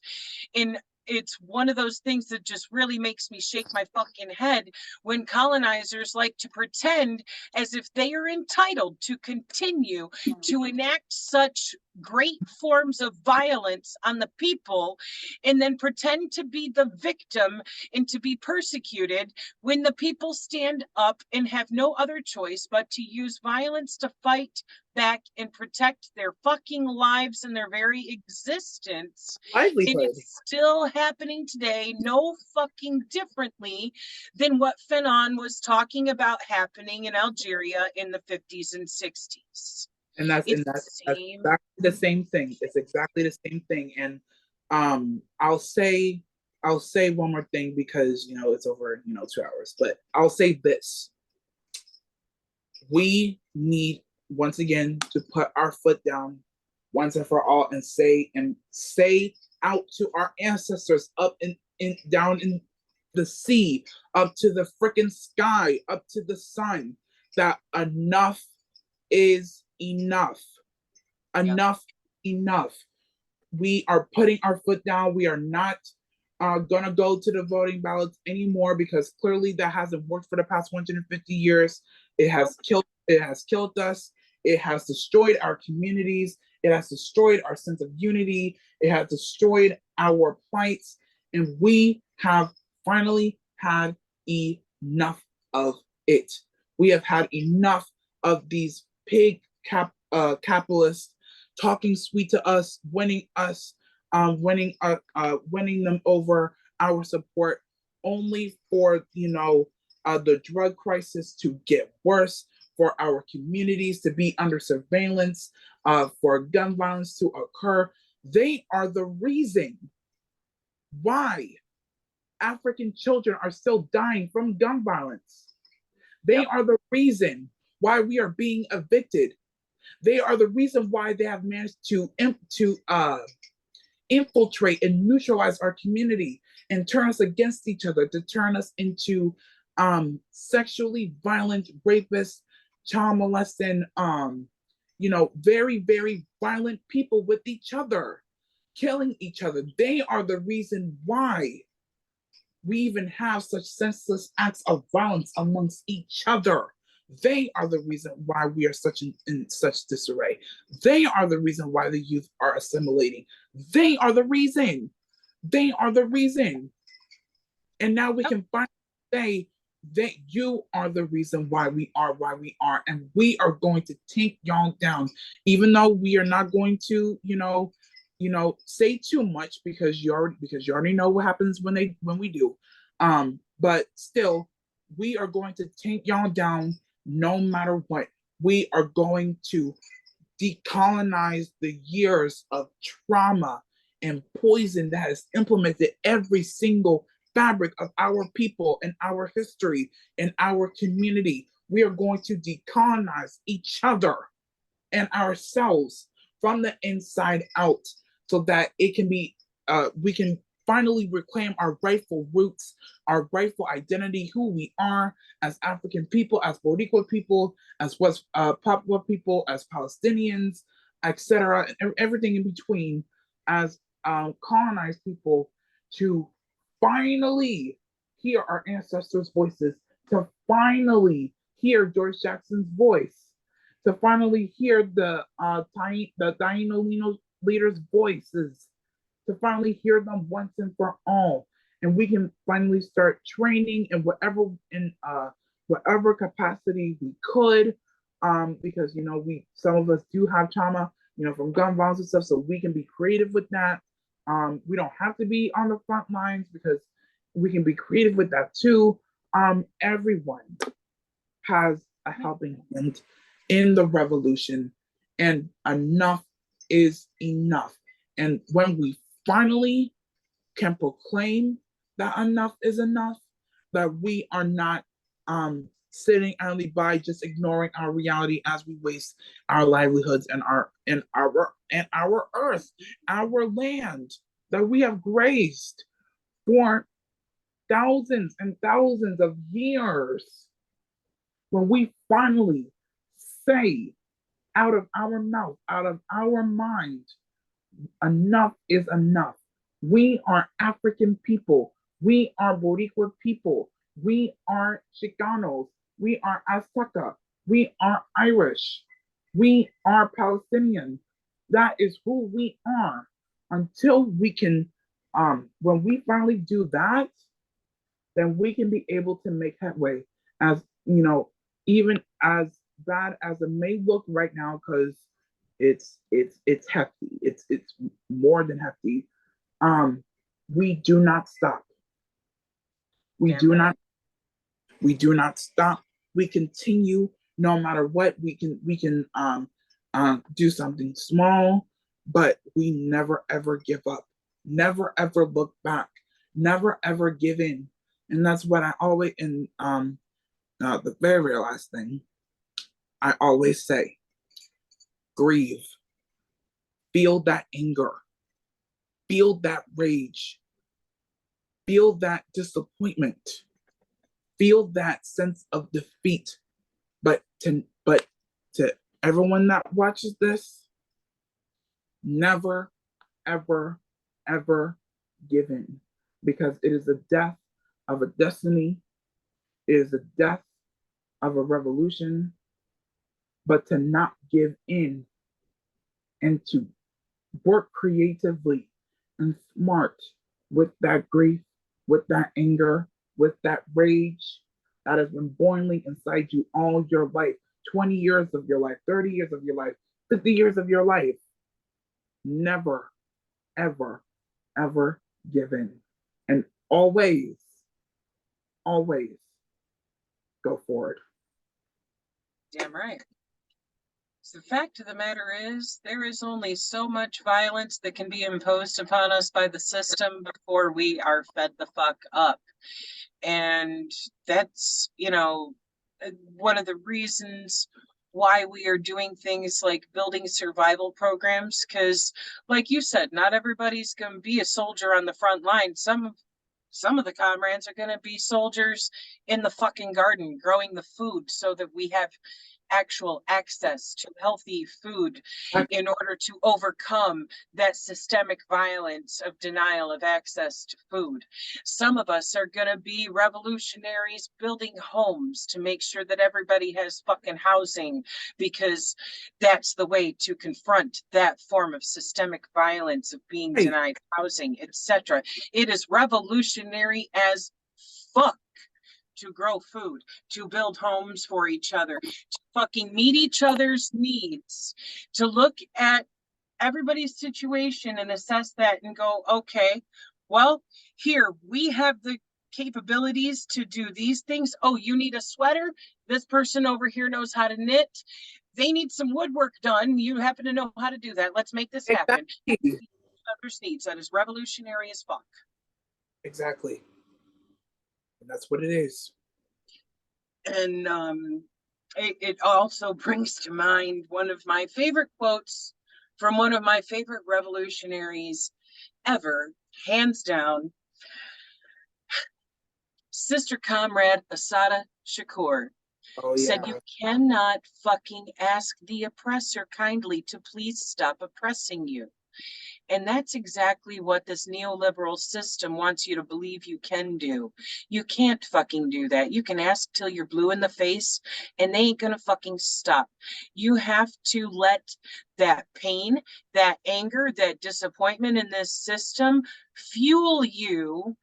It's one of those things that just really makes me shake my fucking head when colonizers like to pretend as if they are entitled to continue to enact such great forms of violence on the people and then pretend to be the victim and to be persecuted when the people stand up and have no other choice but to use violence to fight back and protect their fucking lives and their very existence. Livelihood. And it's still happening today, no fucking differently than what Fanon was talking about happening in Algeria in the 50s and 60s. And that's exactly the same thing. It's exactly the same thing. And I'll say one more thing because it's over 2 hours. But I'll say this: we need once again to put our foot down once and for all and say out to our ancestors up in down in the sea, up to the freaking sky, up to the sun, that enough is enough. Enough. We are putting our foot down. We are not gonna go to the voting ballots anymore because clearly that hasn't worked for the past 150 years. It has killed us. It has destroyed our communities. It has destroyed our sense of unity. It has destroyed our plights. And we have finally had enough of it. We have had enough of these pig capitalists talking sweet to us, winning them over our support, only for the drug crisis to get worse, for our communities to be under surveillance, for gun violence to occur. They are the reason why African children are still dying from gun violence. They are the reason why we are being evicted. They are the reason why they have managed to infiltrate and neutralize our community and turn us against each other, to turn us into sexually violent rapists, child molesting, very, very violent people with each other, killing each other. They are the reason why we even have such senseless acts of violence amongst each other. They are the reason why we are in such disarray. They are the reason why the youth are assimilating. They are the reason. And now we can finally say you are the reason why we are, and we are going to take y'all down, even though we are not going to, say too much, because you already know what happens when we do. But still, we are going to take y'all down no matter what. We are going to decolonize the years of trauma and poison that has implemented every single fabric of our people and our history and our community. We are going to decolonize each other and ourselves from the inside out, so that it can be, we can finally reclaim our rightful roots, our rightful identity, who we are as African people, as Boricua people, as West Papua people, as Palestinians, etc., and everything in between, as colonized people, to finally hear our ancestors' voices, to finally hear George Jackson's voice, to finally hear the Taino leaders' voices, to finally hear them once and for all. And we can finally start training in whatever capacity we could, because some of us do have trauma, from gun violence and stuff, so we can be creative with that. We don't have to be on the front lines, because we can be creative with that too. Everyone has a helping hand in the revolution, and enough is enough. And when we finally can proclaim that enough is enough, that we are not sitting idly by, just ignoring our reality as we waste our livelihoods and our earth, our land that we have grazed for thousands and thousands of years. When we finally say out of our mouth, out of our mind, enough is enough. We are African people. We are Boricua people. We are Chicanos. We are Azteca. We are Irish. We are Palestinian. That is who we are. Until we can, when we finally do that, then we can be able to make headway. As even as bad as it may look right now, because it's hefty. It's more than hefty. We do not stop. We do not stop. We continue no matter what. We can do something small, but we never ever give up. Never ever look back. Never ever give in. And that's what I always, the very, very last thing I always say: grieve. Feel that anger. Feel that rage. Feel that disappointment. Feel that sense of defeat. But to everyone that watches this, never, ever, ever give in, because it is the death of a destiny. It is the death of a revolution. But to not give in, and to work creatively and smart with that grief, with that anger, with that rage that has been boiling inside you all your life, 20 years of your life, 30 years of your life, 50 years of your life. Never, ever, ever give in. And always, always go forward. Damn right. So the fact of the matter is, there is only so much violence that can be imposed upon us by the system before we are fed the fuck up. And that's, one of the reasons why we are doing things like building survival programs, because like you said, not everybody's going to be a soldier on the front line. Some of the comrades are going to be soldiers in the fucking garden growing the food so that we have actual access to healthy food in order to overcome that systemic violence of denial of access to food. Some of us are going to be revolutionaries building homes to make sure that everybody has fucking housing, because that's the way to confront that form of systemic violence of being denied housing, etc. It is revolutionary as fuck to grow food, to build homes for each other, to fucking meet each other's needs, to look at everybody's situation and assess that and go, okay, well, here we have the capabilities to do these things. Oh, you need a sweater? This person over here knows how to knit. They need some woodwork done. You happen to know how to do that. Let's make this happen. Exactly. Others' needs. That is revolutionary as fuck. Exactly. And that's what it is. And it also brings to mind one of my favorite quotes from one of my favorite revolutionaries ever, hands down, Sister Comrade Assata Shakur Oh said, yeah. you cannot fucking ask the oppressor kindly to please stop oppressing you. And that's exactly what this neoliberal system wants you to believe you can do. You can't fucking do that. You can ask till you're blue in the face and they ain't gonna fucking stop. You have to let that pain, that anger, that disappointment in this system fuel you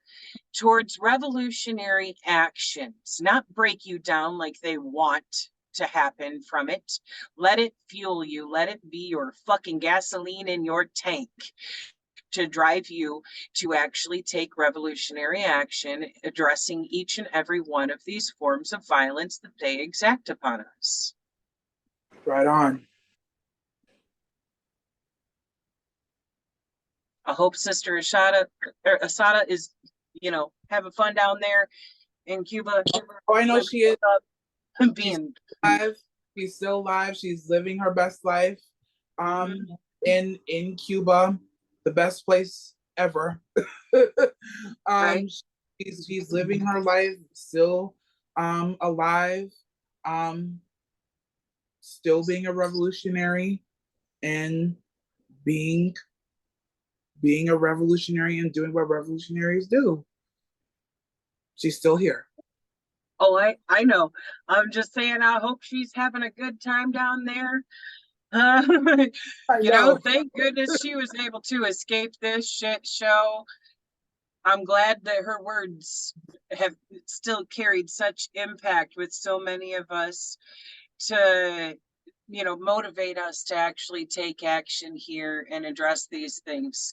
towards revolutionary actions, not break you down like they want to happen from it. Let it fuel you. Let it be your fucking gasoline in your tank to drive you to actually take revolutionary action, addressing each and every one of these forms of violence that they exact upon us. Right on. I hope Sister Assata is, having fun down there in Cuba. Oh, I know she is. Being Alive. She's still alive. She's living her best life. In Cuba, the best place ever. right. She's living her life, still alive, still being a revolutionary and being a revolutionary and doing what revolutionaries do. She's still here. Oh, I know. I'm just saying, I hope she's having a good time down there. Thank goodness she was able to escape this shit show. I'm glad that her words have still carried such impact with so many of us to, motivate us to actually take action here and address these things.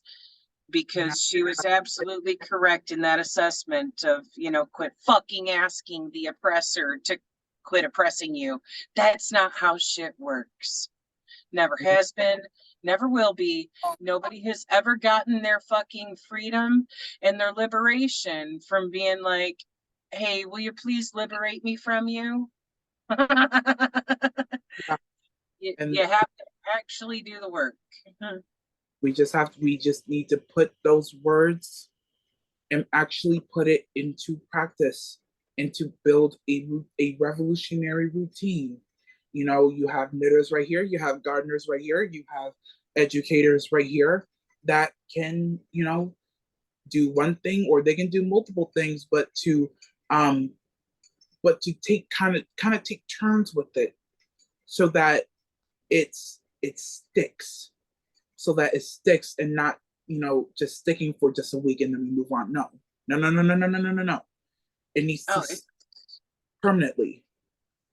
Because she was absolutely correct in that assessment of, quit fucking asking the oppressor to quit oppressing you. That's not how shit works. Never has been, never will be. Nobody has ever gotten their fucking freedom and their liberation from being like, hey, will you please liberate me from you? You have to actually do the work. We just need to put those words and actually put it into practice and to build a revolutionary routine. You have knitters right here, you have gardeners right here, you have educators right here that can, do one thing or they can do multiple things, but to take kind of take turns with it so that it sticks. So that it sticks and not, just sticking for just a week and then we move on. No. It needs to permanently.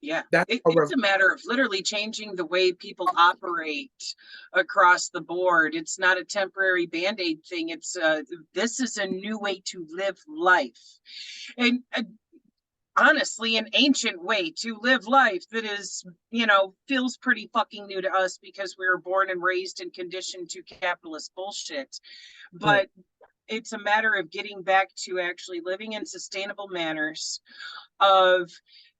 Yeah, That's it's a matter of literally changing the way people operate across the board. It's not a temporary Band-Aid thing. It's this is a new way to live life. And honestly, an ancient way to live life that is, feels pretty fucking new to us because we were born and raised and conditioned to capitalist bullshit. But it's a matter of getting back to actually living in sustainable manners, of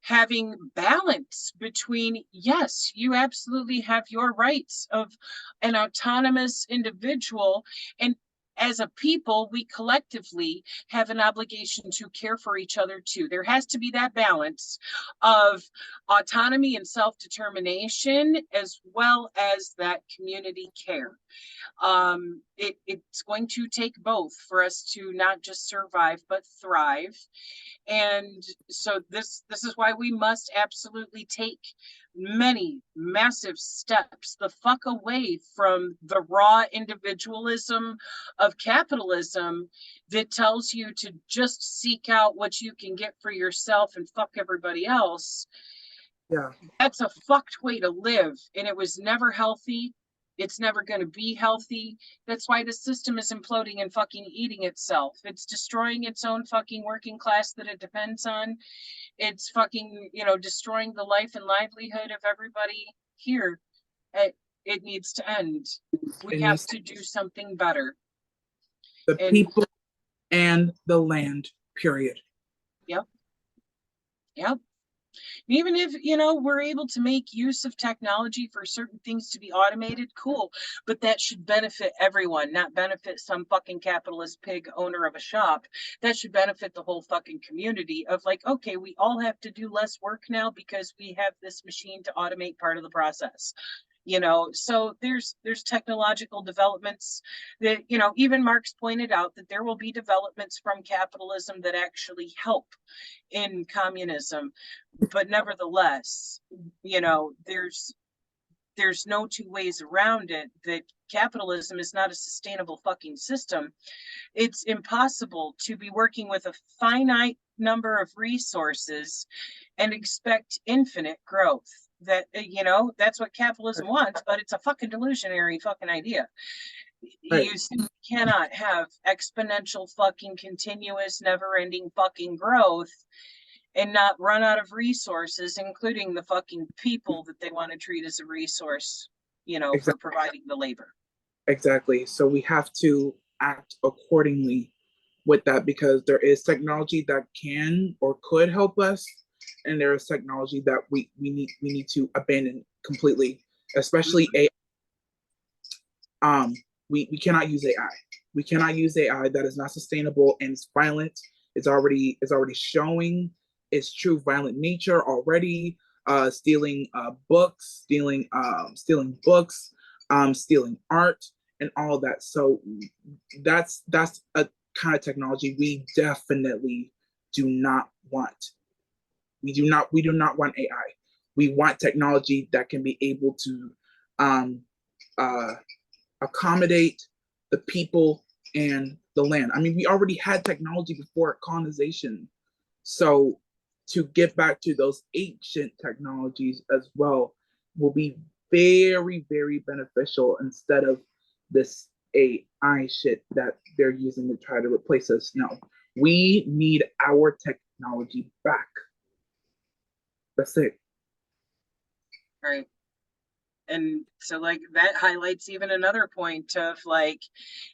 having balance between, yes, you absolutely have your rights of an autonomous individual, and as a people, we collectively have an obligation to care for each other too. There has to be that balance of autonomy and self-determination, as well as that community care. It's going to take both for us to not just survive, but thrive. And so this is why we must absolutely take many massive steps the fuck away from the raw individualism of capitalism that tells you to just seek out what you can get for yourself and fuck everybody else. Yeah. That's a fucked way to live, and it was never healthy. It's never going to be healthy. That's why the system is imploding and fucking eating itself. It's destroying its own fucking working class that it depends on. It's fucking, destroying the life and livelihood of everybody here. It needs to end. We It have needs to do something better. the And people and the land, period. yep. Even if, we're able to make use of technology for certain things to be automated, cool. But that should benefit everyone, not benefit some fucking capitalist pig owner of a shop. That should benefit the whole fucking community of like, okay, we all have to do less work now because we have this machine to automate part of the process. So there's technological developments that, even Marx pointed out that there will be developments from capitalism that actually help in communism, but nevertheless, there's no two ways around it that capitalism is not a sustainable fucking system. It's impossible to be working with a finite number of resources and expect infinite growth. That's what capitalism wants, but it's a fucking delusionary fucking idea. Right. You simply cannot have exponential fucking continuous never-ending fucking growth and not run out of resources, including the fucking people that they want to treat as a resource, Exactly. for providing the labor. Exactly. So we have to act accordingly with that, because there is technology that can or could help us, and there is technology that we need to abandon completely, especially AI. We cannot use AI. We cannot use AI. That is not sustainable, and it's violent. It's already showing its true violent nature already. Stealing books, stealing books, stealing art, and all of that. So that's a kind of technology we definitely do not want. We do not want AI. We want technology that can be able to accommodate the people and the land. I mean, we already had technology before colonization. So to get back to those ancient technologies as well will be very, very beneficial, instead of this AI shit that they're using to try to replace us. No, we need our technology back. That's it. Right. And so like that highlights even another point of like,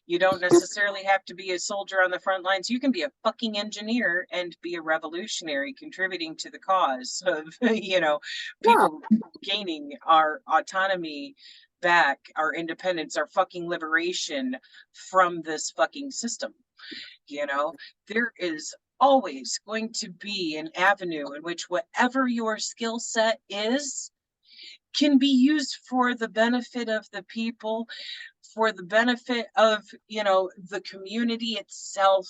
you don't necessarily have to be a soldier on the front lines. You can be a fucking engineer and be a revolutionary, contributing to the cause of, people gaining our autonomy back, our independence, our fucking liberation from this fucking system. There is always going to be an avenue in which whatever your skill set is can be used for the benefit of the people, for the benefit of, the community itself,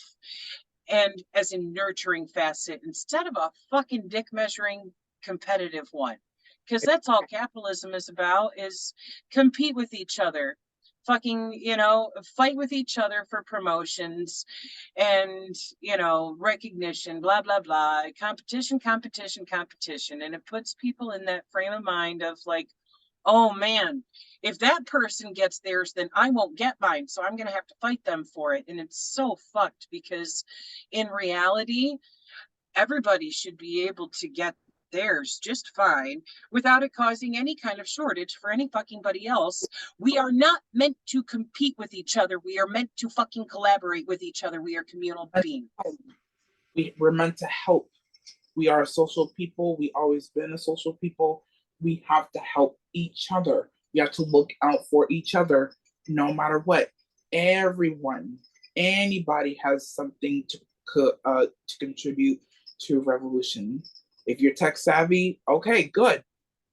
and as a nurturing facet instead of a fucking dick measuring competitive one. Because that's all capitalism is about, is compete with each other. Fucking, fight with each other for promotions and, recognition, blah, blah, blah, competition. And it puts people in that frame of mind of like, oh man, if that person gets theirs, then I won't get mine. So I'm going to have to fight them for it. And it's so fucked, because in reality, everybody should be able to get theirs just fine without it causing any kind of shortage for any fucking buddy else. We are not meant to compete with each other. We are meant to fucking collaborate with each other. We are communal beings. We're meant to help. We are a social people. We always been a social people. We have to help each other. We have to look out for each other no matter what. Everyone, anybody has something to contribute to revolution. If you're tech savvy, okay, good.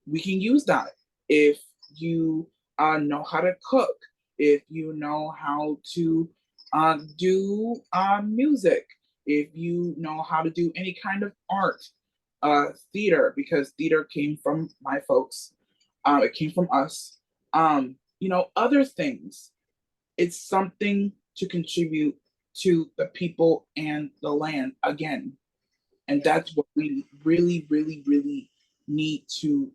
We can use that. If you know how to cook, if you know how to do music, if you know how to do any kind of art, theater, because theater came from my folks. It came from us. Other things. It's something to contribute to the people and the land again. And that's what we really, really, really need to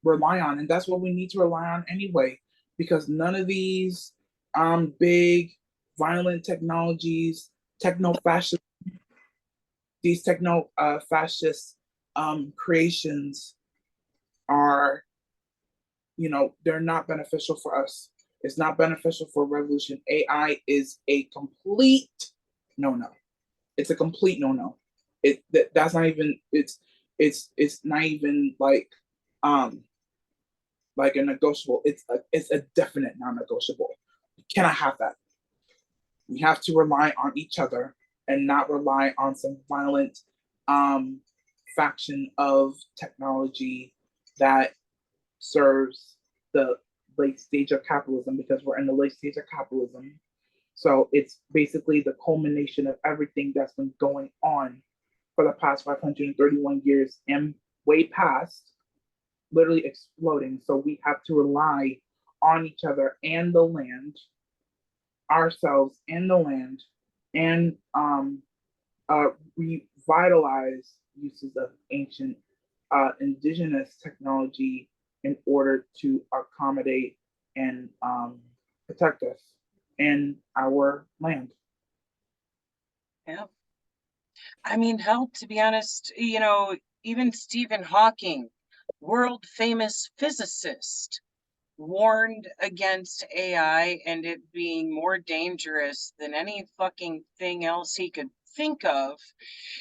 rely on. And that's what we need to rely on anyway, because none of these big violent technologies, techno-fascist, these techno-fascist creations are, they're not beneficial for us. It's not beneficial for revolution. AI is a complete no-no. It's a complete no-no. That's not even, it's not even like a negotiable. It's a definite non-negotiable. You cannot have that. We have to rely on each other and not rely on some violent faction of technology that serves the late stage of capitalism, because we're in the late stage of capitalism. So it's basically the culmination of everything that's been going on for the past 531 years and way past, literally exploding. So we have to rely on each other and the land, ourselves and the land, and revitalize uses of ancient indigenous technology in order to accommodate and protect us and our land. Yeah. I mean, hell, to be honest, even Stephen Hawking, world famous physicist, warned against AI and it being more dangerous than any fucking thing else he could think of.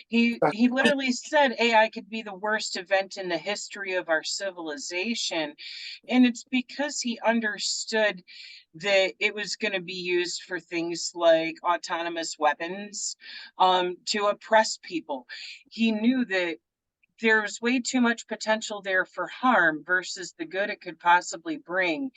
He literally said AI could be the worst event in the history of our civilization, and it's because he understood that it was going to be used for things like autonomous weapons, to oppress people. He knew that there's way too much potential there for harm versus the good it could possibly bring.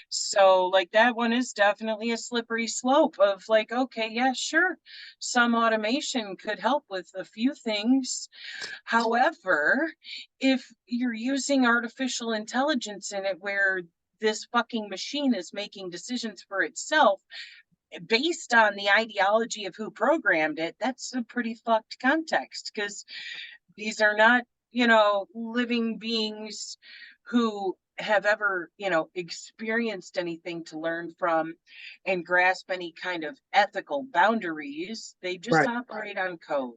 So like that one is definitely a slippery slope of like, okay, yeah, sure, some automation could help with a few things. However, if you're using artificial intelligence in it where this fucking machine is making decisions for itself based on the ideology of who programmed it, that's a pretty fucked context, because these are not, living beings who have ever, experienced anything to learn from and grasp any kind of ethical boundaries. They just Right. operate on code.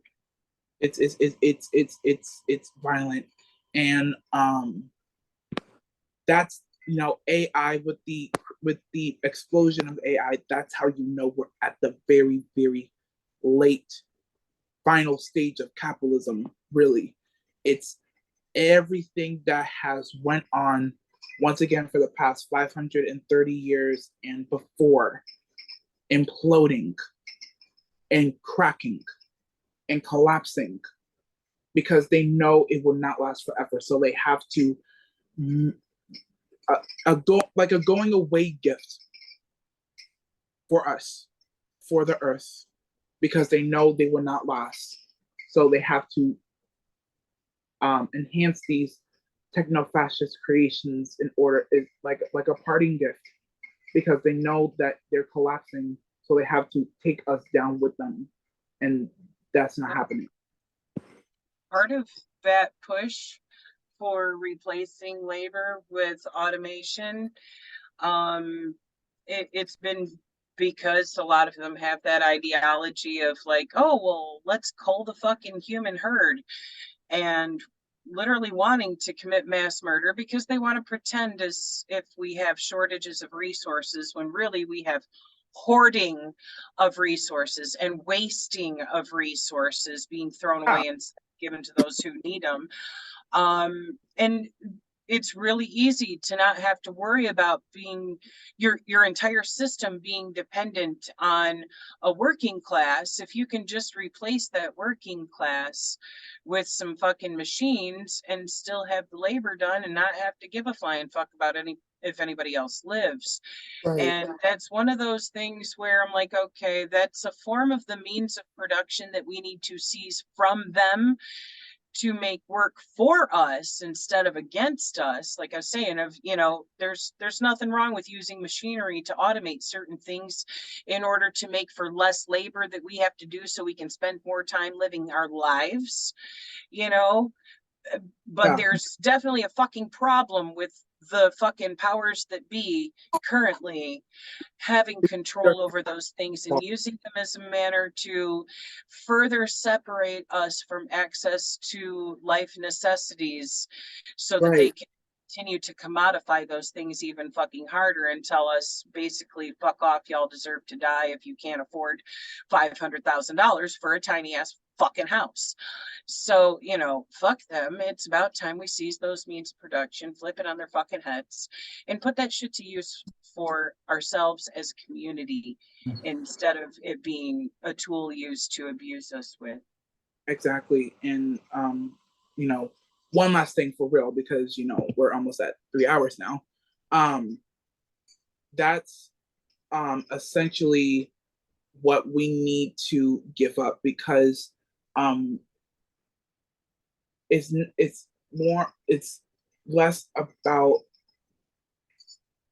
It's violent, and that's AI with the explosion of AI. That's how we're at the very, very late final stage of capitalism. Really, it's everything that has went on once again for the past 530 years and before imploding and cracking and collapsing, because they know it will not last forever. So they have to like a going away gift for us, for the earth, because they know they will not last. So they have to enhance these techno-fascist creations in order, is like a parting gift, because they know that they're collapsing. So they have to take us down with them, and that's not happening. Part of that push for replacing labor with automation, it's been because a lot of them have that ideology of like, oh, well, let's cull the fucking human herd, and literally wanting to commit mass murder because they want to pretend as if we have shortages of resources when really we have hoarding of resources and wasting of resources being thrown away and given to those who need them. And it's really easy to not have to worry about being your entire system being dependent on a working class if you can just replace that working class with some fucking machines and still have the labor done and not have to give a flying fuck about if anybody else lives. Right. And that's one of those things where I'm like, okay, that's a form of the means of production that we need to seize from them to make work for us instead of against us. Like I was saying, there's nothing wrong with using machinery to automate certain things in order to make for less labor that we have to do so we can spend more time living our lives, but Yeah. there's definitely a fucking problem with the fucking powers that be currently having control over those things and using them as a manner to further separate us from access to life necessities so that they can continue to commodify those things even fucking harder and tell us basically, fuck off, y'all deserve to die if you can't afford $500,000 for a tiny ass fucking house. So, fuck them. It's about time we seize those means of production, flip it on their fucking heads, and put that shit to use for ourselves as a community instead of it being a tool used to abuse us with. Exactly. And one last thing for real, because we're almost at 3 hours now. That's essentially what we need to give up, because it's less about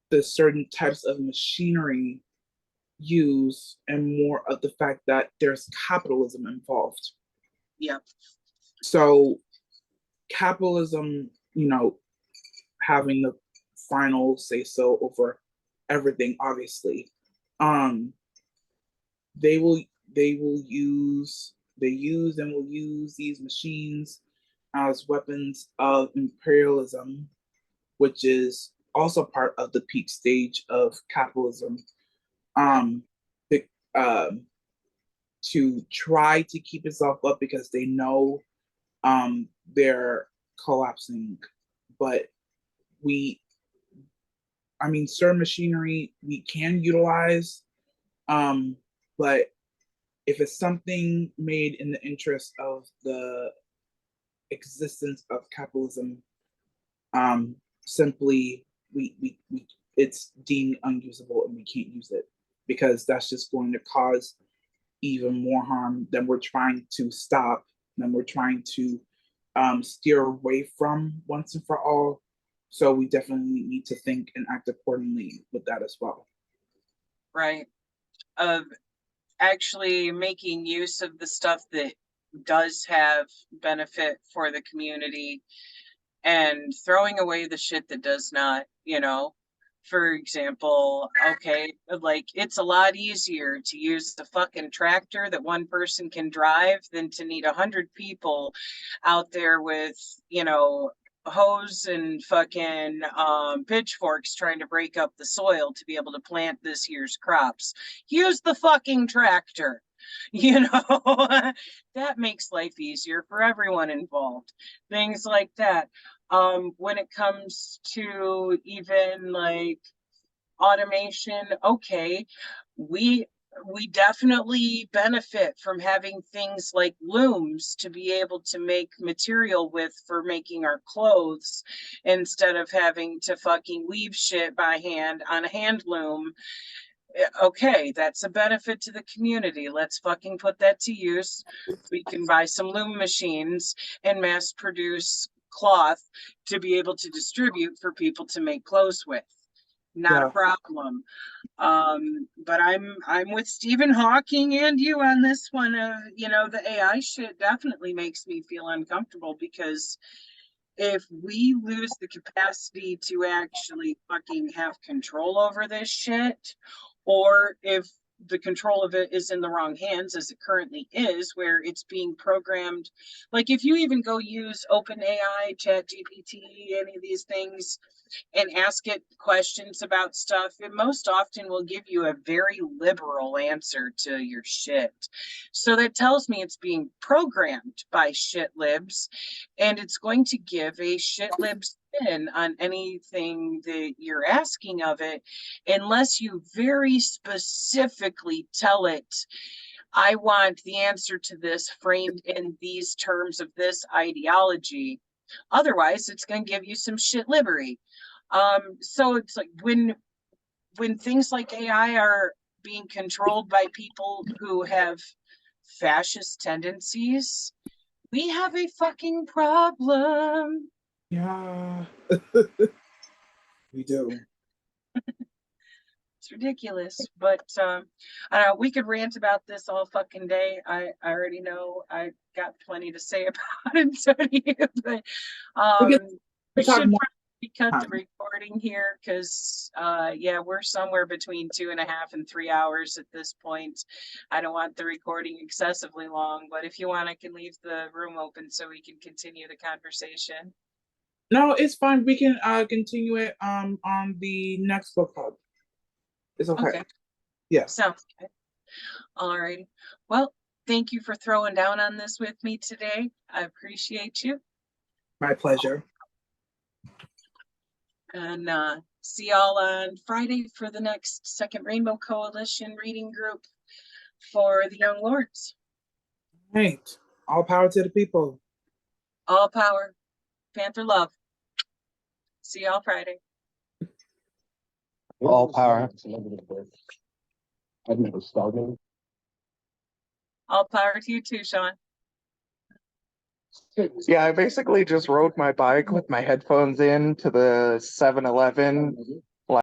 the certain types of machinery used and more of the fact that there's capitalism involved. Yeah. So capitalism, having the final say so over everything, obviously. They use these machines as weapons of imperialism, which is also part of the peak stage of capitalism, the, to try to keep itself up because they know they're collapsing. But certain machinery we can utilize, but if it's something made in the interest of the existence of capitalism, simply we it's deemed unusable and we can't use it, because that's just going to cause even more harm than we're trying to stop, than we're trying to steer away from once and for all. So we definitely need to think and act accordingly with that as well. Right. Of actually making use of the stuff that does have benefit for the community and throwing away the shit that does not, For example, okay, like it's a lot easier to use the fucking tractor that one person can drive than to need 100 people out there with, hose and fucking pitchforks trying to break up the soil to be able to plant this year's crops. Use the fucking tractor. That makes life easier for everyone involved. Things like that. When it comes to even like automation, okay, we definitely benefit from having things like looms to be able to make material with for making our clothes instead of having to fucking weave shit by hand on a hand loom. Okay, that's a benefit to the community. Let's fucking put that to use. We can buy some loom machines and mass produce cloth to be able to distribute for people to make clothes with. Not a problem. But I'm with Stephen Hawking and you on this one. The AI shit definitely makes me feel uncomfortable, because if we lose the capacity to actually fucking have control over this shit, or if the control of it is in the wrong hands, as it currently is, where it's being programmed. Like if you even go use OpenAI, ChatGPT, any of these things, and ask it questions about stuff, it most often will give you a very liberal answer to your shit. So that tells me it's being programmed by shit libs, and it's going to give a shit lib spin on anything that you're asking of it, unless you very specifically tell it, I want the answer to this framed in these terms of this ideology. Otherwise, it's going to give you some shit liberty. So it's like when things like AI are being controlled by people who have fascist tendencies, We have a fucking problem. Yeah. We do. It's ridiculous, but I don't know, we could rant about this all fucking day. I already know I got plenty to say about it, Tony, but We we talk should more probably cut the time. recording here because yeah, we're somewhere between 2.5 and 3 hours at this point. I don't want the recording excessively long, but if you want, I can leave the room open so we can continue the conversation. No, it's fine. We can continue it on the next book club. It's okay. Okay. Yes. Sounds good. All right. Well, thank you for throwing down on this with me today. I appreciate you. My pleasure. And see y'all on Friday for the next Second Rainbow Coalition reading group for the Young Lords. Right. All power to the people. All power, Panther love. See y'all Friday. All power. I've never started. All power to you too, Sean. Yeah, I basically just rode my bike with my headphones in to the 7-Eleven